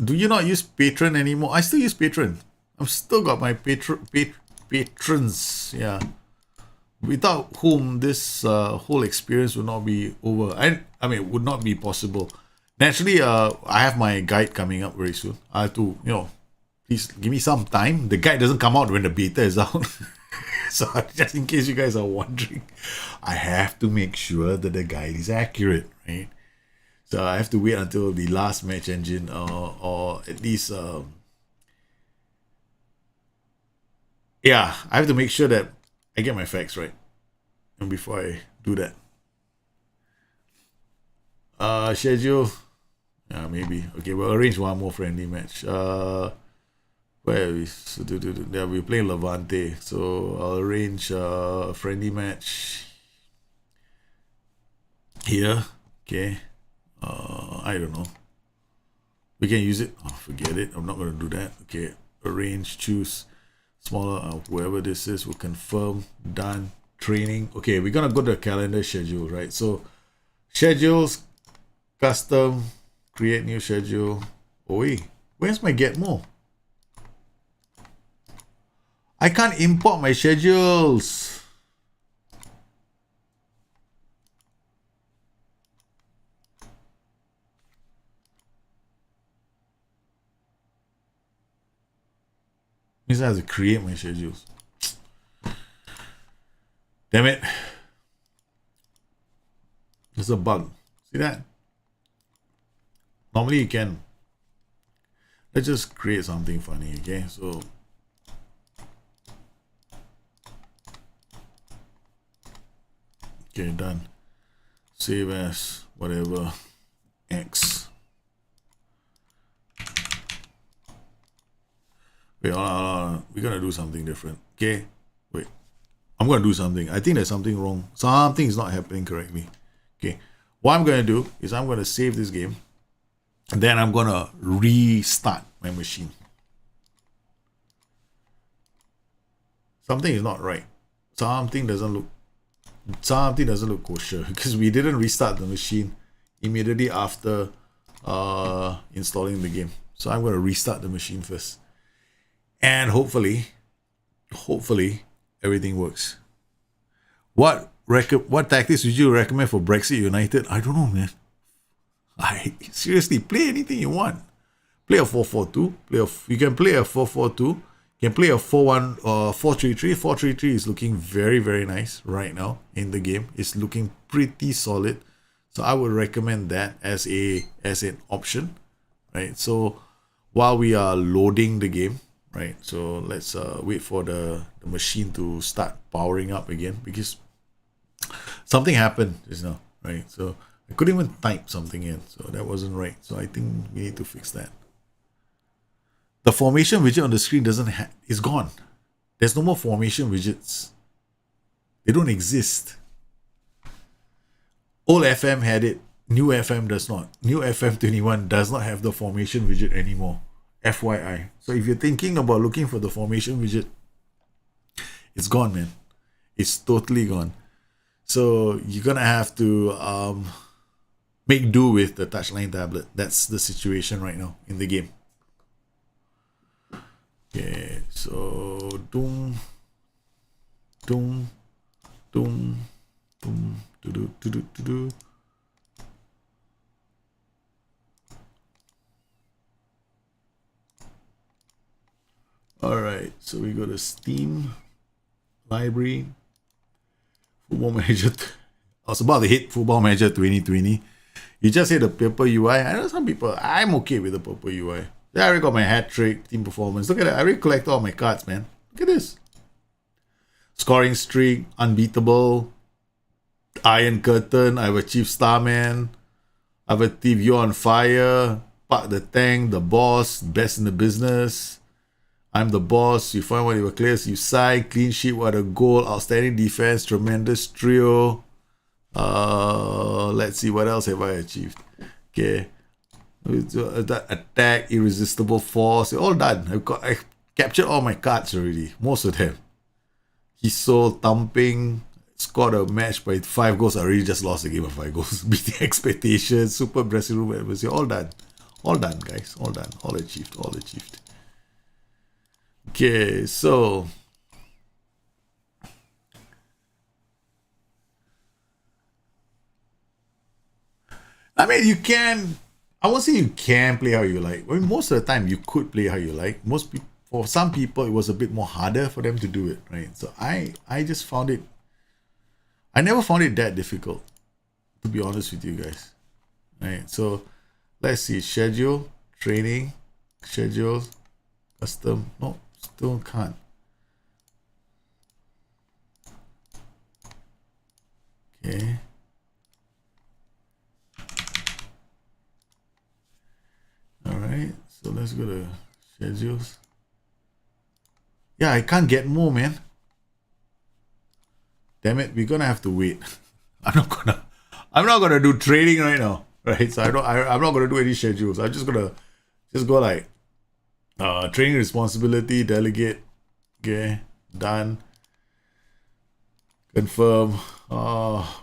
Speaker 1: Do you not use Patreon anymore? I still use Patreon. I've still got my patrons. Yeah. without whom this whole experience would not be over. I mean, would not be possible. Naturally, I have my guide coming up very soon. I have to, please give me some time. The guide doesn't come out when the beta is out. So just in case you guys are wondering, I have to make sure that the guide is accurate, right? So I have to wait until the last match engine, or at least, yeah, I have to make sure that I get my facts right, and before I do that. Schedule, maybe. Okay, we'll arrange one more friendly match. Where we we're playing Levante, so I'll arrange a friendly match here. Okay, I don't know. We can use it. Oh, forget it. I'm not going to do that. Okay, arrange, choose smaller. Whoever this is, we'll confirm. Done. Training. Okay, we're gonna go to the calendar schedule, right? So schedules, custom, create new schedule. Oh wait, where's my get more? I can't import my schedules. Means I have to create my schedules. Damn it. There's a bug. See that? Normally you can. Let's just create something funny, okay? So okay, done. Save as whatever X. Wait, we're gonna do something different. Okay, wait. I'm gonna do something. I think there's something wrong. Something is not happening correctly. Okay, what I'm gonna do is I'm gonna save this game, and then I'm gonna restart my machine. Something is not right. Something doesn't look kosher because we didn't restart the machine immediately after installing the game. So I'm gonna restart the machine first. And hopefully everything works. What tactics would you recommend for Brexit United? I don't know, man. Seriously, play anything you want. Play a 4-4-2. You can play a 4-4-2. You can play a 4-1 4-3-3. 4-3-3 is looking very, very nice right now in the game. It's looking pretty solid. So I would recommend that as an option, right? So while we are loading the game, right? So let's wait for the machine to start powering up again because something happened just now, right? So I couldn't even type something in, so that wasn't right. So I think we need to fix that. The formation widget on the screen is gone. There's no more formation widgets. They don't exist. Old FM had it. New FM does not. New FM21 does not have the formation widget anymore. FYI. So if you're thinking about looking for the formation widget, it's gone, man. It's totally gone. So you're gonna have to make do with the touchline tablet. That's the situation right now in the game. Okay, so doom, doom, doom, doom, do do do do do. Alright, so we go to Steam, Library, Football Manager. I was about to hit Football Manager 2020. You just hit the purple UI. I know some people, I'm okay with the purple UI. I already got my hat trick, team performance. Look at that. I already collect all my cards, man. Look at this. Scoring streak, unbeatable, Iron Curtain. I've achieved Starman. I've achieved You're on Fire, Park the Tank, The Boss, Best in the Business. I'm the boss. You find what you were clear. You sigh. Clean sheet. What a goal. Outstanding defense. Tremendous trio. Let's see what else have I achieved. Okay. That attack, irresistible force, all done. I captured all my cards already, most of them. He sold thumping, scored a match by 5 goals. I already just lost the game of 5 goals. Beating expectations, super dressing room atmosphere, all done, guys, all done, all achieved. Okay, so I mean, you can. I won't say you can play how you like. I mean, most of the time you could play how you like. Most people, for some people, it was a bit more harder for them to do it, right? So I just found it. I never found it that difficult, to be honest with you guys. Right. So let's see. Schedule, training, schedule, custom. No, still can't. Okay. All right. So let's go to schedules. Yeah, I can't get more, man. Damn it, we're gonna have to wait. I'm not gonna do training right now. Right. So I'm not gonna do any schedules. I'm just gonna go like training responsibility, delegate. Okay, done. Confirm.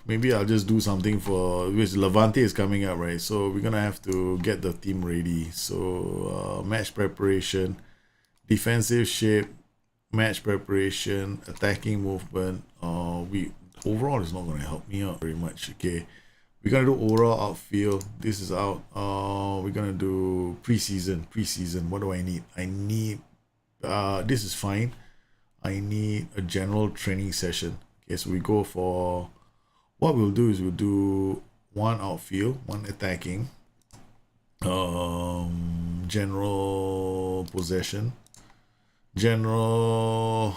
Speaker 1: Maybe I'll just do something for which Levante is coming up, right? So we're gonna have to get the team ready. So match preparation, defensive shape, match preparation, attacking movement. We overall is not gonna help me out very much. Okay, we're gonna do overall outfield. This is out. We're gonna do preseason. What do I need? I need this is fine. I need a general training session. Okay, so we go for what we'll do is we'll do one outfield, one attacking, general possession, general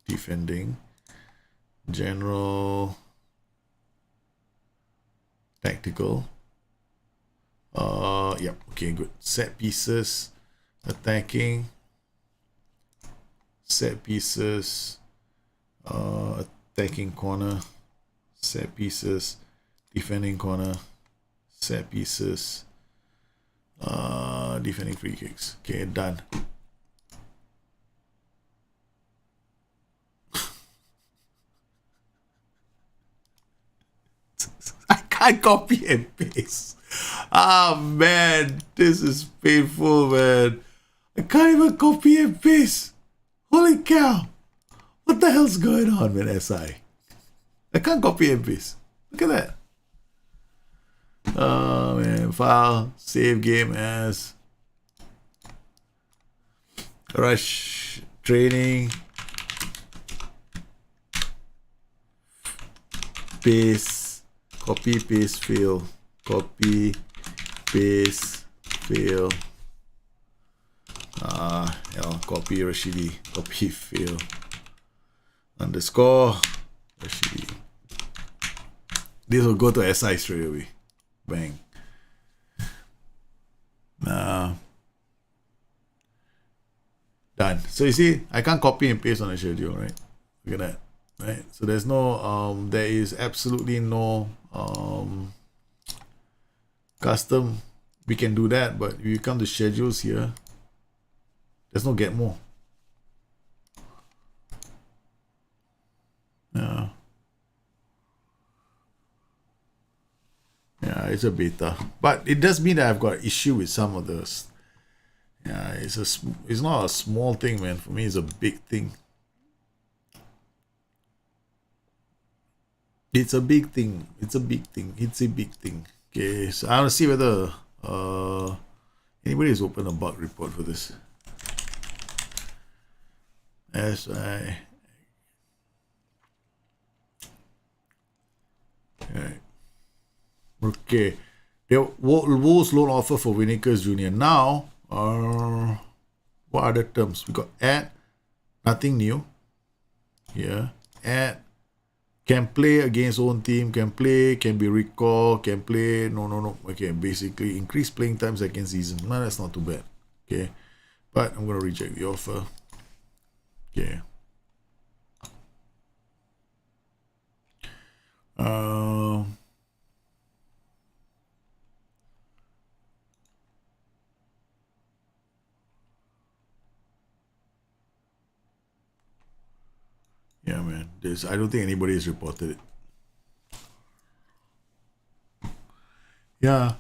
Speaker 1: defending, general tactical. Yep, okay, good. Set pieces, attacking, set pieces, attacking corner, set pieces, defending corner, set pieces, defending free kicks. Okay, done. I can't copy and paste. Ah, man, this is painful, man. I can't even copy and paste. Holy cow. What the hell's going on with SI? I can't copy and paste. Look at that. Oh, man. File, save game as rush training. Paste. Copy, paste, fail. Copy, paste, fail. Copy Rashidi. Copy, fail. Underscore Rashidi. This will go to SI straight away. Bang. Done. So you see, I can't copy and paste on the schedule, right? Look at that. Right. So there's no there is absolutely no custom. We can do that, but if you come to schedules here, there's no get more. Yeah, it's a beta, but it does mean that I've got issue with some of those. Yeah, it's not a small thing, man. For me, it's a big thing. It's a big thing. Okay, so I want to see whether anybody has opened a bug report for this. Alright. Okay. There was loan offer for Winnekers Junior. Now, what other terms? We got add, nothing new. Here, add, can play against own team, can play, can be recalled, can play. No. Okay, basically increase playing time second season. No, that's not too bad. Okay, but I'm gonna reject the offer. Okay. Yeah, man. I don't think anybody has reported it. Yeah.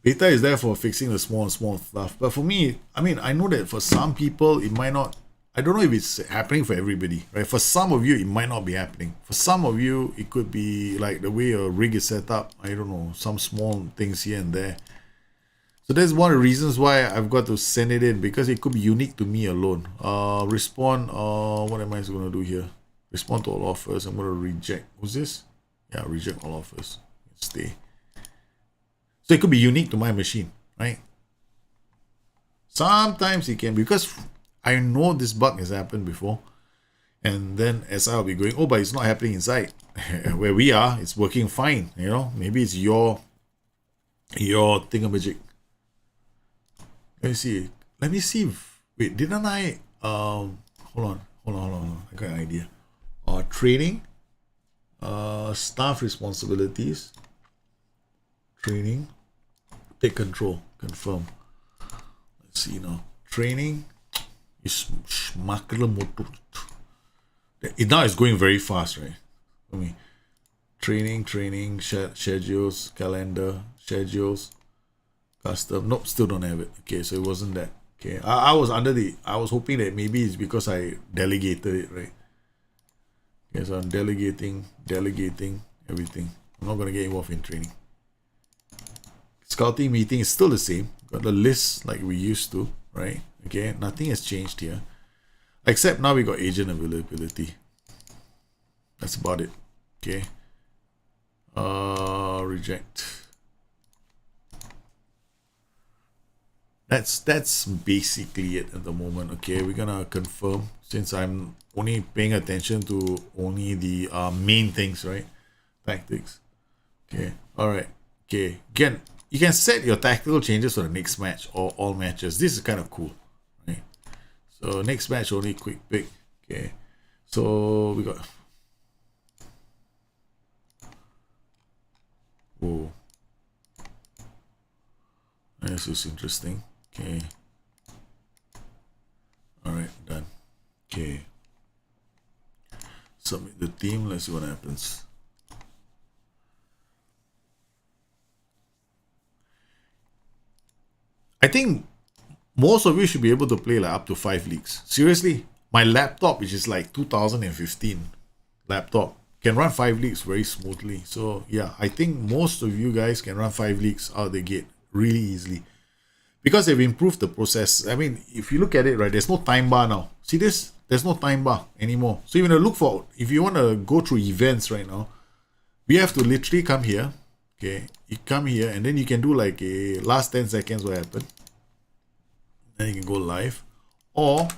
Speaker 1: Beta is there for fixing the small stuff. But for me, I mean, I know that for some people, it might not I don't know if it's happening for everybody, right? For some of you, it might not be happening. For some of you, it could be like the way your rig is set up. I don't know, some small things here and there. So that's one of the reasons why I've got to send it in, because it could be unique to me alone. Respond, what am I going to do here? Respond to all offers. I'm going to reject. Who's this? Yeah, reject all offers. Stay. So it could be unique to my machine, right? Sometimes it can, because I know this bug has happened before. And then as I'll be going, oh, but it's not happening inside. Where we are, it's working fine. You know, maybe it's your thingamajig. Let me see if, wait, didn't I, hold on. I got an idea. Training, staff responsibilities, training, take control, confirm. Let's see now. Training is now it's going very fast, right? I mean, training, schedules, calendar, schedules, custom. Nope, still don't have it. Okay, so it wasn't that. Okay, I was hoping that maybe it's because I delegated it, right? Okay, so I'm delegating everything. I'm not gonna get involved in training. Scouting meeting is still the same. Got the list like we used to, right? Okay, nothing has changed here. Except now we got agent availability. That's about it. Okay. Reject. That's basically it at the moment. Okay, we're gonna confirm, since I'm only paying attention to only the main things, right? Tactics. Okay. All right. Okay. Again, you can set your tactical changes for the next match or all matches. This is kind of cool, right? So next match only quick pick. Okay. So we got. Oh, this is interesting. Okay. All right, done. Okay. Submit the team. Let's see what happens. I think most of you should be able to play like up to 5 leagues. Seriously, my laptop, which is like 2015 laptop, can run 5 leagues very smoothly. So yeah, I think most of you guys can run 5 leagues out the gate really easily, because they've improved the process. I mean, if you look at it, right, there's no time bar now. See this? There's no time bar anymore. So even to look for, if you want to go through events right now, we have to literally come here. Okay, you come here and then you can do like a last 10 seconds what happened. Then you can go live, or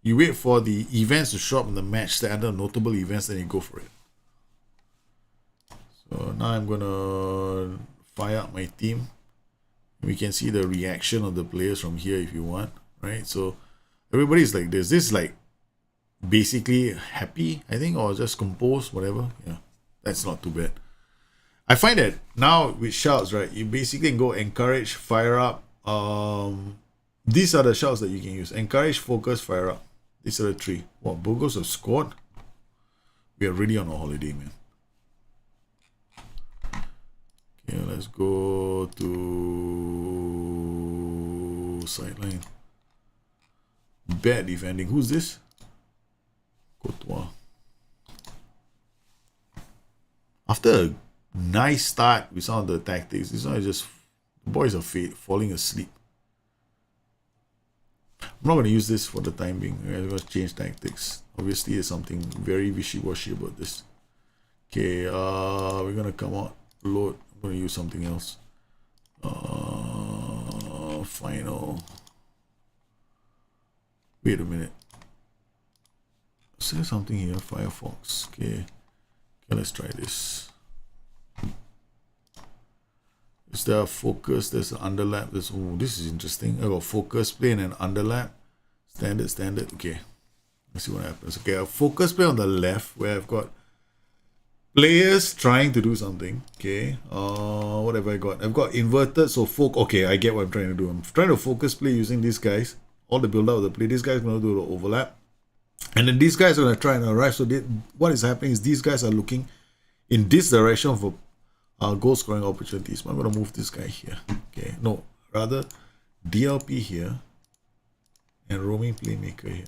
Speaker 1: you wait for the events to show up in the match standard notable events, then you go for it. So now I'm gonna fire up my team. We can see the reaction of the players from here if you want, right? So everybody's like this. This is like basically happy, I think, or just composed, whatever. Yeah, that's not too bad. I find that now with shouts, right, you basically can go encourage, fire up. These are the shouts that you can use. Encourage, focus, fire up. These are the 3. What, Burgos have scored? We are really on a holiday, man. Okay, let's go to sideline. Bad defending. Who's this? Courtois. After a nice start with some of the tactics, this one is just, the boys are falling asleep. I'm not going to use this for the time being. I'm going to change tactics. Obviously, there's something very wishy-washy about this. Okay, we're going to come out, load. I'm going to use something else. Final. Wait a minute. Is there something here? Firefox. Okay, let's try this. Is there a focus? There's an underlap. There's, oh, this is interesting. I got focus play and an underlap. Standard. Okay. Let's see what happens. Okay, a focus play on the left where I've got players trying to do something. Okay. What have I got? I've got inverted. So okay, I get what I'm trying to do. I'm trying to focus play using these guys. All the build out of the play. This guy's going to do the overlap. And then these guys are going to try and arrive. So what is happening is these guys are looking in this direction for goal scoring opportunities. I'm going to move this guy here. Okay, no, rather DLP here and roaming playmaker here.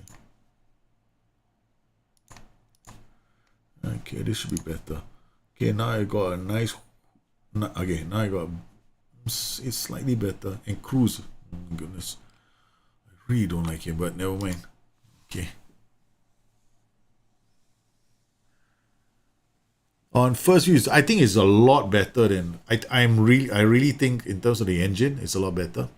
Speaker 1: Okay, this should be better. Okay, now I got a nice. Okay, now I got. It's slightly better. And cruise. Oh my goodness. I really don't like it, but never mind. Okay. On first view, I think it's a lot better than I really think in terms of the engine, it's a lot better.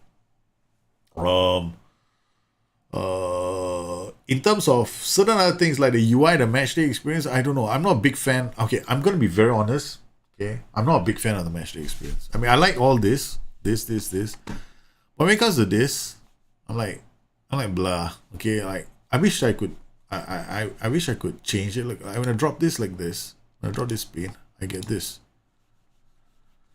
Speaker 1: In terms of certain other things like the UI, the matchday experience, I don't know. I'm not a big fan. Okay, I'm gonna be very honest. Okay, I'm not a big fan of the matchday experience. I mean, I like all this. But when it comes to this, I'm like blah. Okay, like I wish I could. I wish I could change it. Like I'm gonna drop this like this. When I drop this pin, I get this.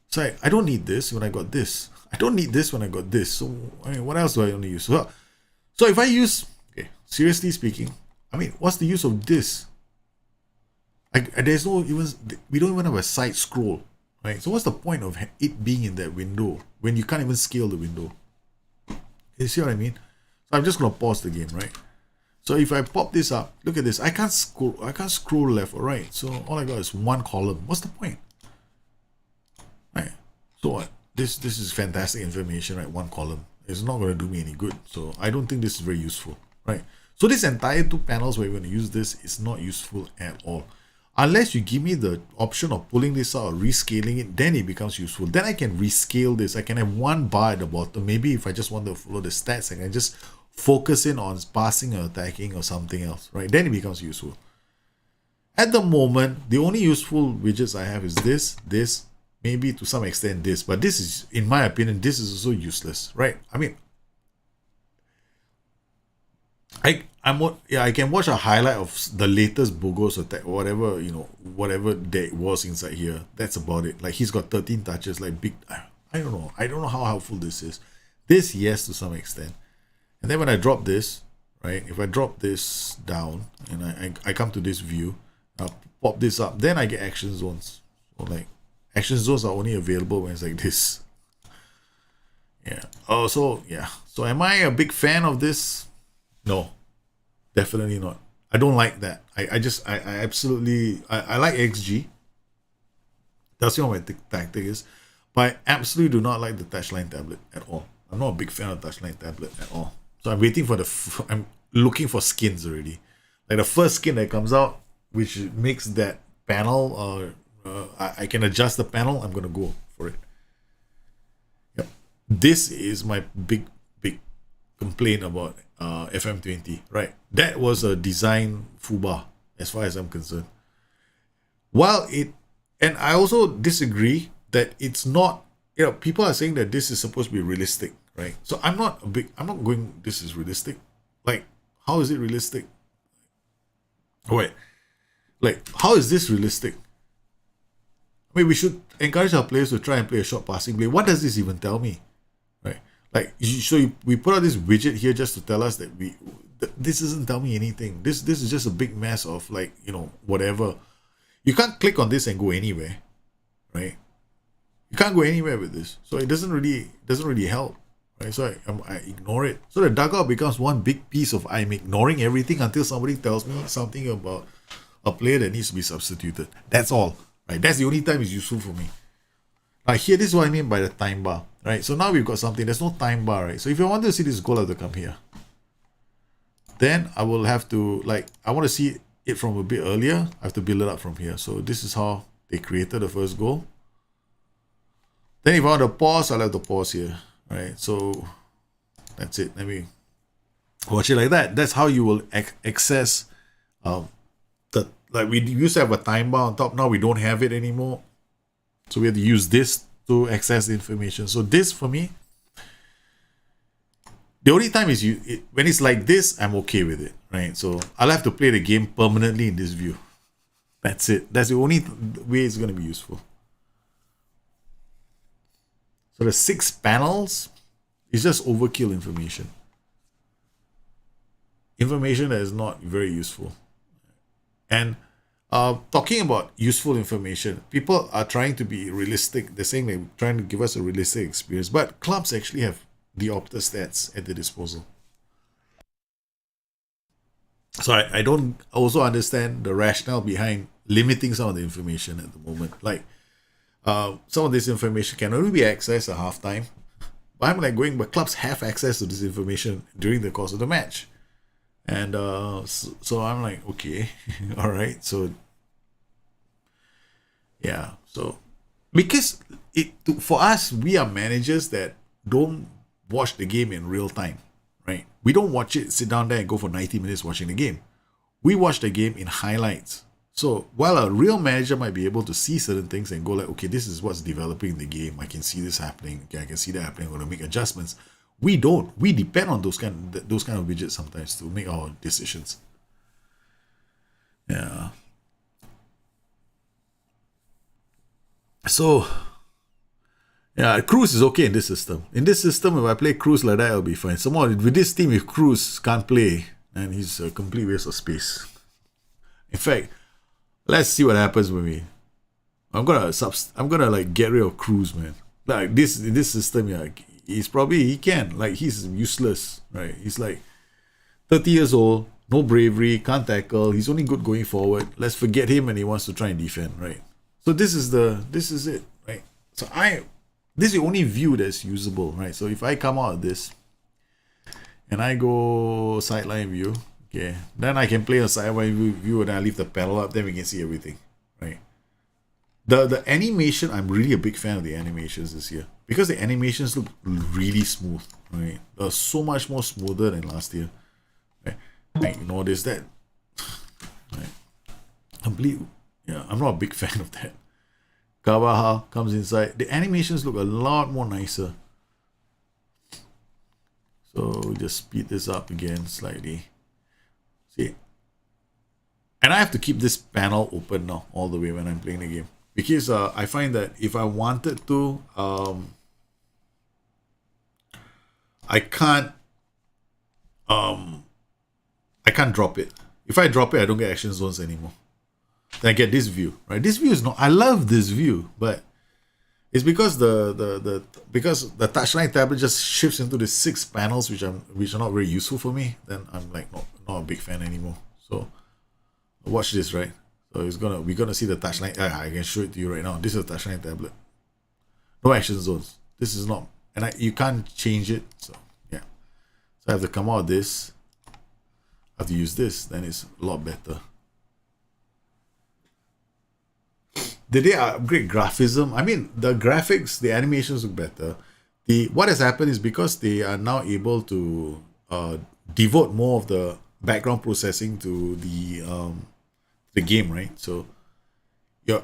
Speaker 1: So I don't need this when I got this. I don't need this when I got this. So I mean, what else do I only use? So if I use, okay, seriously speaking, I mean, what's the use of this? There's no even, we don't even have a side scroll, right? So what's the point of it being in that window when you can't even scale the window? You see what I mean? So I'm just gonna pause the game, right? So if I pop this up, look at this. I can't scroll left or right. So all I got is one column. What's the point? Right. So what? This is fantastic information, right? One column. It's not going to do me any good. So I don't think this is very useful, right? So this entire two panels where we're going to use this is not useful at all. Unless you give me the option of pulling this out or rescaling it, then it becomes useful. Then I can rescale this. I can have one bar at the bottom. Maybe if I just want to follow the stats, I can just focus in on passing or attacking or something else, right? Then it becomes useful. At the moment, the only useful widgets I have is this, maybe to some extent this, but this is, in my opinion, this is also useless, right? I mean, I can watch a highlight of the latest Bogos attack, whatever, whatever there was inside here. That's about it. Like he's got 13 touches, like big. I don't know how helpful this is. This, yes, to some extent. And then when I drop this, right? If I drop this down and I come to this view, I'll pop this up, then I get action zones. So like action zones are only available when it's like this. Yeah. Oh, so yeah. So am I a big fan of this? No, definitely not. I don't like that. I absolutely I like XG. That's what my tactic is. But I absolutely do not like the touchline tablet at all. I'm not a big fan of touchline tablet at all. So I'm waiting for I'm looking for skins already. Like the first skin that comes out, which makes that panel, I can adjust the panel, I'm gonna go for it. Yep. This is my big complaint about FM20, right? That was a design foobar as far as I'm concerned. And I also disagree that it's not, people are saying that this is supposed to be realistic, right? So I'm not going, this is realistic. Like, how is it realistic? Wait, like, how is this realistic? I mean, we should encourage our players to try and play a short passing play. What does this even tell me, right? Like, we put out this widget here just to tell us that this doesn't tell me anything. This is just a big mess of like, whatever. You can't click on this and go anywhere, right? You can't go anywhere with this, so it doesn't really help, right? So I ignore it. So the dugout becomes one big piece of I'm ignoring everything until somebody tells me something about a player that needs to be substituted. That's all, right? That's the only time it's useful for me. Like here, this is what I mean by the time bar, right? So now we've got something. There's no time bar, right? So if I want to see this goal, I have to come here. Then I will have to, like, I want to see it from a bit earlier. I have to build it up from here. So this is how they created the first goal. Then if I want to pause, I'll have to pause here, right? So that's it. Let me watch it like that. That's how you will access like we used to have a time bar on top. Now we don't have it anymore. So we have to use this to access the information. So this for me, the only time is when it's like this, I'm okay with it, right? So I'll have to play the game permanently in this view. That's it. That's the only way it's going to be useful. So the 6 panels is just overkill information. Information that is not very useful. And talking about useful information, people are trying to be realistic. They're saying they're trying to give us a realistic experience, but clubs actually have the Opta stats at their disposal. So I don't also understand the rationale behind limiting some of the information at the moment. Like some of this information can only be accessed at halftime. But I'm like but clubs have access to this information during the course of the match. And so I'm like, okay, all right. So yeah, so because for us, we are managers that don't watch the game in real time, right? We don't watch it, sit down there and go for 90 minutes watching the game. We watch the game in highlights. So while a real manager might be able to see certain things and go like, okay, this is what's developing in the game. I can see this happening. Okay, I can see that happening. I'm going to make adjustments. We don't. We depend on those kind of widgets sometimes to make our decisions. Yeah. So yeah, Cruz is okay in this system. In this system, if I play Cruz like that, it'll be fine. Some more with this team, if Cruz can't play, and he's a complete waste of space. In fact, let's see what happens with me. I'm gonna like get rid of Cruz, man. Like this in this system, yeah, he can. Like he's useless, right? He's like 30 years old, no bravery, can't tackle, he's only good going forward. Let's forget him and he wants to try and defend, right? So this is it, right? So this is the only view that's usable, right? So if I come out of this and I go sideline view, okay, then I can play a sideline view and I leave the panel up, then we can see everything, right? The animation, I'm really a big fan of the animations this year because the animations look really smooth, right? They're so much more smoother than last year, right? I noticed that, right? I'm not a big fan of that. Kawaha comes inside. The animations look a lot more nicer. So just speed this up again slightly. See? And I have to keep this panel open now all the way when I'm playing the game. Because I find that if I wanted to, I can't drop it. If I drop it, I don't get action zones anymore. Then I get this view, right? This view is not. I love this view, but it's because the touchline tablet just shifts into the 6 panels, which are not very useful for me. Then I'm like not a big fan anymore. So watch this, right? So we're gonna see the touchline. I can show it to you right now. This is a touchline tablet. No action zones. This is not, and you can't change it. So yeah. So I have to come out of this. I have to use this. Then it's a lot better. Did they upgrade graphism? I mean, the graphics, the animations look better. What has happened is because they are now able to devote more of the background processing to the game, right? So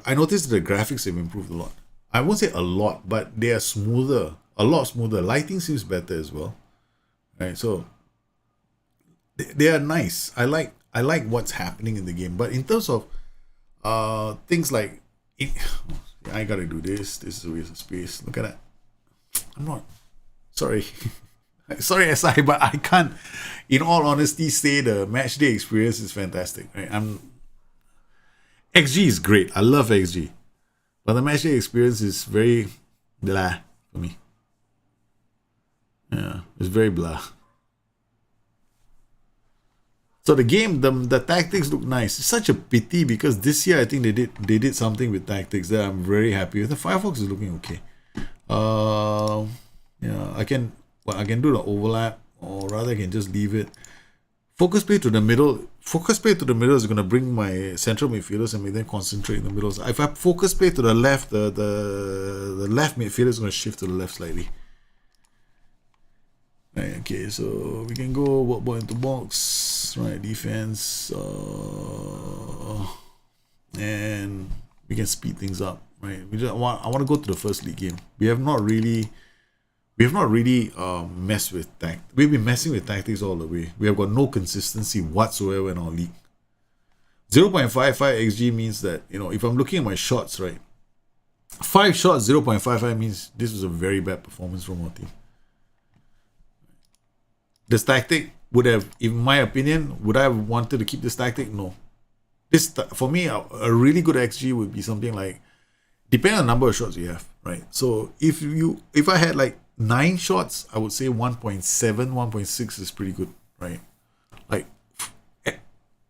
Speaker 1: I noticed the graphics have improved a lot. I won't say a lot, but they are smoother, a lot smoother. Lighting seems better as well, right? So they are nice. I like what's happening in the game, but in terms of things like I gotta do this. This is a waste of space. Look at that. I'm not sorry. Sorry, SI, but I can't, in all honesty, say the match day experience is fantastic. Right? XG is great. I love XG, but the match day experience is very blah for me. Yeah, it's very blah. So the game, the tactics look nice. It's such a pity because this year I think they did something with tactics that I'm very happy with. The Firefox is looking okay. Yeah, I can do the overlap, or rather I can just leave it. Focus play to the middle. Focus play to the middle is going to bring my central midfielders and make them concentrate in the middle. So if I focus play to the left, the left midfielder is going to shift to the left slightly. Right, okay, so we can go work ball into box, right? Defense, and we can speed things up, right? I want to go to the first league game. We have not really messed with tactics. We've been messing with tactics all the way. We have got no consistency whatsoever in our league. 0.55 XG means that, if I'm looking at my shots, right, 5 shots, 0.55 means this was a very bad performance from our team. This tactic would have, in my opinion, would I have wanted to keep this tactic? No. For me, a really good XG would be something like, depending on the number of shots you have, right? So if I had like 9 shots, I would say 1.7, 1.6 is pretty good, right? Like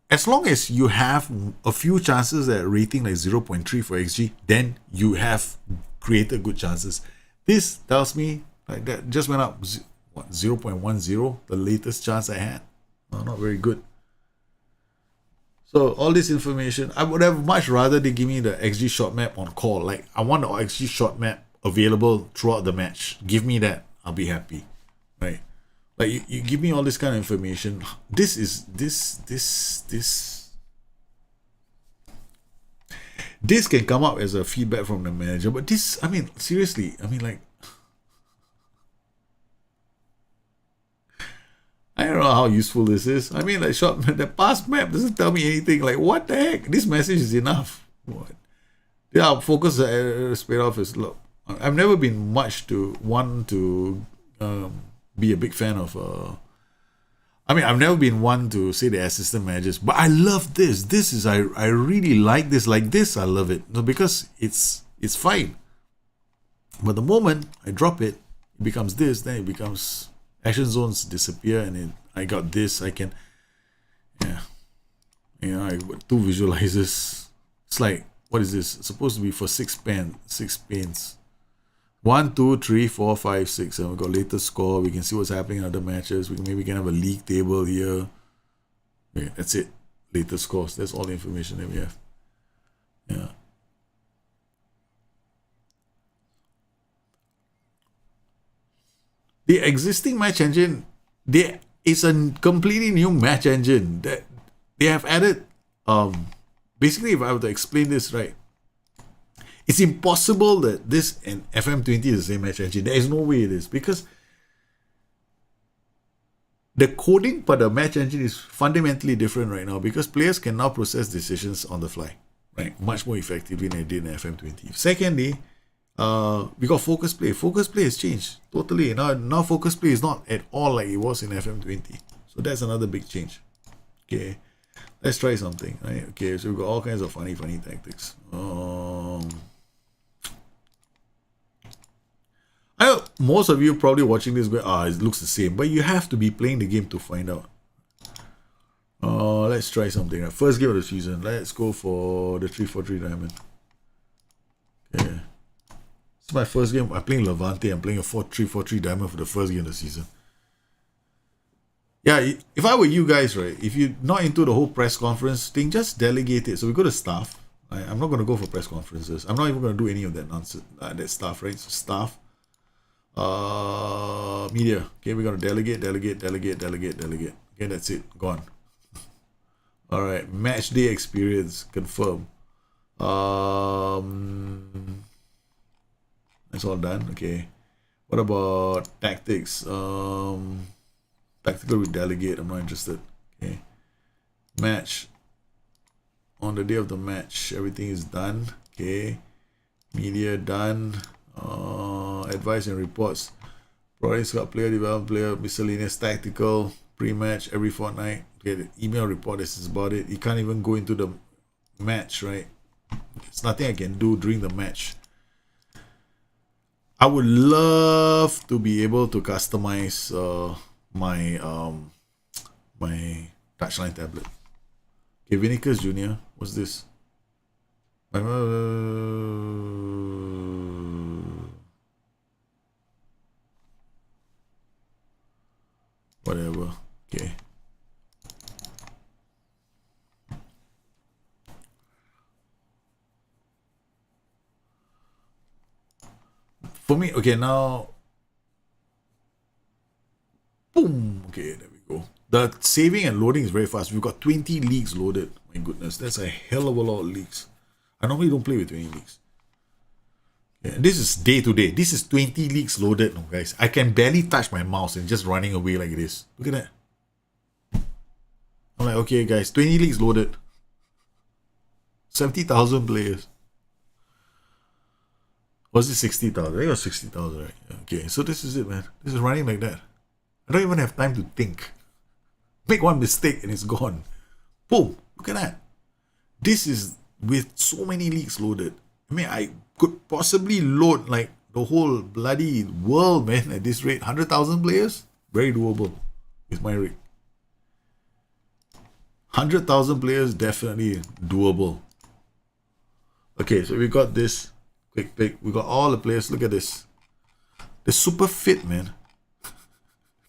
Speaker 1: as long as you have a few chances at rating like 0.3 for XG, then you have created good chances. This tells me like that just went up 0.10, the latest chance I had. Not very good. So all this information, I would have much rather they give me the XG shot map on call. Like I want the XG shot map available throughout the match. Give me that. I'll be happy. Right? Like you give me all this kind of information. This can come up as a feedback from the manager. But this, I mean, seriously, I mean like I don't know how useful this is. I mean, like, the past map doesn't tell me anything. Like, what the heck? This message is enough. What? Yeah, focus straight off is look. I've never been much to one to be a big fan of. I've never been one to say the assistant managers, but I love this. This is I really like this. Like this, I love it. No, because it's fine. But the moment I drop it, it becomes this. Then it becomes. Action zones disappear, and then I got this. I can, I got 2 visualizers. It's like, what is this? It's supposed to be for 6 panes. 1, 2, 3, 4, 5, 6. And we got latest score. We can see what's happening in other matches. We can have a league table here. Okay, that's it. Latest scores. That's all the information that we have. Yeah. The existing match engine, it's a completely new match engine that they have added. Basically, if I were to explain this right, it's impossible that this and FM20 is the same match engine. There is no way it is, because the coding for the match engine is fundamentally different right now, because players can now process decisions on the fly, right? Much more effectively than they did in FM20. Secondly, we got focus play. Focus play has changed totally. Now focus play is not at all like it was in FM20. So that's another big change. Okay, let's try something. Right? Okay, so we've got all kinds of funny tactics. I know most of you probably watching this going, it looks the same, but you have to be playing the game to find out. Let's try something. Right? First game of the season. Let's go for the 3-4-3 diamond. Okay. It's my first game. I'm playing Levante. I'm playing a 4-3-4-3 diamond for the first game of the season. Yeah, if I were you guys, right, if you're not into the whole press conference thing, just delegate it. So we go to staff. I'm not going to go for press conferences. I'm not even going to do any of that nonsense, that stuff, right? So staff. Media. Okay, we're going to delegate. Okay, that's it. Gone. All right. Match day experience. Confirm. That's all done. Okay. What about tactics? Tactical with delegate. I'm not interested. Okay. Match. On the day of the match, everything is done. Okay. Media done. Advice and reports. Product Scout player, development player, miscellaneous tactical, pre-match every fortnight. Okay, the email report, this is about it. You can't even go into the match, right? There's nothing I can do during the match. I would love to be able to customize my my touchline tablet. Okay, Vinicus Jr. What's this? Whatever. Okay. For me, okay, now, boom. Okay, there we go. The saving and loading is very fast. We've got 20 leagues loaded. My goodness, that's a hell of a lot of leagues. I normally don't play with 20 leagues. Okay, and this is day to day. This is 20 leagues loaded, no, guys. I can barely touch my mouse and just running away like this. Look at that. I'm like, okay, guys, 20 leagues loaded. 70,000 players. Was it 60,000? I think it was 60,000, right? Okay, so this is it, man. This is running like that. I don't even have time to think. Make one mistake and it's gone. Boom! Look at that. This is with so many leagues loaded. I mean, I could possibly load like the whole bloody world, man, at this rate. 100,000 players? Very doable with my rig. 100,000 players, definitely doable. Okay, so we got this quick pick. We got all the players. Look at this. They're super fit, man.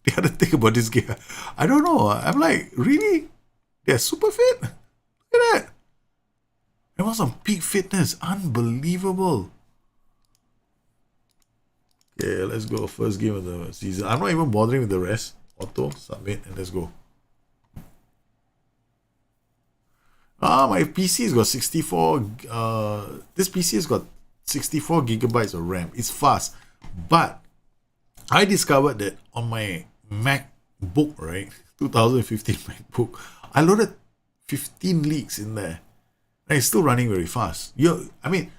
Speaker 1: The other thing about this game, I don't know. I'm like, really? They're super fit? Look at that. It was on peak fitness. Unbelievable. Okay, let's go. First game of the season. I'm not even bothering with the rest. Auto, submit, and let's go. My PC's got 64. This PC has got 64 gigabytes of RAM. It's fast. But I discovered that on my MacBook, right? 2015 MacBook, I loaded 15 leaks in there. And it's still running very fast. I mean,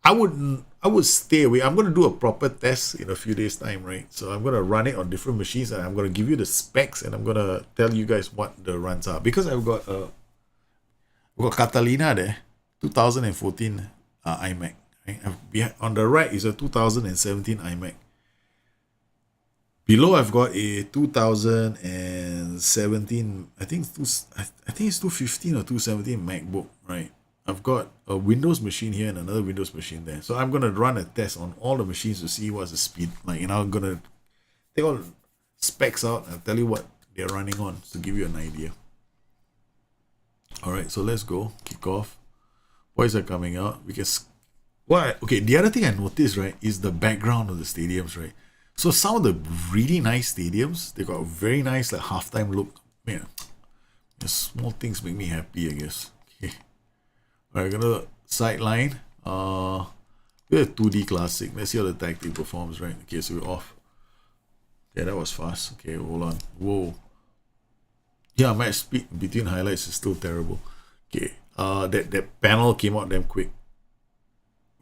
Speaker 1: I would stay away. I'm going to do a proper test in a few days' time, right? So I'm going to run it on different machines and I'm going to give you the specs and I'm going to tell you guys what the runs are. Because I've got Catalina there, 2014 iMac. Right? On the right is a 2017 iMac. Below I've got a 2017, I think it's 215 or 217 MacBook, right? I've got a Windows machine here and another Windows machine there. So I'm going to run a test on all the machines to see what's the speed. Like, I'm going to take all the specs out and tell you what they're running on to give you an idea. All right, so let's go. Kick off. Boys are coming out. Okay, the other thing I noticed, right, is the background of the stadiums, right? So some of the really nice stadiums, they got a very nice like halftime look. Man, small things make me happy, I guess. Okay. All right, gonna sideline. We're a 2D classic. Let's see how the tag team performs, right? Okay, so we're off. Yeah, that was fast. Okay, hold on. Whoa. Yeah, match speed between highlights is still terrible. Okay, that panel came out damn quick.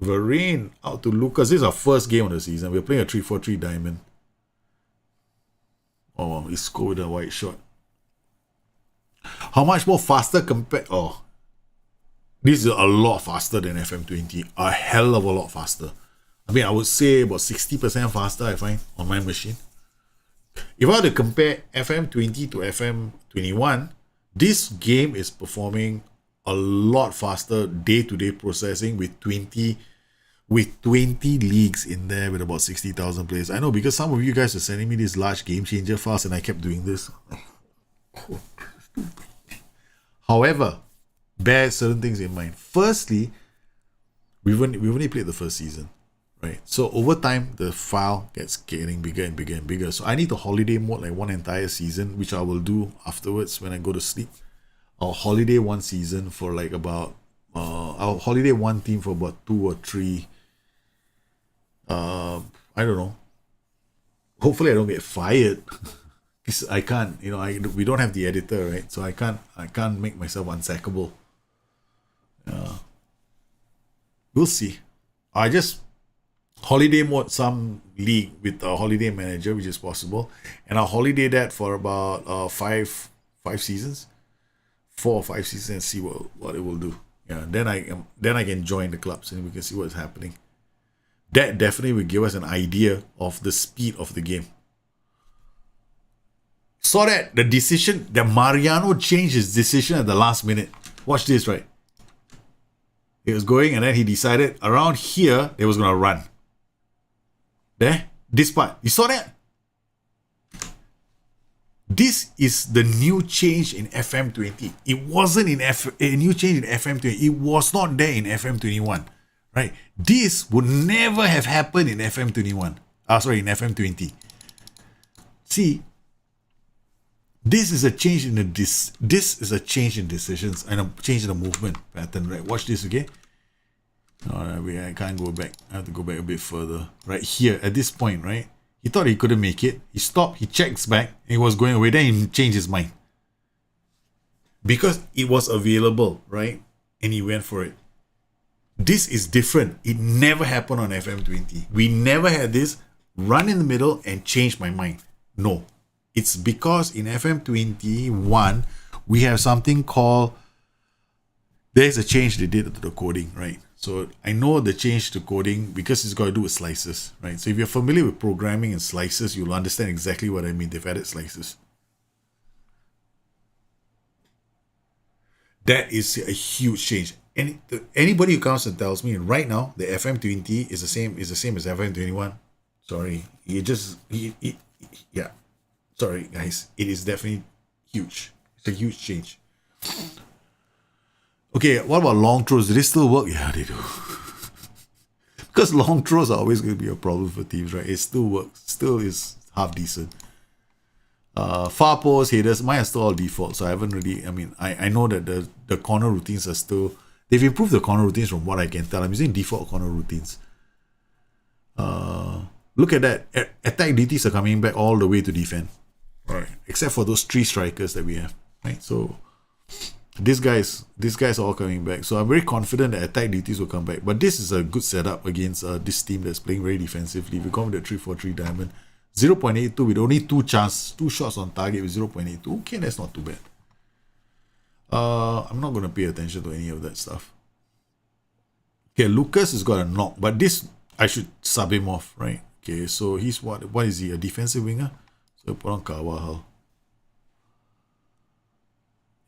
Speaker 1: Varane out to Lucas. This is our first game of the season. We're playing a 3-4-3 diamond. Oh, wow, he scored with a white shot. How much more faster compared? Oh, this is a lot faster than FM20. A hell of a lot faster. I mean, I would say about 60% faster, I find, on my machine. If I were to compare FM20 to FM21, this game is performing a lot faster day-to-day processing with 20 leagues in there with about 60,000 players. I know because some of you guys are sending me these large game changer files and I kept doing this. However, bear certain things in mind. Firstly, we've only played the first season, right? So over time, the file gets getting bigger and bigger and bigger. So I need to holiday mode like one entire season, which I will do afterwards when I go to sleep. I'll holiday one season for like about I'll holiday one team for about 2 or 3. I don't know. Hopefully I don't get fired. Because I can't, we don't have the editor, right? So I can't make myself unsackable. We'll see. I just holiday mode some league with a holiday manager, which is possible, and I'll holiday that for about 5 seasons. 4 or 5 seasons and see what it will do. Yeah, then I can join the clubs and we can see what's happening. That definitely will give us an idea of the speed of the game. Saw that the Mariano changed his decision at the last minute. Watch this, right? He was going and then he decided around here they was gonna run. There, this part. You saw that? This is the new change in FM20. It wasn't a new change in FM20. It was not there in FM21, right? This would never have happened in FM21. In FM20. See, this is a change in this is a change in decisions and a change in the movement pattern, right? Watch this, okay? Alright, I can't go back. I have to go back a bit further. Right here, at this point, right? He thought he couldn't make it. He stopped, he checks back, and he was going away. Then he changed his mind. Because it was available, right? And he went for it. This is different. It never happened on FM20. We never had this run in the middle and change my mind. No. It's because in FM21, we have something called, there's a change they did to the coding, right? So I know the change to coding because it's got to do with slices, right? So if you're familiar with programming and slices, you'll understand exactly what I mean. They've added slices. That is a huge change. Anybody who comes and tells me right now the FM20 is the same as FM21, sorry, yeah, sorry guys, it is definitely huge. It's a huge change. Okay, what about long throws? Do they still work? Yeah, they do. Because long throws are always going to be a problem for teams, right? It still works, still is half decent. Far post, headers, mine are still all default, so I haven't really, I know that the corner routines are still, they've improved the corner routines from what I can tell. I'm using default corner routines. Look at that. Attack DTs are coming back all the way to defend. Right. Except for those 3 strikers that we have. Right. So these guys are all coming back. So I'm very confident that attack DTs will come back. But this is a good setup against this team that's playing very defensively. We come with a 3-4-3 diamond. 0.82 with only 2 shots on target with 0.82. Okay, that's not too bad. I'm not going to pay attention to any of that stuff. Okay, Lucas has got a knock, but this, I should sub him off, right? Okay, so he's what is he, a defensive winger? So put on Carvajal.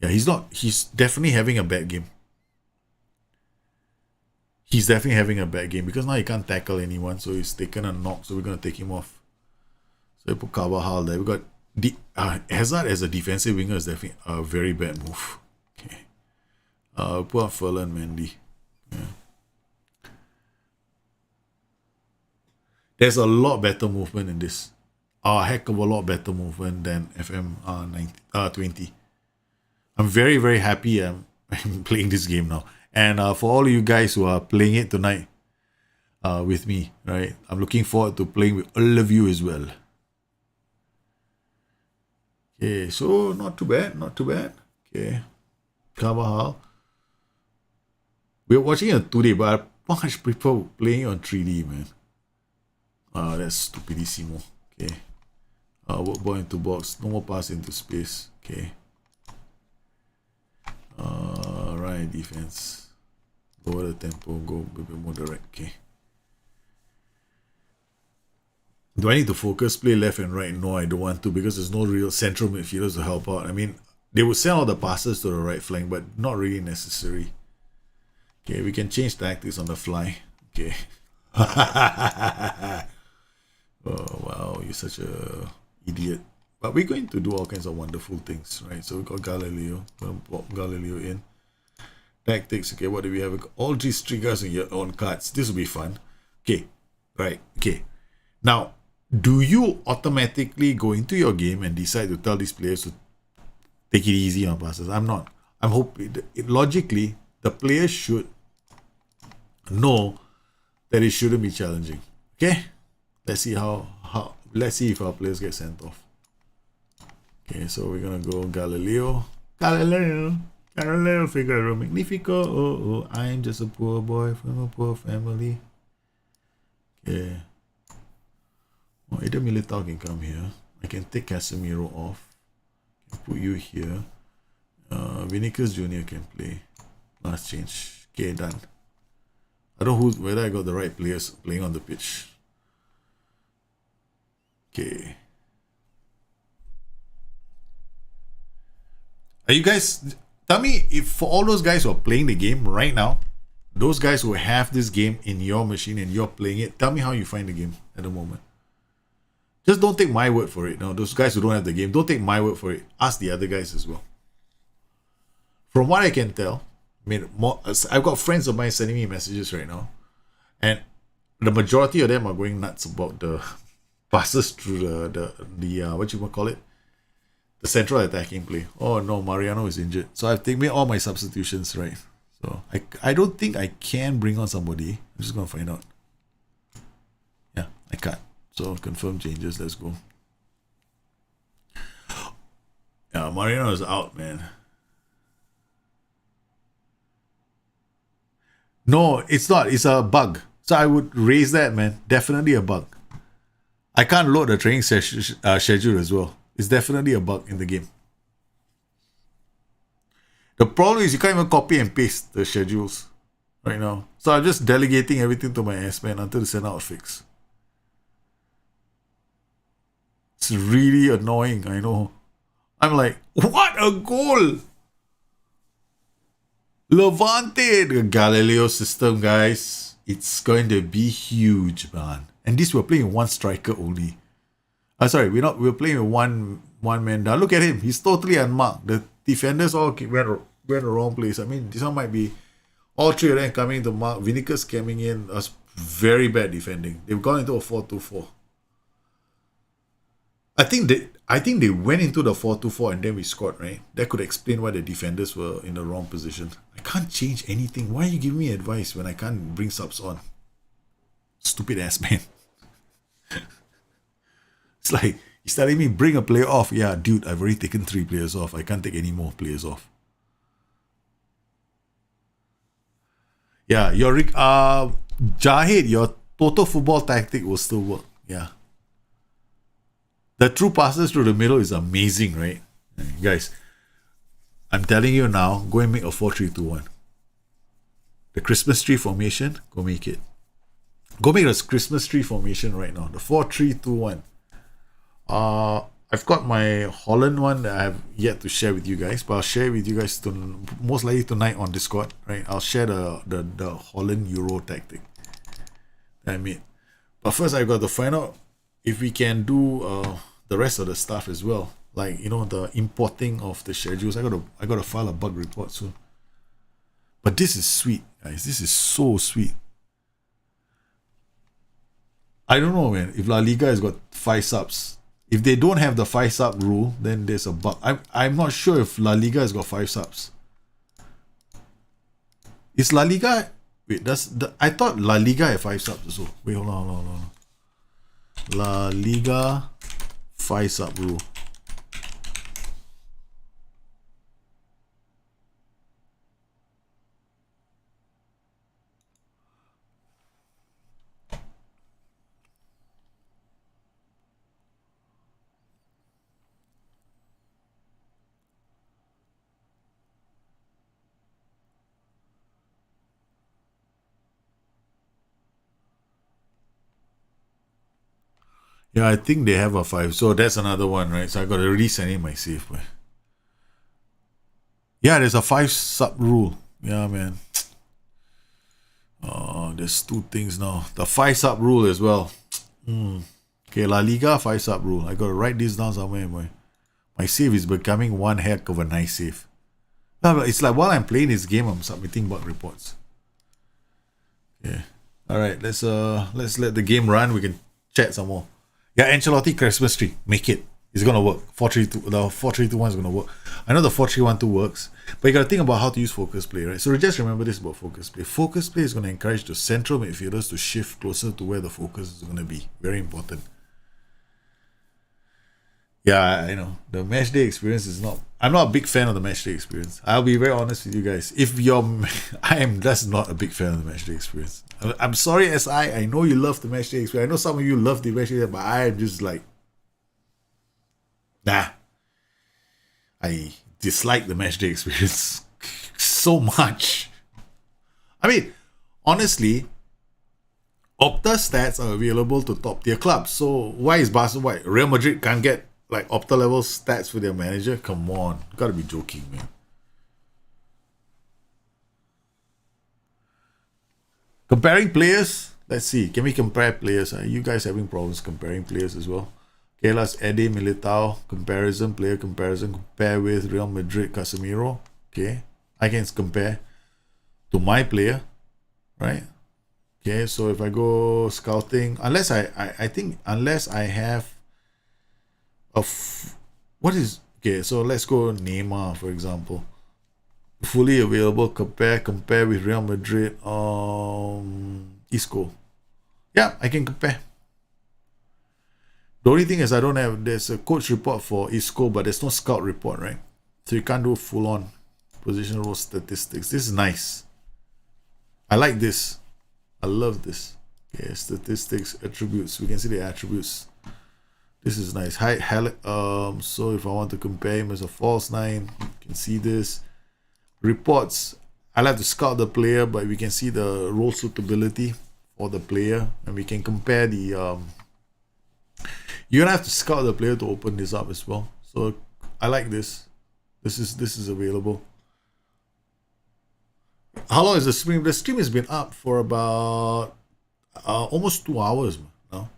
Speaker 1: Yeah, he's definitely having a bad game. He's definitely having a bad game because now he can't tackle anyone, so he's taken a knock, so we're going to take him off. So we put Carvajal there. We got Hazard as a defensive winger is definitely a very bad move. Okay. Put on Ferland Mendy. Yeah. There's a lot better movement in this. A heck of a lot better movement than FM20. I'm very, very happy I'm playing this game now. And for all of you guys who are playing it tonight with me, right? I'm looking forward to playing with all of you as well. Okay, so not too bad. Okay. Carvajal. We're watching it 2D, but I much prefer playing on 3D, man. That's stupidissimo. Okay. Work ball into box. No more pass into space. Okay. Right, defense. Lower the tempo. Go a bit more direct. Okay. Do I need to focus, play left and right? No, I don't want to because there's no real central midfielders to help out. I mean, they would send all the passes to the right flank, but not really necessary. Okay, we can change tactics on the fly. Okay. Oh, wow, you're such a idiot. But we're going to do all kinds of wonderful things, right? So we got Galileo. We'll pop Galileo in. Tactics, okay, what do we have? All these triggers on cards. This will be fun. Okay, right, okay. Now, do you automatically go into your game and decide to tell these players to take it easy on passes? I'm not. I'm hoping, logically, the players should know that it shouldn't be challenging. Okay? Let's see let's see if our players get sent off. Okay, so we're gonna go Galileo, Figaro Magnifico. Oh, I'm just a poor boy from a poor family. Okay. Oh, Eder Militao can come here. I can take Casemiro off. I can put you here. Vinicius Jr. can play. Last change. Okay, done. I don't know whether I got the right players playing on the pitch. Okay. Are you guys, tell me if for all those guys who are playing the game right now, those guys who have this game in your machine and you're playing it, tell me how you find the game at the moment. Just don't take my word for it. No, those guys who don't have the game, don't take my word for it. Ask the other guys as well. From what I can tell, I've got friends of mine sending me messages right now, and the majority of them are going nuts about the passes through the what you want to call it, the central attacking play. Oh no, Mariano is injured, so I've made all my substitutions, right? So I don't think I can bring on somebody. I'm just gonna find out. Yeah, I can't. So confirm changes. Let's go. Yeah, Mariano is out, man. No, it's not. It's a bug. So I would raise that, man. Definitely a bug. I can't load the training schedule as well. It's definitely a bug in the game. The problem is you can't even copy and paste the schedules right now. So I'm just delegating everything to my S-Man until they send out a fix. It's really annoying, I know. I'm like, what a goal! Levante, the Galileo system, guys. It's going to be huge, man. And this we're playing one striker only. Sorry, we're playing with one man down. Look at him. He's totally unmarked. The defenders all went the wrong place. I mean, this one might be all three of them coming to mark. Vinicius coming in. That's very bad defending. They've gone into a 4-2-4. I think they went into the 4-2-4 and then we scored, right? That could explain why the defenders were in the wrong position. I can't change anything. Why are you giving me advice when I can't bring subs on? Stupid ass man. It's like he's telling me bring a player off. Yeah, dude, I've already taken 3 players off. I can't take any more players off. Yeah, your Jahid, your total football tactic will still work. Yeah. The true passes through the middle is amazing, right? Guys, I'm telling you now, go and make a 4-3-2-1. The Christmas tree formation, go make it. Go make this Christmas tree formation right now. The 4-3-2-1. I've got my Holland one that I have yet to share with you guys, but I'll share it with you guys most likely tonight on Discord, right? I'll share the Holland Euro tactic that I made. But first, I've got to find out if we can do the rest of the stuff as well, like the importing of the schedules. I gotta file a bug report soon. But this is sweet, guys. This is so sweet. I don't know, man. If La Liga has got 5 subs. If they don't have the 5 sub rule, then there's a bug. I'm not sure if La Liga has got 5 subs. Is La Liga... Wait, I thought La Liga had 5 subs also. Wait, hold on. La Liga 5 sub rule. Yeah, I think they have a 5. So that's another one, right? So I got to resend in my save. Boy. Yeah, there's a 5 sub rule. Yeah, man. Oh, there's 2 things now. The 5 sub rule as well. Okay, La Liga 5 sub rule. I got to write this down somewhere, boy. My save is becoming one heck of a nice save. No, but it's like while I'm playing this game, I'm submitting bug reports. Yeah. All right, let's let the game run. We can chat some more. Yeah, Ancelotti Christmas tree. Make it. It's gonna work. 4-3-2. The 4-3-2-1 is gonna work. I know the 4-3-1-2 works, but you gotta think about how to use focus play, right? So just remember this about focus play. Focus play is gonna encourage the central midfielders to shift closer to where the focus is gonna be. Very important. Yeah, I know. The match day experience is not... I'm not a big fan of the match day experience. I'll be very honest with you guys. I am just not a big fan of the match day experience. I'm sorry, SI. I know you love the match day experience. I know some of you love the match day, but I'm just like... Nah. I dislike the match day experience so much. I mean, honestly... Opta stats are available to top tier clubs. So why is Barcelona... Why? Real Madrid can't get like Opta level stats for their manager? Come on. You gotta be joking, man. Comparing players. Let's see. Can we compare players? Are you guys having problems comparing players as well? Okay, let's Eddie Militao. Comparison. Player comparison. Compare with Real Madrid Casemiro. Okay. I can compare to my player. Right? Okay, so if I go scouting, unless I think unless I have what is okay, so let's go Neymar for example. Fully available, compare with Real Madrid, Isco. Yeah, I can compare. The only thing is there's a coach report for Isco, but there's no scout report, right? So you can't do full on position role statistics. This is nice. I like this. I love this. Okay, statistics, attributes. We can see the attributes. This is nice. So if I want to compare him as a false 9, you can see this. Reports. I like to scout the player, but we can see the role suitability for the player, and we can compare the. You're gonna have to scout the player to open this up as well. So I like this. This is available. How long is the stream? The stream has been up for about almost 2 hours now.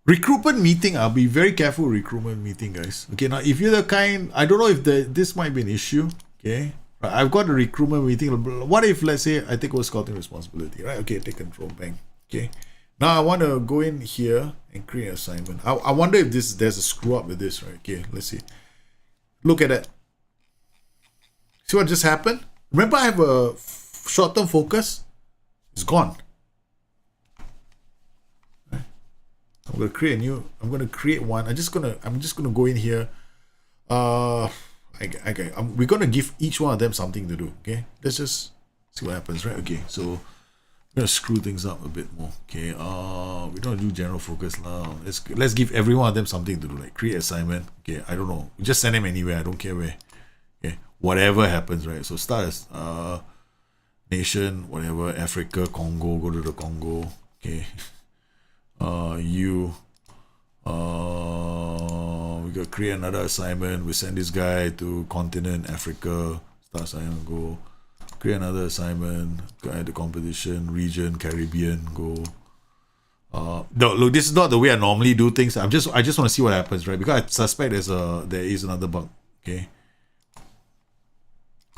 Speaker 1: Recruitment meeting, I'll be very careful recruitment meeting, guys. Okay, now if you're the kind, I don't know if this might be an issue. Okay, right, I've got a recruitment meeting. What if, let's say, I take over scouting responsibility, right? Okay, take control, bang. Okay, now I want to go in here and create an assignment. I wonder if there's a screw up with this, right? Okay, let's see. Look at that. See what just happened? Remember, I have a short-term focus. It's gone. I'm gonna create a new. I'm gonna create one. I'm just gonna go in here. We're gonna give each one of them something to do. Okay, let's just see what happens, right? Okay, so I'm gonna screw things up a bit more. Okay, we don't do general focus now. Let's give every one of them something to do, like create assignment. Okay, I don't know. Just send them anywhere. I don't care where. Okay, whatever happens, right? So start as nation, whatever, Africa, Congo. Go to the Congo. Okay. We gotta create another assignment. We send this guy to continent Africa. Start assignment, go. Create another assignment. Go the competition region Caribbean. Go. No, look, this is not the way I normally do things. I just want to see what happens, right? Because I suspect there is another bug. Okay.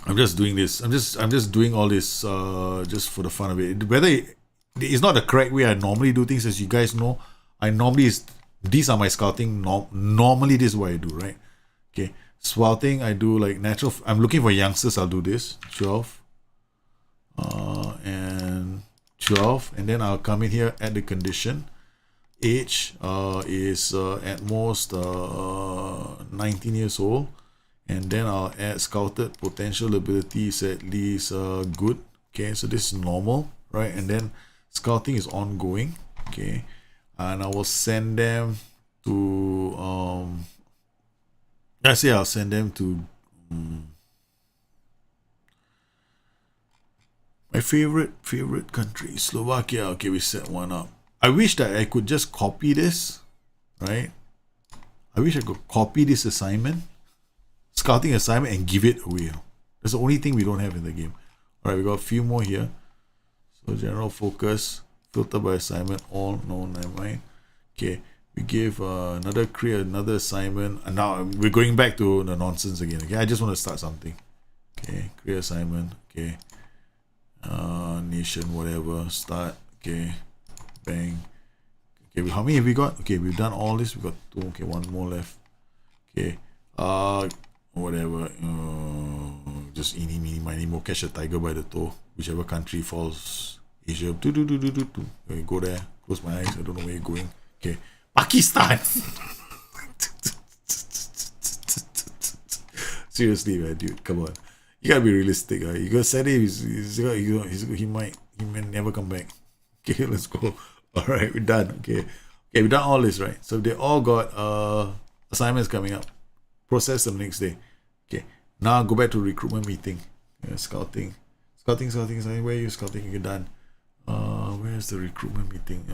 Speaker 1: I'm just doing this. I'm just doing all this just for the fun of it. Whether it's not the correct way I normally do things, as you guys know. These are my scouting. Normally, this is what I do, right? Okay, scouting, I do like natural. I'm looking for youngsters. I'll do this 12, and 12, and then I'll come in here at the condition. Age is at most 19 years old, and then I'll add scouted potential abilities at least good. Okay, so this is normal, right? And then scouting is ongoing, okay, and I will send them to I'll send them to my favorite country, Slovakia. Okay, we set one up. I wish that I could just copy this, right? I wish I could copy this assignment, scouting assignment, and give it away. That's the only thing we don't have in the game. All right, we got a few more here. So general focus, filter by assignment, all, no, never mind. Okay, we give create another assignment, and now we're going back to the nonsense again. Okay, I just want to start something. Okay, create assignment. Okay, nation, whatever, start. Okay, bang. Okay, how many have we got? Okay, we've done all this. We got 2. Okay, one more left. Okay, whatever. Just eeny, meeny, miny, mo, catch a tiger by the toe. Whichever country falls. Asia. Okay, go there. Close my eyes. I don't know where you're going. Okay, Pakistan. Seriously, man, dude, come on. You gotta be realistic, right? You gotta set it. He may never come back. Okay, let's go. All right, we're done. Okay, we've done all this, right? So they all got assignments coming up. Process them next day. Okay, now go back to recruitment meeting. Scouting. Where are you scouting? You're done. Where's the recruitment meeting?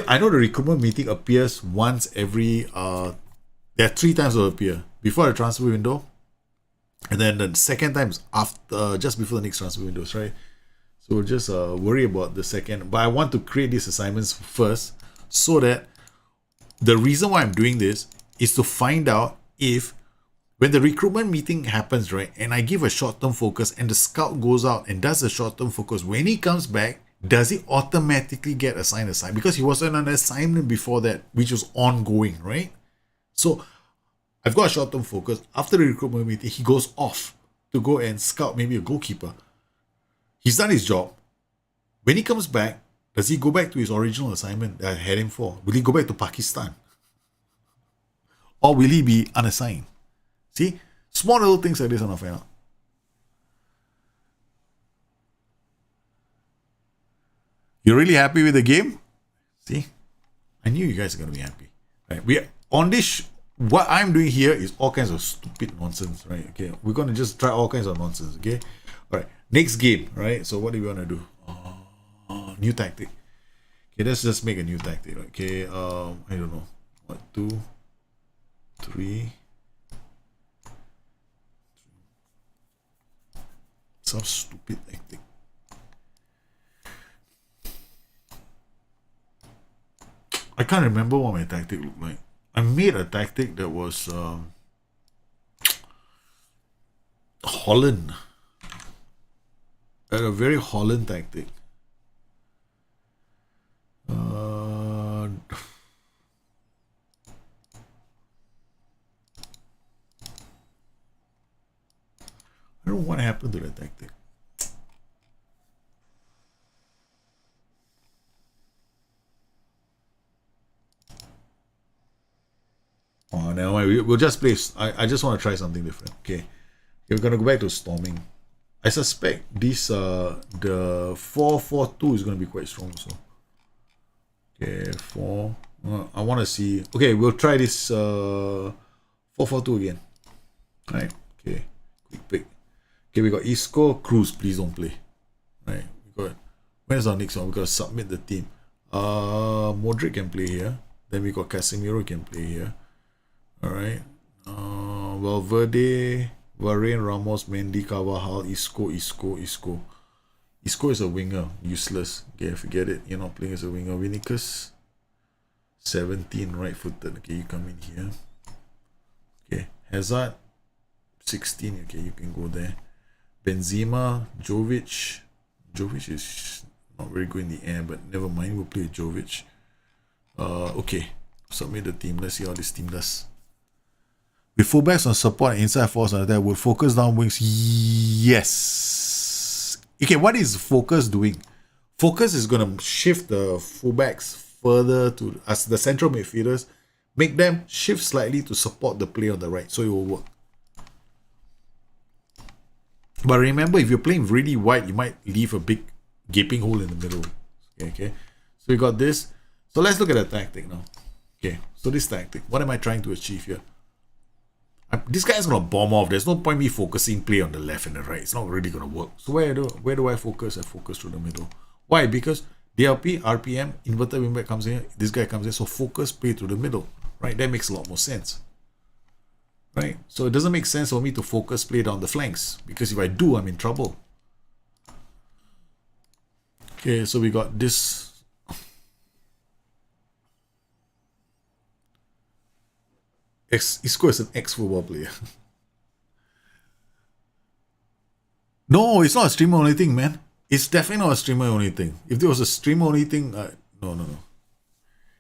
Speaker 1: I know the recruitment meeting appears once every. There are 3 times it will appear before the transfer window, and then the second time is after, just before the next transfer windows, right? So we'll just worry about the second. But I want to create these assignments first, so that the reason why I'm doing this is to find out if, when the recruitment meeting happens, right, and I give a short-term focus and the scout goes out and does a short-term focus, when he comes back, does he automatically get assigned? Because he was on an assignment before that, which was ongoing, right? So I've got a short-term focus. After the recruitment meeting, he goes off to go and scout maybe a goalkeeper. He's done his job. When he comes back, does he go back to his original assignment that I had him for? Will he go back to Pakistan? Or will he be unassigned? See? Small little things like this I want to find out. You're really happy with the game? See? I knew you guys are going to be happy. Right? We are on this. What I'm doing here is all kinds of stupid nonsense, right? Okay, we're going to just try all kinds of nonsense, okay? All right, next game, right? So what do we want to do? New tactic. Okay, let's just make a new tactic. Okay, I don't know what to. 3. Some stupid tactic. I can't remember what my tactic looked like. I made a tactic that was Holland. A very Holland tactic. I don't know what happened to that tactic. Oh, never mind. We'll just play. I just want to try something different. Okay. We're gonna go back to storming. I suspect this the 4-4-2 is gonna be quite strong. So okay, 4. I want to see. Okay, we'll try this 4-4-2 again. Right. Okay. Quick pick. Okay, we got Isco, Cruz. Please don't play. Right. We got. Where's our next one? We got to submit the team. Modric can play here. Then we got Casemiro can play here. All right. Valverde, Varane, Ramos, Mendy, Carvajal, Isco. Isco is a winger, useless. Okay, forget it. You're not playing as a winger. Vinicius, 17, right-footed. Okay, you come in here. Okay, Hazard, 16. Okay, you can go there. Benzema, Jovic. Jovic is not very good in the air, but never mind. We'll play Jovic. Okay, submit the team. Let's see how this team does. With fullbacks on support and inside force on attack, will focus down wings? Yes. Okay, what is focus doing? Focus is going to shift the fullbacks further to as the central midfielders, make them shift slightly to support the play on the right, so it will work. But remember, if you're playing really wide, you might leave a big gaping hole in the middle. Okay. So we got this. So let's look at the tactic now. Okay, so this tactic, what am I trying to achieve here? This guy is going to bomb off. There's no point me focusing play on the left and the right. It's not really going to work. So where do I focus? I focus through the middle. Why? Because DLP, RPM, inverted wingback comes in. This guy comes in. So focus play through the middle. Right? That makes a lot more sense. Right? So it doesn't make sense for me to focus play down the flanks. Because if I do, I'm in trouble. Okay, so we got this. Isco is an ex-football player. No, it's not a streamer-only thing, man. It's definitely not a streamer-only thing. If there was a streamer-only thing, no.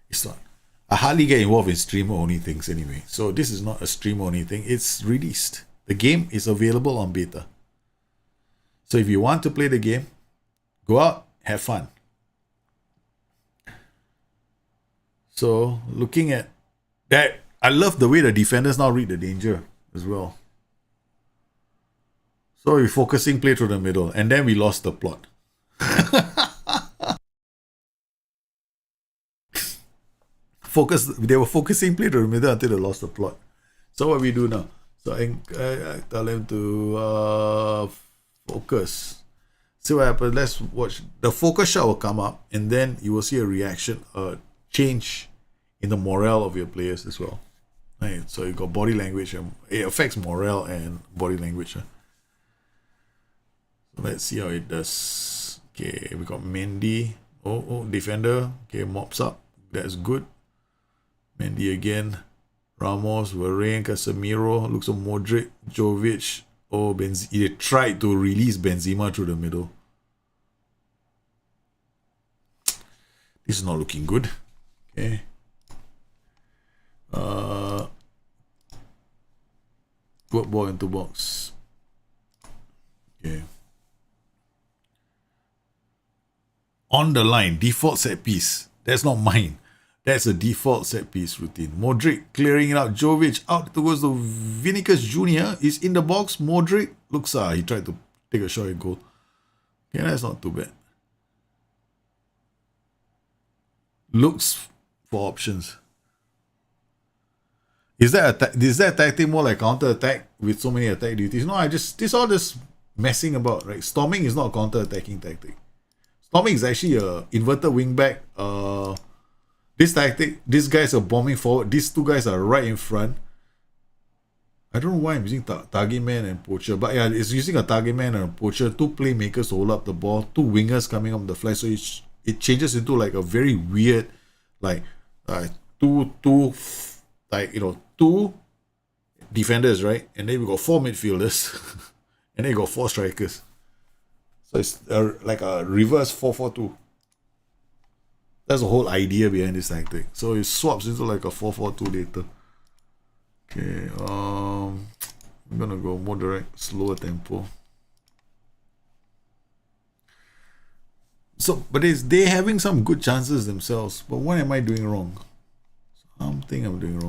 Speaker 1: It's not. I hardly get involved in streamer-only things anyway. So this is not a streamer-only thing. It's released. The game is available on beta. So if you want to play the game, go out, have fun. So looking at that, I love the way the defenders now read the danger as well. So we're focusing play through the middle, and then we lost the plot. They were focusing play through the middle until they lost the plot. So what we do now? So I tell them to focus. See what happens. Let's watch. The focus shot will come up, and then you will see a reaction, change in the morale of your players as well. Right, so you got body language, and it affects morale and body language. So let's see how it does. Okay, we got Mendy. Oh, defender. Okay, mops up. That's good. Mendy again. Ramos, Varane, Casemiro. Looks like Modric, Jovic. Oh, they tried to release Benzema through the middle. This is not looking good. Okay. Put ball into box. Okay. On the line, default set piece. That's not mine. That's a default set piece routine. Modric clearing it out. Jovic out towards the Vinicius Jr. is in the box. Modric looks he tried to take a shot at goal. Okay, that's not too bad. Looks for options. Is that tactic more like counter attack with so many attack duties? No, this all just messing about, right? Storming is not a counter attacking tactic. Storming is actually a inverted wingback. This tactic, these guys are bombing forward. These two guys are right in front. I don't know why I'm using target man and poacher, but yeah, it's using a target man and a poacher, two playmakers to hold up the ball, two wingers coming up the fly, so it changes into like a very weird, like two two defenders, right? And then we got four midfielders, and then you got four strikers. So it's like a reverse 4-4-2. That's the whole idea behind this tactic. So it swaps into like a 4-4-2 later. Okay, I'm gonna go more direct, slower tempo. So, but they're having some good chances themselves. But what am I doing wrong? Something I'm doing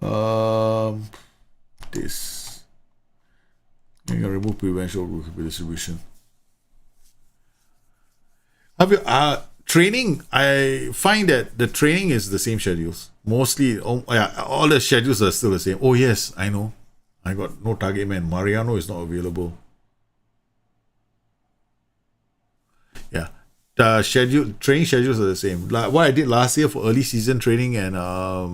Speaker 1: wrong. This. I'm gonna remove prevention distribution. Training, I find that the training is the same schedules. Mostly, all the schedules are still the same. Oh yes, I know. I got no target man. Mariano is not available. Yeah, the training schedules are the same. Like what I did last year for early season training and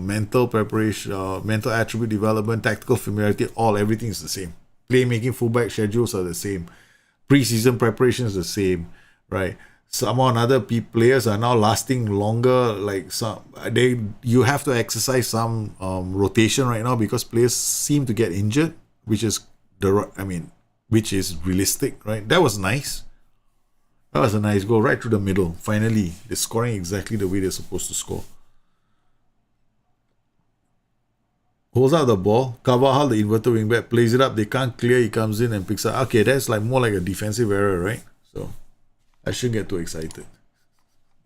Speaker 1: mental preparation, mental attribute development, tactical familiarity, everything is the same. Playmaking fullback schedules are the same. Pre-season preparation is the same, right? Some other players are now lasting longer. Like you have to exercise some rotation right now because players seem to get injured, which is which is realistic, right? That was nice. That was a nice goal right through the middle. Finally, they're scoring exactly the way they're supposed to score. Holds out the ball. Carvajal, the inverted wingback, plays it up. They can't clear. He comes in and picks up. Okay, that's like more like a defensive error, right? So I shouldn't get too excited.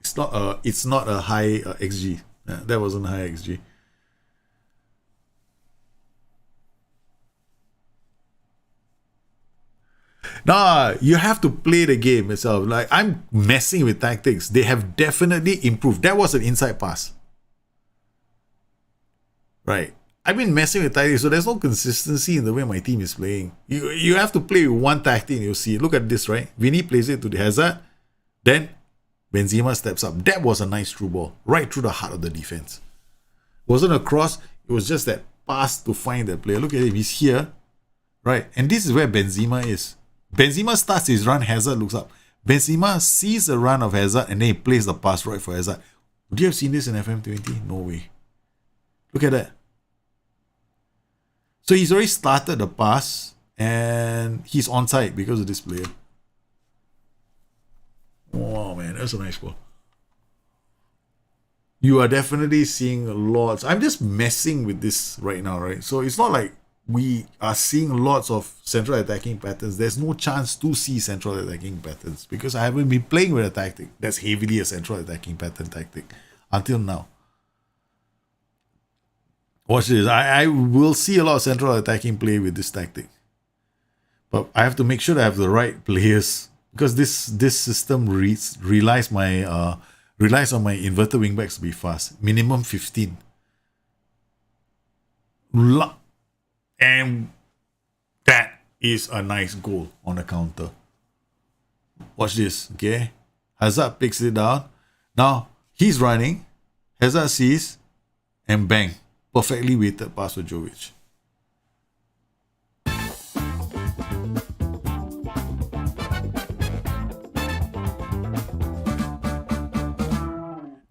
Speaker 1: It's not a high XG. That wasn't a high XG. Nah, you have to play the game itself. Like, I'm messing with tactics. They have definitely improved. That was an inside pass. Right. I've been messing with tactics, so there's no consistency in the way my team is playing. You have to play with one tactic and you'll see. Look at this, right? Vinny plays it to the Hazard. Then Benzema steps up. That was a nice through ball. Right through the heart of the defense. It wasn't a cross. It was just that pass to find that player. Look at him. He's here. Right. And this is where Benzema is. Benzema starts his run. Hazard looks up. Benzema sees the run of Hazard and then he plays the pass right for Hazard. Would you have seen this in FM20? No way. Look at that. So he's already started the pass and he's onside because of this player. Wow, man, that's a nice ball. You are definitely seeing lots. I'm just messing with this right now, right? So it's not like we are seeing lots of central attacking patterns. There's no chance to see central attacking patterns because I haven't been playing with a tactic that's heavily a central attacking pattern tactic until now. Watch this. I will see a lot of central attacking play with this tactic. But I have to make sure that I have the right players because this system relies on my inverted wingbacks to be fast. Minimum 15. And that is a nice goal on the counter. Watch this, okay? Hazard picks it down. Now, he's running. Hazard sees and bang. Perfectly weighted pass for Jovic.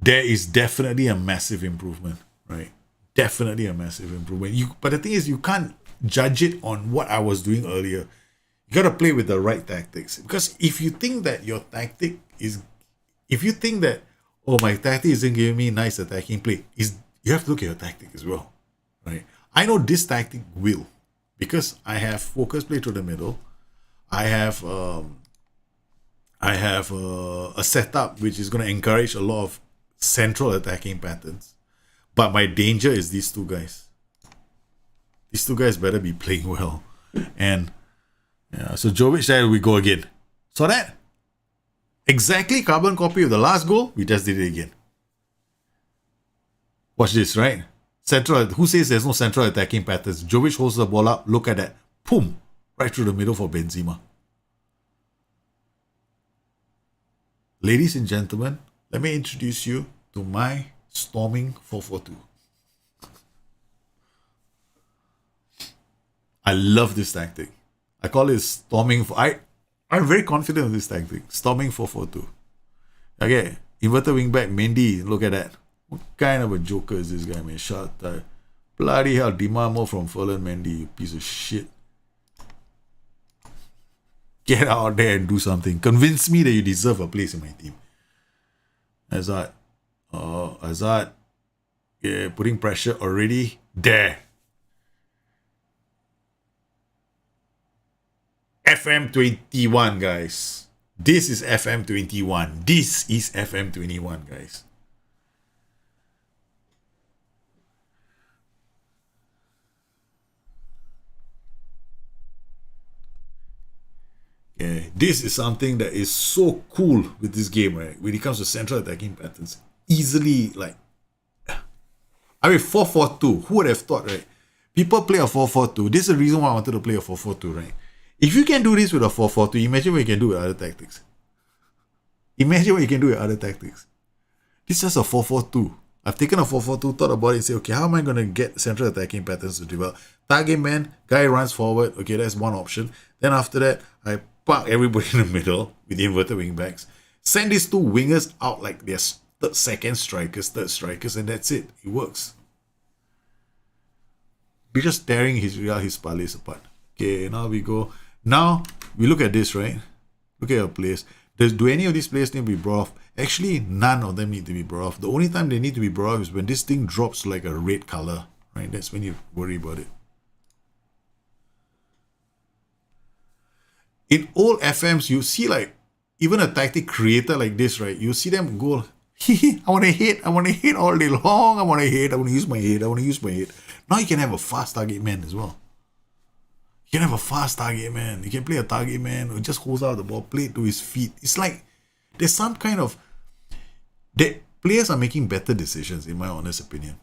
Speaker 1: There is definitely a massive improvement, right? Definitely a massive improvement. But the thing is, you can't judge it on what I was doing earlier. You got to play with the right tactics. Because if you think that your tactic is... If you think that, oh, my tactic isn't giving me nice attacking play, you have to look at your tactic as well, right? I know this tactic will, because I have focus play to the middle. I have a setup which is going to encourage a lot of central attacking patterns. But my danger is these two guys. These two guys better be playing well. And yeah, so Jovic said we go again. Saw that? Exactly carbon copy of the last goal. We just did it again. Watch this, right? Central. Who says there's no central attacking patterns? Jovic holds the ball up. Look at that. Boom. Right through the middle for Benzema. Ladies and gentlemen, let me introduce you to my storming 4-4-2. I love this tactic. I call it storming. I'm very confident of this tactic. Storming 4-4-2. Okay, inverted wingback, Mendy. Look at that. What kind of a joker is this guy, man? Shut up. Bloody hell, demand more from Ferland Mendy, you piece of shit. Get out there and do something. Convince me that you deserve a place in my team. Hazard. Oh, Hazard. Yeah, putting pressure already. There. FM21, guys. This is FM21. This is FM21, guys. Yeah, this is something that is so cool with this game, right? When it comes to central attacking patterns. Easily, like... I mean, 4-4-2. Who would have thought, right? People play a 4-4-2. This is the reason why I wanted to play a 4-4-2, right? If you can do this with a 4-4-2, imagine what you can do with other tactics. Imagine what you can do with other tactics. This is just a 4-4-2. I've taken a 4-4-2, thought about it and said, okay, how am I going to get central attacking patterns to develop? Target man, guy runs forward. Okay, that's one option. Then after that, I park everybody in the middle with the inverted wing backs. Send these two wingers out like they're second strikers, third strikers, and that's it. It works. We're just tearing his Real Hispalis apart. Okay, now we go. Now, we look at this, right? Look at your players. Do any of these players need to be brought off? Actually, none of them need to be brought off. The only time they need to be brought off is when this thing drops like a red color, right? That's when you worry about it. In old FMs, you see like, even a tactic creator like this, right? You see them go, I want to hit all day long. I want to use my head. Now you can have a fast target man as well. You can have a fast target man. You can play a target man who just holds out the ball, play it to his feet. It's like there's some kind of... The players are making better decisions, in my honest opinion.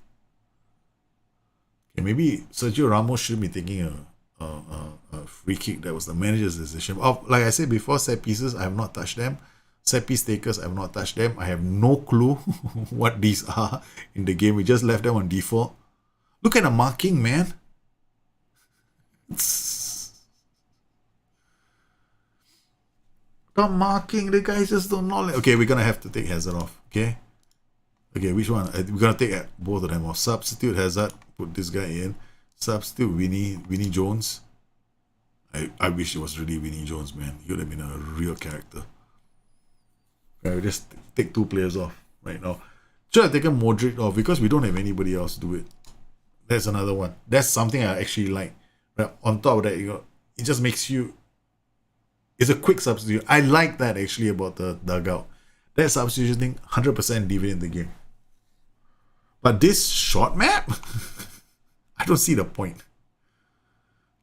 Speaker 1: Okay, maybe Sergio Ramos should be taking a free kick. That was the manager's decision. Like I said before, set pieces, I have not touched them. Set piece takers, I have not touched them. I have no clue what these are in the game. We just left them on default. Look at the marking, man. The marking, the guys just don't know. Okay, we're gonna have to take Hazard off. Okay, which one? We're gonna take both of them off. Substitute Hazard, put this guy in. Substitute Vinnie Jones. I wish it was really Vinnie Jones, man. He would have been a real character. Okay, we just take two players off right now. Should have taken Modric off because we don't have anybody else to do it. That's another one. That's something I actually like. But on top of that, it just makes you... It's a quick substitute. I like that actually about the dugout. That substitution thing, 100% deviate the game. But this short map, I don't see the point.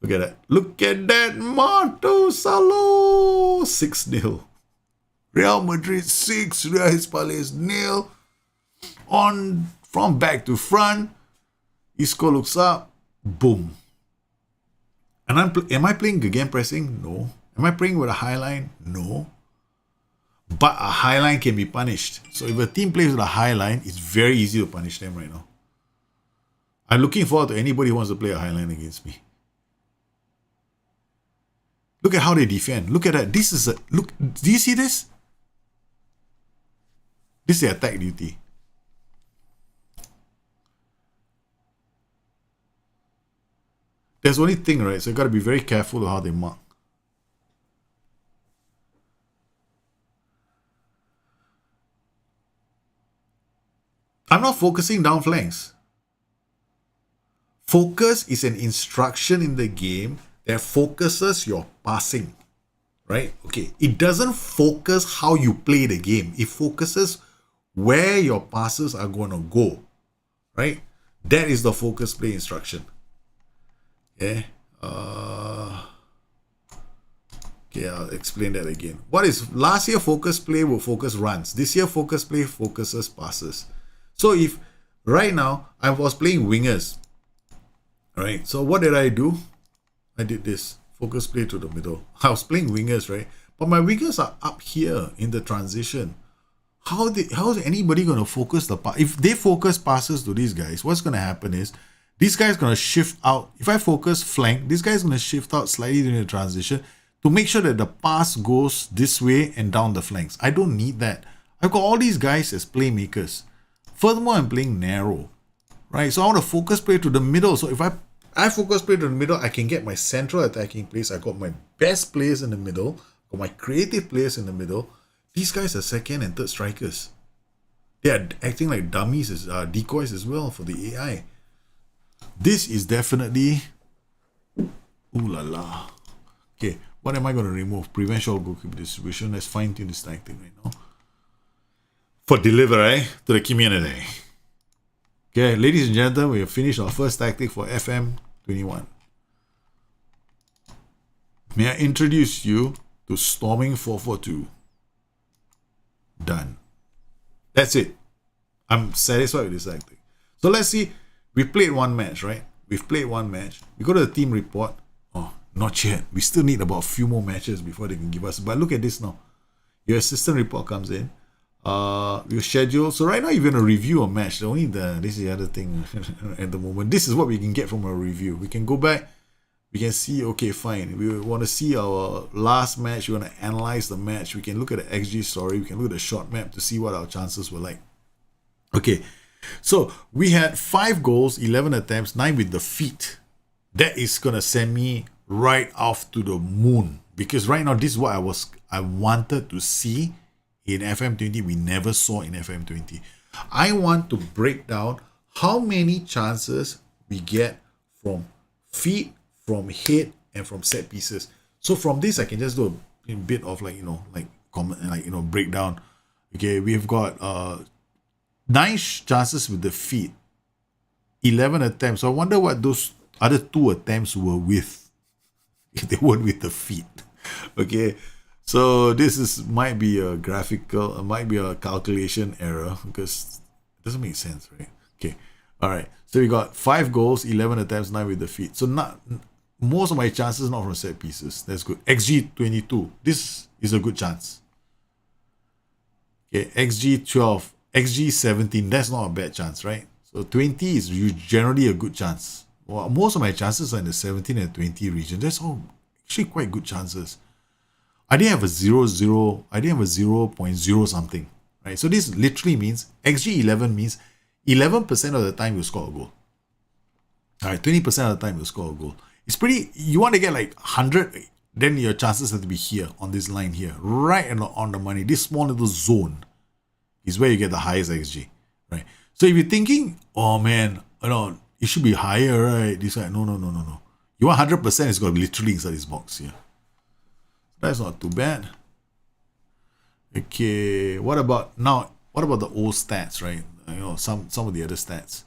Speaker 1: Look at that. Look at that. Marto Salo. 6-0. Real Madrid 6. Real Hispalis 0. On from back to front. Isco looks up. Boom. And am I playing again pressing? No. Am I playing with a high line? No. But a high line can be punished. So if a team plays with a high line, it's very easy to punish them right now. I'm looking forward to anybody who wants to play a high line against me. Look at how they defend. Look at that. This is a... Look, do you see this? This is the attack duty. There's the only thing, right? So you got to be very careful of how they mark. I'm not focusing down flanks. Focus is an instruction in the game that focuses your passing, right? Okay, it doesn't focus how you play the game. It focuses where your passes are going to go, right? That is the focus play instruction. Okay, okay, I'll explain that again. What is last year focus play will focus runs. This year focus play focuses passes. So if right now I was playing wingers, right? So what did I do? I did this focus play to the middle. I was playing wingers, right? But my wingers are up here in the transition. How is anybody going to focus the pass? If they focus passes to these guys, what's going to happen is This guy's going to shift out. If I focus flank, this guy's going to shift out slightly during the transition to make sure that the pass goes this way and down the flanks. I don't need that. I've got all these guys as playmakers. Furthermore, I'm playing narrow, right? So I want to focus play to the middle. So if I focus play to the middle, I can get my central attacking players. I got my best players in the middle. Got my creative players in the middle. These guys are second and third strikers. They are acting like dummies, as decoys as well for the AI. This is definitely... Ooh la la. Okay, what am I going to remove? Prevent short goalkeeper distribution. Let's fine-tune this tactic right now. For delivery to the community. Okay, ladies and gentlemen, we have finished our first tactic for FM21. May I introduce you to Storming 442. Done. That's it. I'm satisfied with this tactic. So let's see. We played one match, right? We've played one match. We go to the team report. Oh, not yet. We still need about a few more matches before they can give us. But look at this now. Your assistant report comes in. Your schedule. So right now you're going to review a match. This is the other thing at the moment. This is what we can get from a review. We can go back. We can see, okay, fine. We want to see our last match. We want to analyze the match. We can look at the XG story. We can look at the shot map to see what our chances were like. Okay, so we had 5 goals, 11 attempts, 9 with the feet. That is going to send me right off to the moon. Because right now, this is what I wanted to see in FM20. We never saw in FM20. I want to break down how many chances we get from feet, from head, and from set pieces. So from this, I can just do a bit of breakdown. Okay, we've got 9 chances with the feet, 11 attempts. So I wonder what those other 2 attempts were with. If they weren't with the feet. Okay, so this might be a graphical, might be a calculation error because it doesn't make sense, right? Okay, all right. So we got 5 goals, 11 attempts, 9 with the feet. So most of my chances not from set pieces. That's good. XG 22. This is a good chance. Okay, XG 12, XG 17. That's not a bad chance, right? So 20 is generally a good chance. Well, most of my chances are in the 17 and 20 region. That's all actually quite good chances. I didn't have a 0.0. I didn't have a 0.0 something, right? So this literally means XG 11 means 11% of the time you score a goal. All right, 20% of the time you score a goal. It's pretty, you want to get like 100, then your chances have to be here on this line here, right on the money. This small little zone is where you get the highest XG, right? So if you're thinking, oh man, it should be higher, right? This guy, no. You want 100%, it's got to be literally inside this box here. That's not too bad. Okay, what about the old stats, right? Some of the other stats.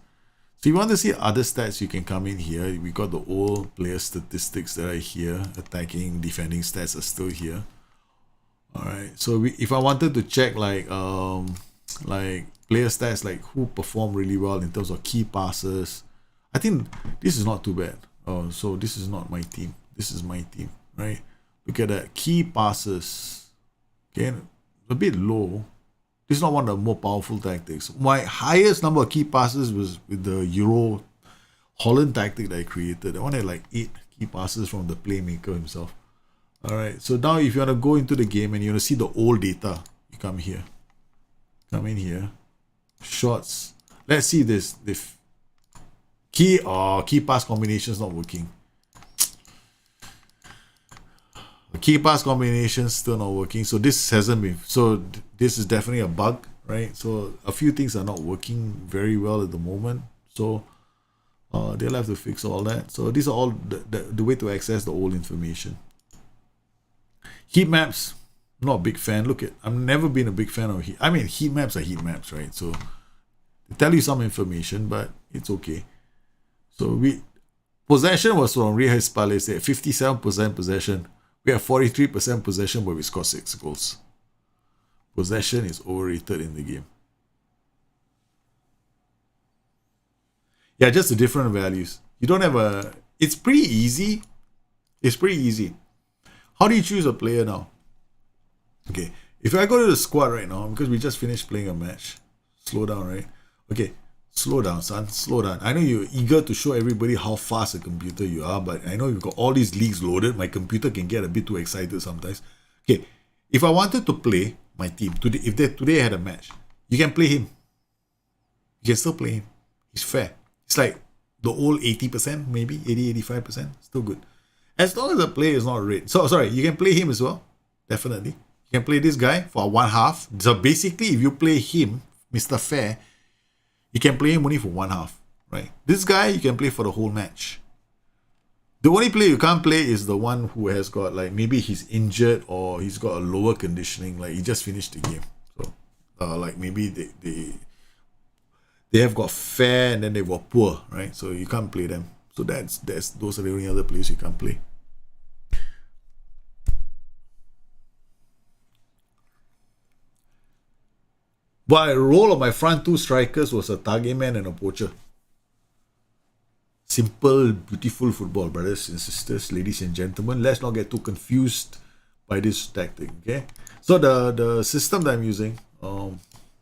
Speaker 1: So if you want to see other stats, you can come in here. We got the old player statistics that are here. Attacking, defending stats are still here. All right. So if I wanted to check like player stats, like who performed really well in terms of key passes, I think this is not too bad. Oh, so this is not my team. This is my team, right? Look at that. Key passes. Okay, a bit low. This is not one of the more powerful tactics. My highest number of key passes was with the Euro Holland tactic that I created. I wanted like 8 key passes from the playmaker himself. All right. So now if you want to go into the game and you want to see the old data, you come here. Come in here. Shots. Let's see this. Key pass combination is not working. The key pass combinations still not working. So this hasn't been. So this is definitely a bug, right? So a few things are not working very well at the moment. So they'll have to fix all that. So these are all the way to access the old information. Heat maps, not a big fan. Look at, I've never been a big fan of heat. I mean, heat maps are heat maps, right? So they tell you some information, but it's okay. So possession was from Real Hispalis. They had 57% possession. We have 43% possession, but we scored 6 goals. Possession is overrated in the game. Yeah, just the different values. You don't have a... It's pretty easy. It's pretty easy. How do you choose a player now? Okay, if I go to the squad right now, because we just finished playing a match. Slow down, right? Okay, Slow down, son. Slow down. I know you're eager to show everybody how fast a computer you are, but I know you've got all these leagues loaded. My computer can get a bit too excited sometimes. Okay, if I wanted to play my team today, if they today had a match, you can play him. You can still play him. He's fair. It's like the old 80%, maybe 80-85%. Still good. As long as the player is not red. So sorry, you can play him as well. Definitely. You can play this guy for 1/2. So basically, if you play him, Mr. Fair, you can play him only for 1/2, right? This guy you can play for the whole match. The only player you can't play is the one who has got, like, maybe he's injured or he's got a lower conditioning, like he just finished the game. So like maybe they have got fair and then they've got poor, right? So you can't play them. So those are the only other players you can't play. But the role of my front two strikers was a target man and a poacher. Simple, beautiful football, brothers and sisters, ladies and gentlemen. Let's not get too confused by this tactic, okay? So the system that I'm using,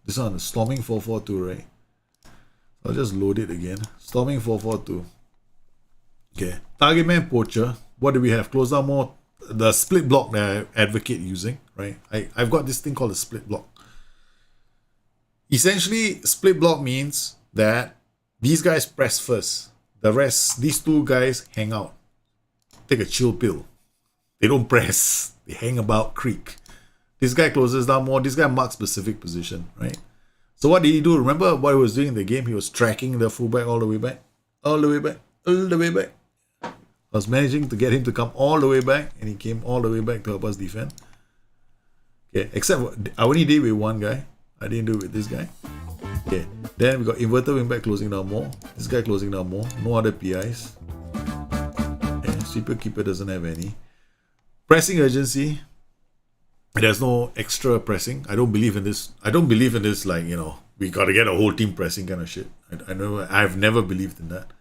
Speaker 1: this one, Storming 442, right? I'll just load it again. Storming 442. Okay. Target man, poacher. What do we have? Close down more. The split block that I advocate using, right? I've got this thing called a split block. Essentially, split block means that these guys press first. The rest, these two guys hang out. Take a chill pill. They don't press. They hang about, creak. This guy closes down more. This guy marks specific position, right? So what did he do? Remember what he was doing in the game? He was tracking the fullback all the way back. All the way back. All the way back. I was managing to get him to come all the way back. And he came all the way back to help us defend. Okay, except I only did with one guy. I didn't do it with this guy. Okay, then we got inverted wingback closing down more. This guy closing down more. No other PIs. Okay, sweeper keeper doesn't have any. Pressing urgency. There's no extra pressing. I don't believe in this. I don't believe in this, like, you know, we gotta get a whole team pressing kind of shit. I've never believed in that.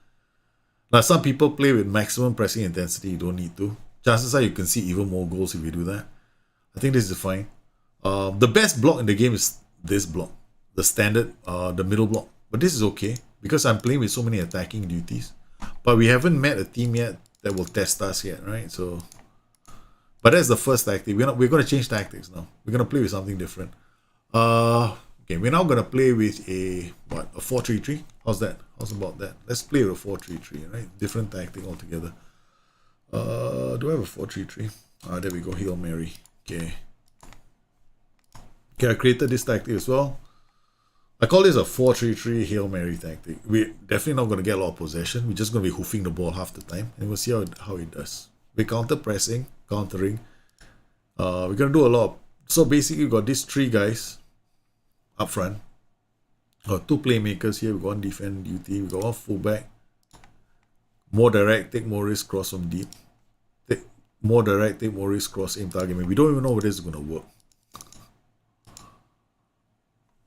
Speaker 1: Now, some people play with maximum pressing intensity. You don't need to. Chances are you can see even more goals if you do that. I think this is fine. The best block in the game is this block, the standard, the middle block. But this is okay because I'm playing with so many attacking duties. But we haven't met a team yet that will test us yet, right? So, but that's the first tactic. We're going to change tactics now. We're going to play with something different. Okay, we're now going to play with a 4-3-3. How's that? How's about that? Let's play with a 4-3-3, right? Different tactic altogether. Do I have a 4-3-3? There we go. Hail Mary. Okay. Okay, I created this tactic as well. I call this a 4-3-3 Hail Mary tactic. We're definitely not going to get a lot of possession. We're just going to be hoofing the ball half the time. And we'll see how it does. We're counter-pressing, countering. We're going to do a lot of... So basically, we've got these three guys up front. Got two playmakers here. We've got one defend duty. We've got one fullback. More direct, take more risk, cross from deep. Take more direct, take more risk, cross, aim, target. We don't even know whether this is going to work.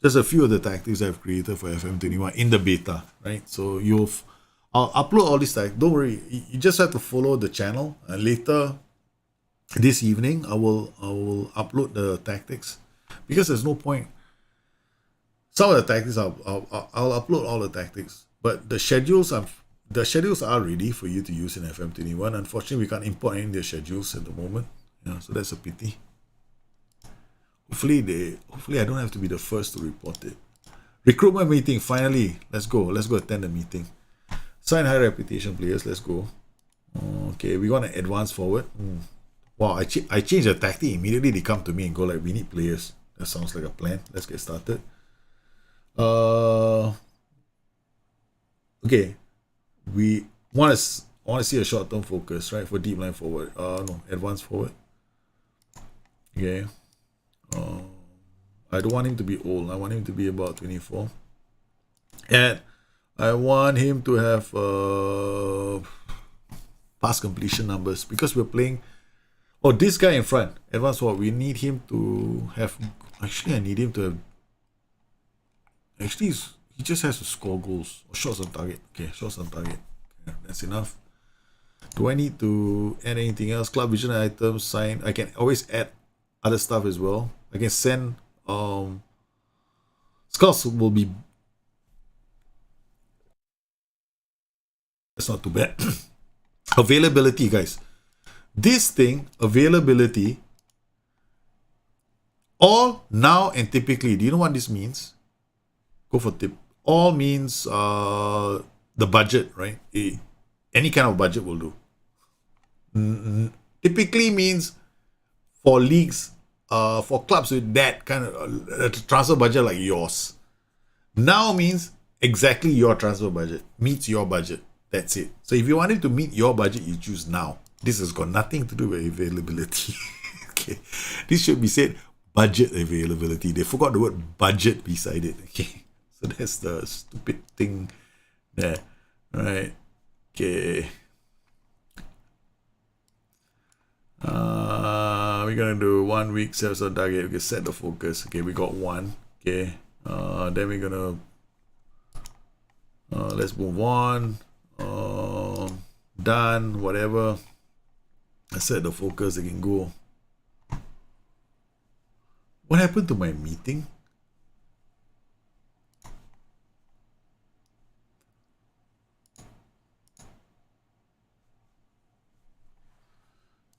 Speaker 1: Just a few of the tactics I've created for FM21 in the beta, right? So I'll upload all these tactics. Don't worry, you just have to follow the channel. And later this evening, I will upload the tactics because there's no point. Some of the tactics I'll upload all the tactics, but the schedules are ready for you to use in FM21. Unfortunately, we can't import any of their schedules at the moment. Yeah, so that's a pity. Hopefully I don't have to be the first to report it. Recruitment meeting, finally. Let's go attend the meeting. Sign high reputation players, let's go. Okay, we want to advance forward. Wow, I changed the tactic. Immediately they come to me and go like, we need players. That sounds like a plan. Let's get started. Okay. We want to see a short-term focus, right? For deep line forward. No, advance forward. Okay. I don't want him to be old. I want him to be about 24. And I want him to have pass completion numbers because we're playing. Oh, this guy in front, advanced forward. We need him to have. Actually, I need him to have. Actually, he just has to score goals or shots on target. Okay, shots on target. Okay, that's enough. Do I need to add anything else? Club vision items, sign. I can always add other stuff as well. I can send scouts will be That's not too bad. Availability, guys. This thing, availability, all, now, and typically. Do you know what this means? Go for tip. All means the budget, right? Any kind of budget will do. Typically means for leagues, for clubs with that kind of transfer budget like yours. Now means exactly your transfer budget, meets your budget. That's it. So if you wanted to meet your budget, you choose now. This has got nothing to do with availability. Okay, this should be said budget availability. They forgot the word budget beside it. Okay, so that's the stupid thing there. Right. Okay. We're gonna do 1 week sales on target. Okay, set the focus. Okay, we got one. Okay. Then we're gonna let's move on. Done. Whatever. I set the focus. I can go. What happened to my meeting?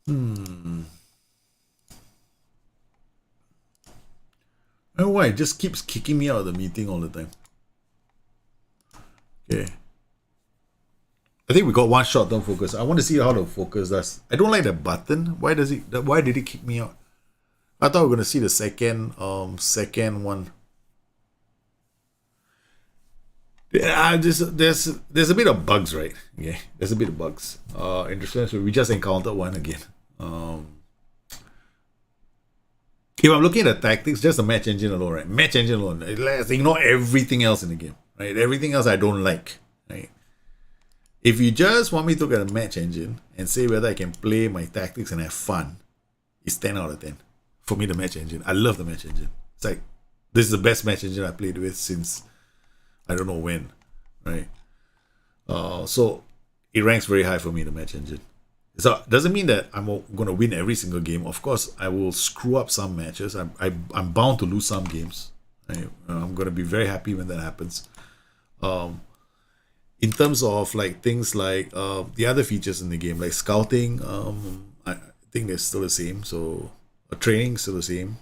Speaker 1: I don't know why it just keeps kicking me out of the meeting all the time. Okay. I think we got one short-term focus. I want to see how the focus does. I don't like that button. Why did it kick me out? I thought we were gonna see the second one. Yeah, there's a bit of bugs, right? Yeah, there's a bit of bugs. Interesting. So we just encountered one again. If I'm looking at the tactics, just the match engine alone, right? Match engine alone. Let's ignore everything else in the game, right? Everything else I don't like, right? If you just want me to look at a match engine and say whether I can play my tactics and have fun, it's 10 out of 10. For me, the match engine. I love the match engine. It's like, this is the best match engine I played with since I don't know when, right? So it ranks very high for me, the match engine. So it doesn't mean that I'm going to win every single game. Of course, I will screw up some matches. I'm bound to lose some games. Right? I'm going to be very happy when that happens. In terms of like things like the other features in the game, like scouting, I think they're still the same. So training still the same.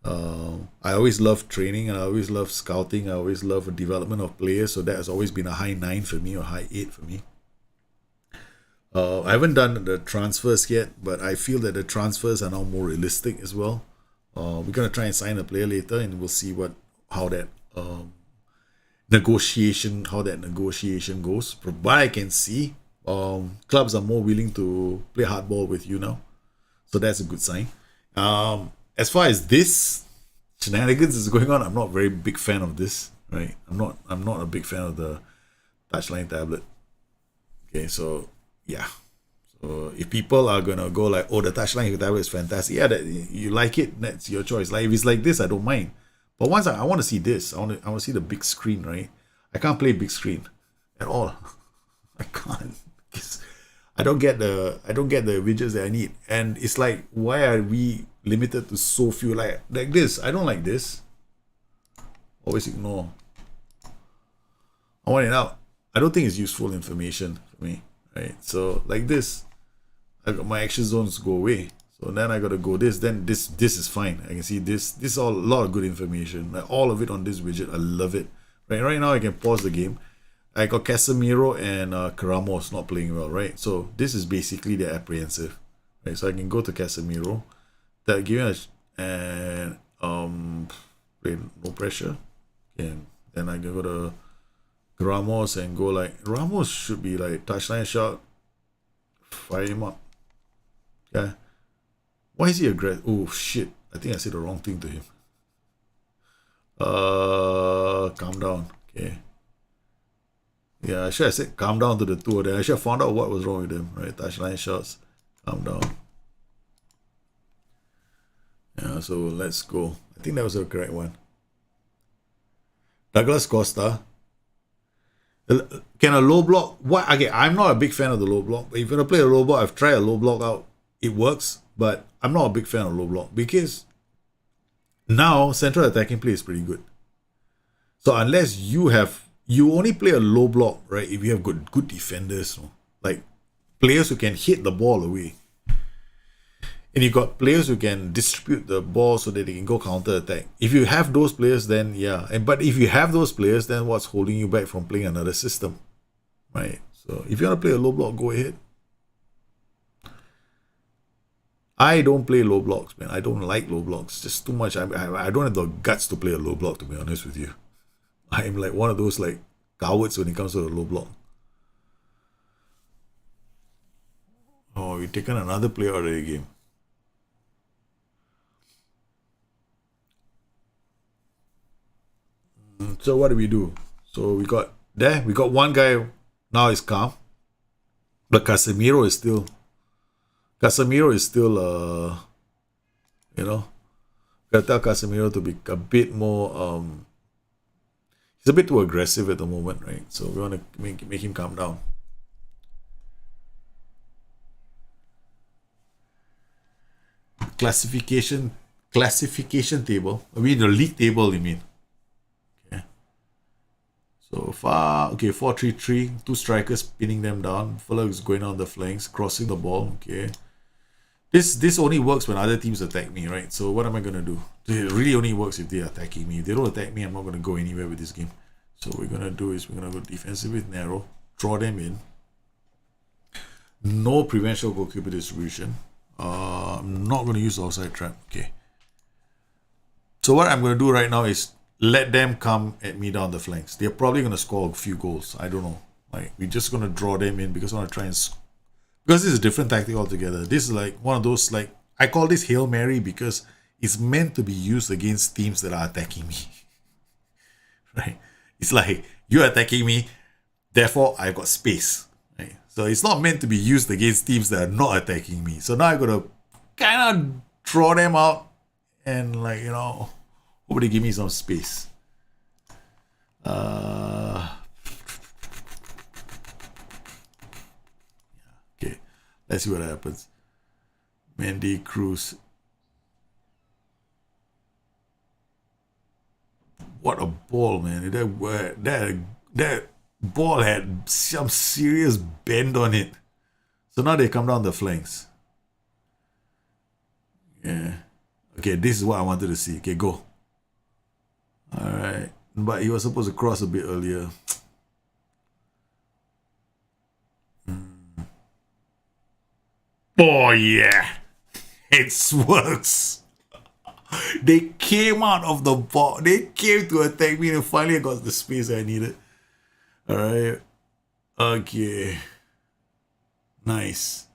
Speaker 1: I always love training and I always love scouting. I always love development of players. So that has always been a high 9 for me or high 8 for me. I haven't done the transfers yet, but I feel that the transfers are now more realistic as well. We're gonna try and sign a player later, and we'll see how that negotiation goes. From what I can see, clubs are more willing to play hardball with you now, so that's a good sign. As far as this shenanigans is going on, I'm not a very big fan of this. Right? I'm not a big fan of the touchline tablet. Okay, so. Yeah, so if people are gonna go like, oh, the touchline tablet is fantastic, yeah, that you like it, that's your choice. Like if it's like this, I don't mind. But once I want to see this, I want to see the big screen, right? I can't play big screen at all. I can't. I don't get the widgets that I need, and it's like, why are we limited to so few? Like this, I don't like this. Always ignore. I want it out. I don't think it's useful information for me. Right, so like this, my action zones go away. So then I gotta go this. Then this is fine. I can see this. This is all a lot of good information. Like all of it on this widget. I love it. Right now I can pause the game. I got Casemiro and Ramos not playing well. Right, so this is basically the apprehensive. Right, so I can go to Casemiro. That give me and no pressure. And then I can go to Ramos and go like, Ramos should be like touchline shot, fire him up. Yeah. Why is he aggressive? Oh shit, I think I said the wrong thing to him. Calm down. Okay. Yeah, I should have said calm down to the two of them. I should have found out what was wrong with him. Right, touchline shots, calm down. Yeah, so let's go. I think that was the correct one. Douglas Costa. Can a low block? What? Okay, I'm not a big fan of the low block. But if you're gonna play a low block, I've tried a low block out. It works, but I'm not a big fan of low block because now central attacking play is pretty good. So unless you you only play a low block, right? If you have good defenders, like players who can hit the ball away. And you got players who can distribute the ball so that they can go counter attack. If you have those players, then yeah. But if you have those players, then what's holding you back from playing another system, right? So if you want to play a low block, go ahead. I don't play low blocks, man. I don't like low blocks. Just too much. I don't have the guts to play a low block, to be honest with you. I'm like one of those like cowards when it comes to a low block. Oh, we've taken another player out of the game. So what do we do? So we got one guy now is calm, but Casemiro is still gotta tell Casemiro to be a bit more he's a bit too aggressive at the moment, right? So we want to make him calm down. Classification table. I mean the league table, you mean? So far, okay, 4-3-3, 2 strikers pinning them down. Fuller is going on the flanks, crossing the ball. Okay, this only works when other teams attack me, right? So what am I gonna do? It really only works if they're attacking me. If they don't attack me, I'm not gonna go anywhere with this game. So what we're gonna do is we're gonna go defensive with narrow, draw them in. No prevention goalkeeper distribution. I'm not gonna use offside trap. Okay. So what I'm gonna do right now is let them come at me down the flanks. They're probably going to score a few goals. I don't know. Like, we're just going to draw them in because I want to try and... Because this is a different tactic altogether. This is like one of those, like... I call this Hail Mary because it's meant to be used against teams that are attacking me. Right? It's like, you're attacking me, therefore I've got space. Right? So it's not meant to be used against teams that are not attacking me. So now I'm going to kind of draw them out and, like, you know... Hopefully give me some space. Okay, let's see what happens. Mendy, Cruz. What a ball, man. That ball had some serious bend on it. So now they come down the flanks. Yeah. Okay, this is what I wanted to see. Okay, go. Alright, but he was supposed to cross a bit earlier. Oh yeah, it works. They came out of the ball. They came to attack me and finally I got the space I needed. Alright, okay, nice.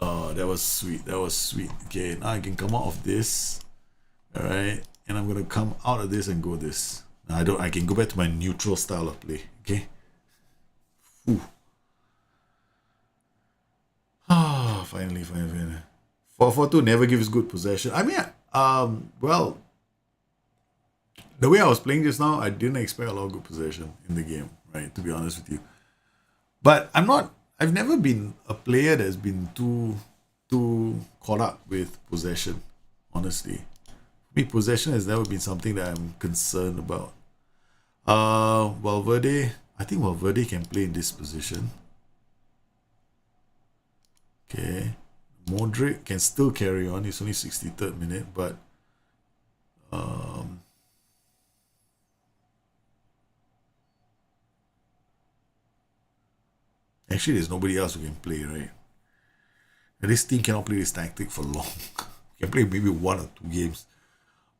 Speaker 1: Oh, that was sweet. Okay, now I can come out of this. Alright. And I'm gonna come out of this and go this. Now I can go back to my neutral style of play. Okay. Ooh. Ah, finally. 4-4-2 never gives good possession. I mean, well, the way I was playing just now, I didn't expect a lot of good possession in the game, right? To be honest with you. But I've never been a player that's been too caught up with possession, honestly. Possession has never been something that I'm concerned about. Valverde, I think Valverde can play in this position. Okay. Modric can still carry on. It's only 63rd minute, but actually there's nobody else who can play, right? And this team cannot play this tactic for long. Can play maybe 1 or 2 games.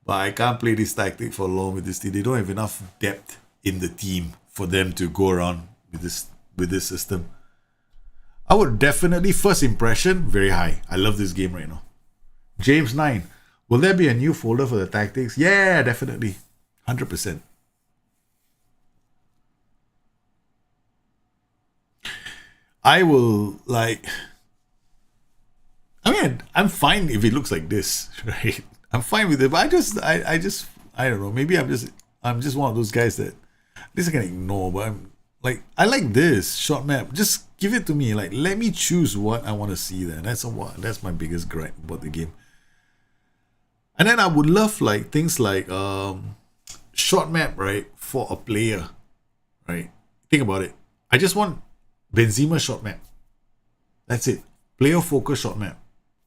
Speaker 1: But I can't play this tactic for long with this team. They don't have enough depth in the team for them to go around with this system. I would definitely, first impression, very high. I love this game right now. James 9. Will there be a new folder for the tactics? Yeah, definitely. 100%. I will, like... I mean, I'm fine if it looks like this, right? I'm fine with it, but I don't know. Maybe I'm just one of those guys that this I can ignore. But I'm like, I like this short map. Just give it to me. Like, let me choose what I want to see. There, that's my biggest gripe about the game. And then I would love like things like short map, right, for a player, right? Think about it. I just want Benzema short map. That's it. Player focus short map.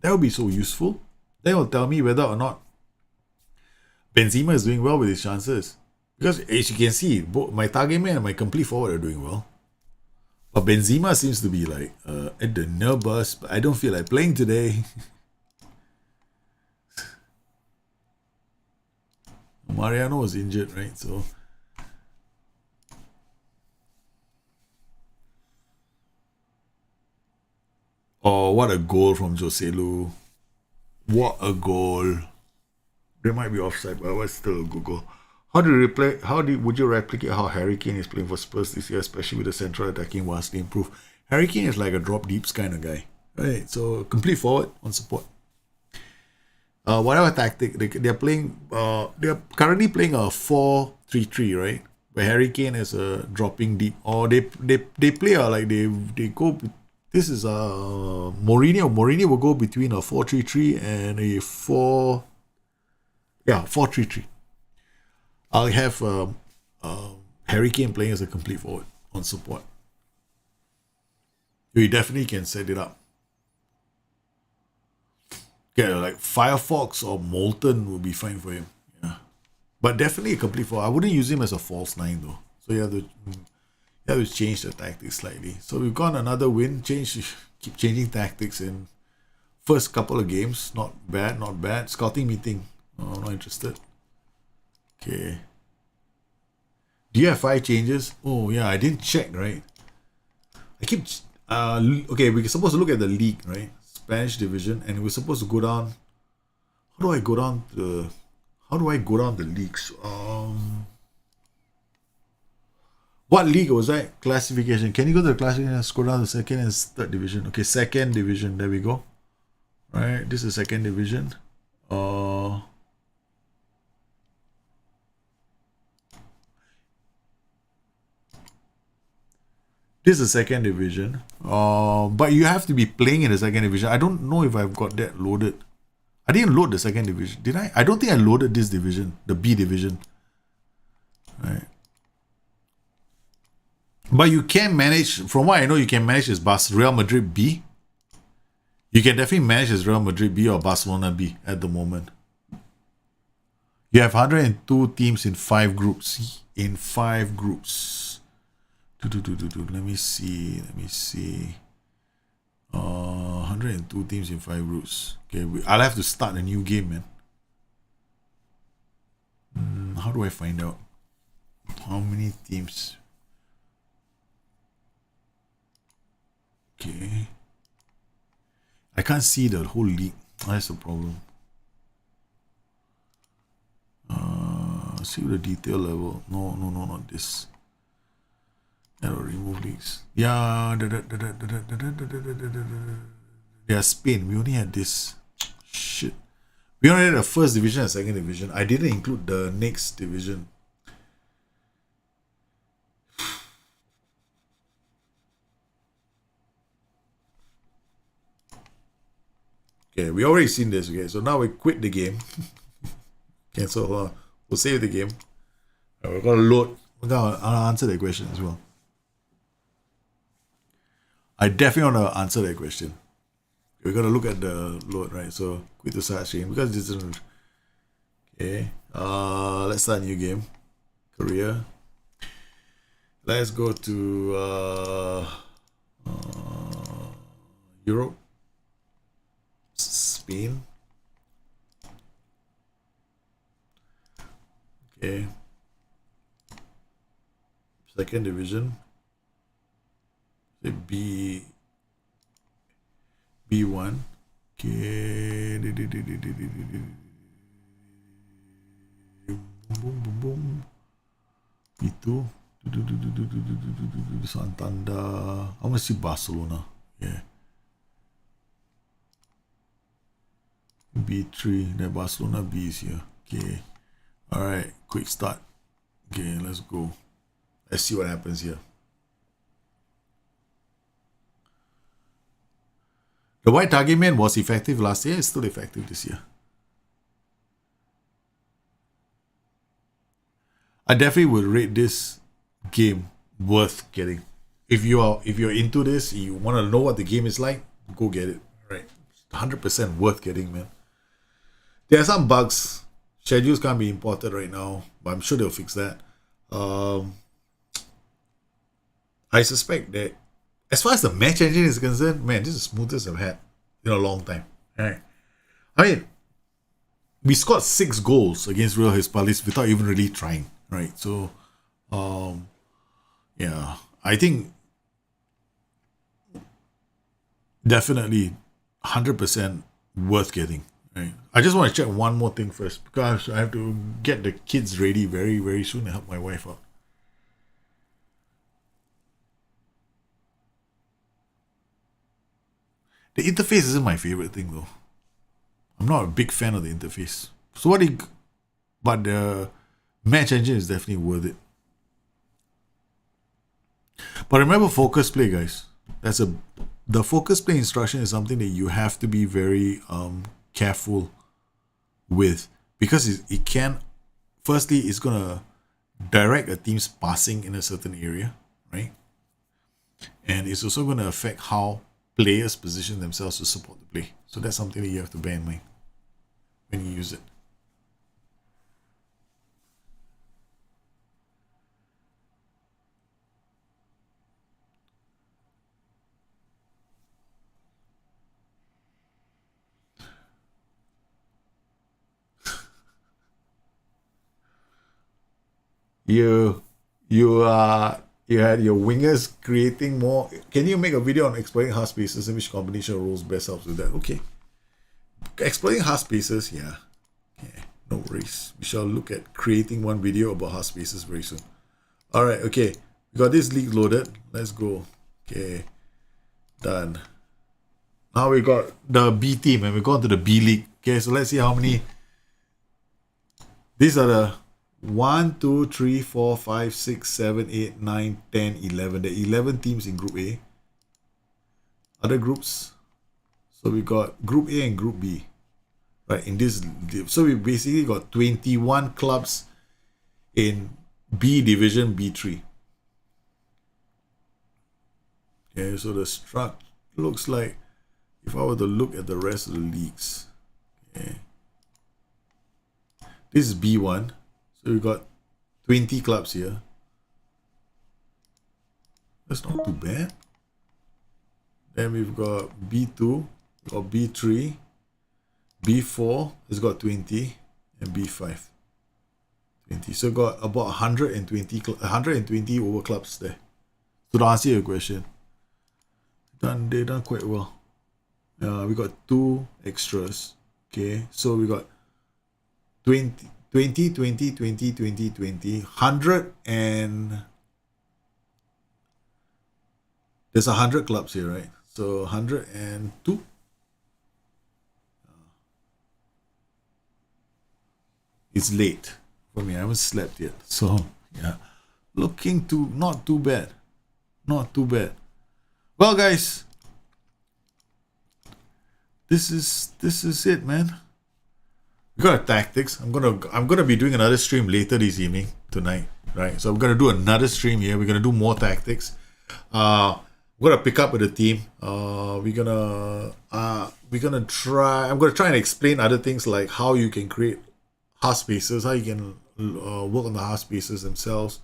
Speaker 1: That would be so useful. That will tell me whether or not Benzema is doing well with his chances. Because as you can see, both my target man and my complete forward are doing well. But Benzema seems to be like at the nervous, but I don't feel like playing today. Mariano was injured, right? So oh, what a goal from Joselu. What a goal. There might be offside, but it's still a good goal. Would you replicate how Harry Kane is playing for Spurs this year, especially with the central attacking vastly improved? Harry Kane is like a drop deeps kind of guy. Right. So complete forward on support. Whatever tactic they're playing, they're currently playing a 4-3-3, right? Where Harry Kane is dropping deep, or they play like they go. This is Mourinho. Mourinho will go between a 4-3-3 and a 4-3-3. I'll have Harry Kane playing as a complete forward on support. You definitely can set it up. Yeah, like Firefox or Molten will be fine for him. Yeah, but definitely a complete forward. I wouldn't use him as a false nine though. So you have to change the tactics slightly. So we've got another win. Keep changing tactics in first couple of games. Not bad, not bad. Scouting meeting. Oh, not interested. Okay. Do you have 5 changes? Oh yeah, I didn't check, right? I keep okay, we're supposed to look at the league, right? Spanish division, and we're supposed to go down. How do I go down the leagues? What league was that? Classification. Can you go to the classification and scroll down to second and third division? Okay, second division. There we go. Right, this is second division. This is second division. But you have to be playing in the second division. I don't know if I've got that loaded. I didn't load the second division. Did I? I don't think I loaded this division, the B division. Right. But you can manage, from what I know, you can manage as Real Madrid B. You can definitely manage as Real Madrid B or Barcelona B at the moment. You have 102 teams in 5 groups. In 5 groups. Let me see. 102 teams in 5 groups. Okay, I'll have to start a new game, man. How do I find out how many teams? Okay, I can't see the whole league. That's the problem. See the detail level. No, not this. That'll remove leagues. Yeah, yeah, Spain. We only had this. Shit. We only had the first division and second division. I didn't include the next division. Okay, we already seen this. Okay, so now we quit the game. Okay, so we'll save the game. We're gonna load. We're gonna answer that question as well. I definitely want to answer that question. We're gonna look at the load, right? So quit the start screen because this isn't. Okay. Let's start a new game. Korea. Let's go to Europe. Spain. Okay. Second division. B1. Okay. Boom. B2. Santander. I want to see Barcelona. Yeah. B3. The Barcelona B is here. Okay. Alright. Quick start. Okay, let's go. Let's see what happens here. The white target man was effective last year. It's still effective this year. I definitely would rate this game worth getting. If you're into this, you want to know what the game is like, go get it. Right, 100% worth getting, man. There are some bugs. Schedules can't be imported right now, but I'm sure they'll fix that. I suspect that as far as the match engine is concerned, man, this is the smoothest I've had in a long time. All right. I mean, we scored 6 goals against Real Hispalis without even really trying, right? So, yeah, I think definitely 100% worth getting. Right. I just want to check one more thing first because I have to get the kids ready very, very soon and help my wife out. The interface isn't my favorite thing though. I'm not a big fan of the interface. So but the match engine is definitely worth it. But remember focus play, guys. The focus play instruction is something that you have to be very careful with, because it can, firstly, it's gonna direct a team's passing in a certain area, right? And it's also gonna affect how players position themselves to support the play. So that's something that you have to bear in mind when you use it. You had your wingers creating more. Can you make a video on exploiting half spaces and which combination of roles best helps with that? Okay. Exploiting half spaces, yeah. Okay, no worries. We shall look at creating one video about half spaces very soon. Alright, okay. We got this league loaded. Let's go. Okay. Done. Now we got the B team and we're going to the B league. Okay, so let's see how many. These are the 1, 2, 3, 4, 5, 6, 7, 8, 9, 10, 11. There are 11 teams in Group A. Other groups. So we got Group A and Group B. Right, in this. So we basically got 21 clubs in B Division B3. Okay, so the structure looks like, if I were to look at the rest of the leagues. Okay. This is B1. So we've got 20 clubs here. That's not too bad. Then we've got B2, we've got B3, B4 has got 20, and B5 20. So got about 120 over clubs there. So to answer your question, they done quite well. We got 2 extras. Okay, so we got 20, 100, and there's 100 clubs here, right? So 102. It's late for me. I haven't slept yet. So yeah, looking to not too bad. Not too bad. Well, guys, this is it, man. We got a tactics. I'm gonna be doing another stream later this evening tonight, right? So I'm gonna do another stream here. We're gonna do more tactics. We're gonna pick up with the team. We're gonna try. I'm gonna try and explain other things like how you can create half spaces, how you can work on the half spaces themselves.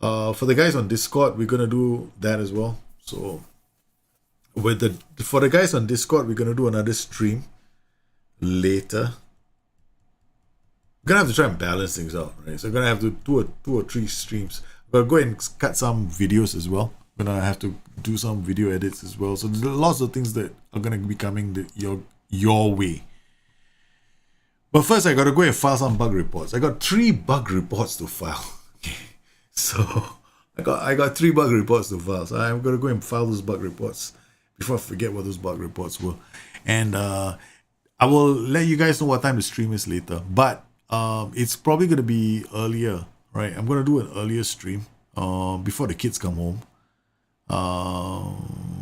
Speaker 1: For the guys on Discord, we're gonna do that as well. So for the guys on Discord, we're gonna do another stream later. We're gonna have to try and balance things out, right? So we're gonna have to do two or three streams. We're gonna go and cut some videos as well. We're gonna have to do some video edits as well. So there's lots of things that are gonna be coming your way. But first, I gotta go and file some bug reports. I got 3 bug reports to file. So I got 3 bug reports to file. So I'm gonna go and file those bug reports before I forget what those bug reports were. And I will let you guys know what time the stream is later. But it's probably gonna be earlier, right? I'm gonna do an earlier stream before the kids come home,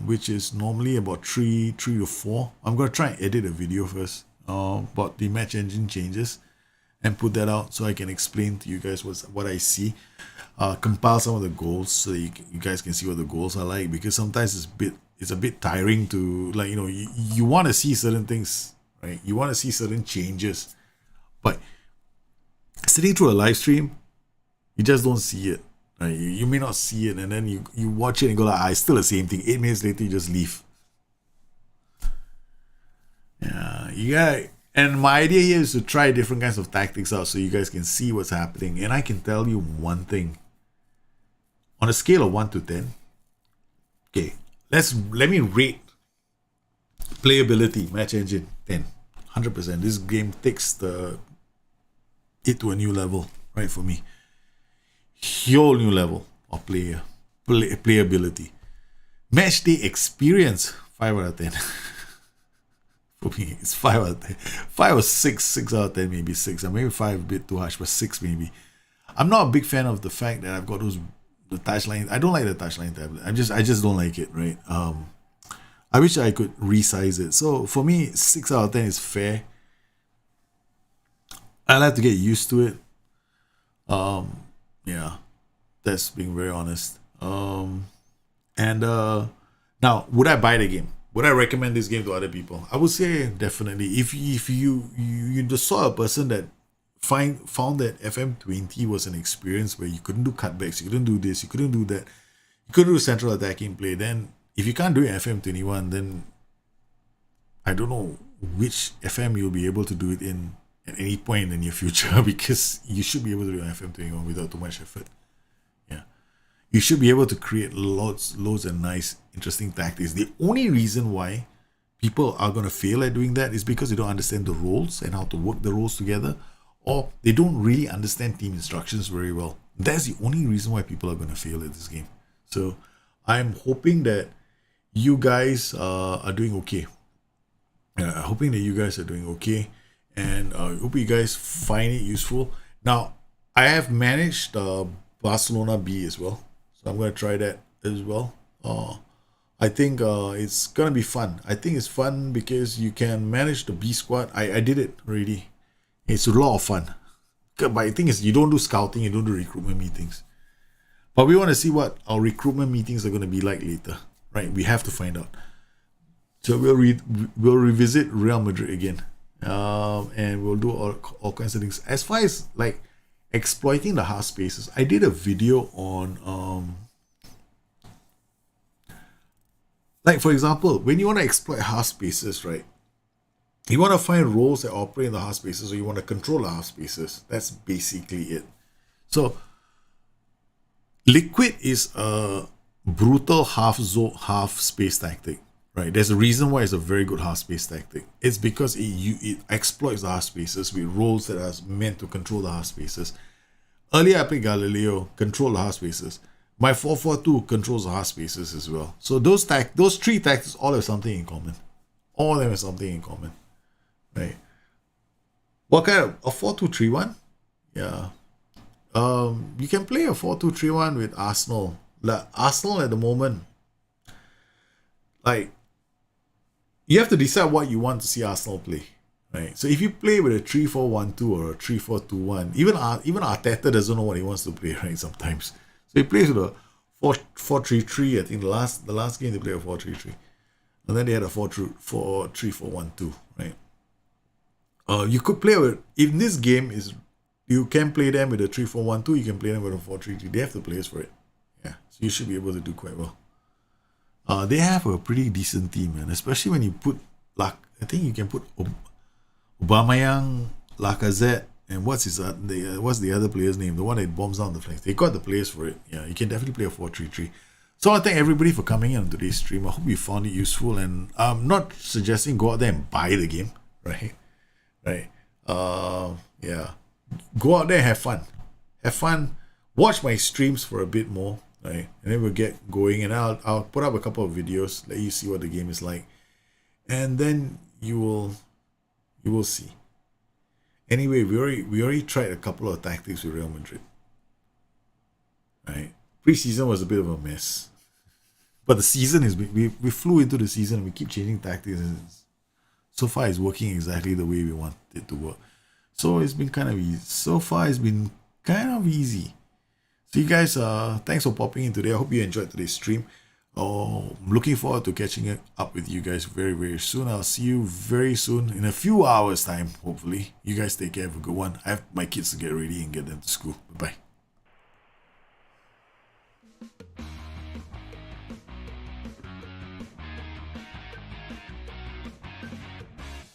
Speaker 1: which is normally about 3 to 4. I'm gonna try and edit a video first about the match engine changes, and put that out so I can explain to you guys what I see. Compile some of the goals so that you guys can see what the goals are like, because sometimes it's a bit tiring to, like, you want to see certain things, right? You want to see certain changes, but sitting through a live stream, you just don't see it, right? You may not see it, and then you watch it and go like, it's still the same thing. 8 minutes later, you just leave. Yeah. And my idea here is to try different kinds of tactics out so you guys can see what's happening. And I can tell you one thing. On a scale of 1 to 10, okay, let me rate playability, match engine, 10. 100%. This game takes it to a new level, right, for me. Whole new level of playability. Match day experience, 5 out of 10. For me, it's 5 out of 10. 5 or 6 out of 10, maybe 6. Or maybe 5 a bit too harsh, but 6 maybe. I'm not a big fan of the fact that I've got the touchline. I don't like the touchline tablet. I just don't like it, right? I wish I could resize it. So for me, 6 out of 10 is fair. I'll have to get used to it. Yeah, that's being very honest. Now, would I buy the game? Would I recommend this game to other people? I would say definitely. If you just saw a person that found that FM20 was an experience where you couldn't do cutbacks, you couldn't do this, you couldn't do that, you couldn't do central attacking play, then if you can't do it in FM21, then I don't know which FM you'll be able to do it in at any point in the near future, because you should be able to do it on FM21 without too much effort. Yeah. You should be able to create loads and nice, interesting tactics. The only reason why people are going to fail at doing that is because they don't understand the roles and how to work the roles together, or they don't really understand team instructions very well. That's the only reason why people are going to fail at this game. So I'm hoping that you guys are doing okay. Hoping that you guys are doing okay, and I hope you guys find it useful. Now, I have managed Barcelona B as well, so I'm going to try that as well. I think it's going to be fun. I think it's fun because you can manage the B squad. I did it already. It's a lot of fun. But the thing is, you don't do scouting, you don't do recruitment meetings. But we want to see what our recruitment meetings are going to be like later, right? We have to find out. So we'll revisit Real Madrid again, and we'll do all kinds of things. As far as like exploiting the half spaces, I did a video on like, for example, when you want to exploit half spaces, right? You want to find roles that operate in the half spaces, or you want to control the half spaces. That's basically it. So Liquid is a brutal half space tactic, right? There's a reason why it's a very good half space tactic. It's because it exploits the half spaces with roles that are meant to control the half spaces. Earlier I played Galileo, control the half spaces. My 442 controls the half spaces as well. So those three tactics all have something in common. All of them have something in common. Right. What kind of a 4-2-3-1? Yeah. You can play a 4-2-3-1 with Arsenal. Like Arsenal at the moment, like, you have to decide what you want to see Arsenal play. Right. So if you play with a 3-4-1-2 or a 3-4-2-1, even Arteta doesn't know what he wants to play, right? Sometimes. So he plays with a 4-3-3. I think the last game they played a 4-3-3. And then they had a 4-3-4-1-2, right? You could play with, in this game, you can play them with a 3-4-1-2, you can play them with a 4-3-3. They have the players for it. Yeah, so you should be able to do quite well. They have a pretty decent team, man. Especially when you put, I think you can put Aubameyang, Lacazette, and what's the other player's name? The one that bombs down the flanks. They got the players for it. Yeah, you can definitely play a 4-3-3. So I thank everybody for coming in on today's stream. I hope you found it useful, and I'm not suggesting go out there and buy the game, right? Right. Yeah. Go out there and have fun. Have fun. Watch my streams for a bit more, right? And then we'll get going, and I'll put up a couple of videos, let you see what the game is like, and then you will see. Anyway, we already tried a couple of tactics with Real Madrid. Right? Preseason was a bit of a mess, but the season is we flew into the season and we keep changing tactics, and so far it's working exactly the way we want it to work. So it's been kind of easy. So far, it's been kind of easy. So you guys, thanks for popping in today. I hope you enjoyed today's stream. I'm looking forward to catching up with you guys very, very soon. I'll see you very soon in a few hours time, hopefully. You guys take care. Have a good one. I have my kids to get ready and get them to school. Bye-bye.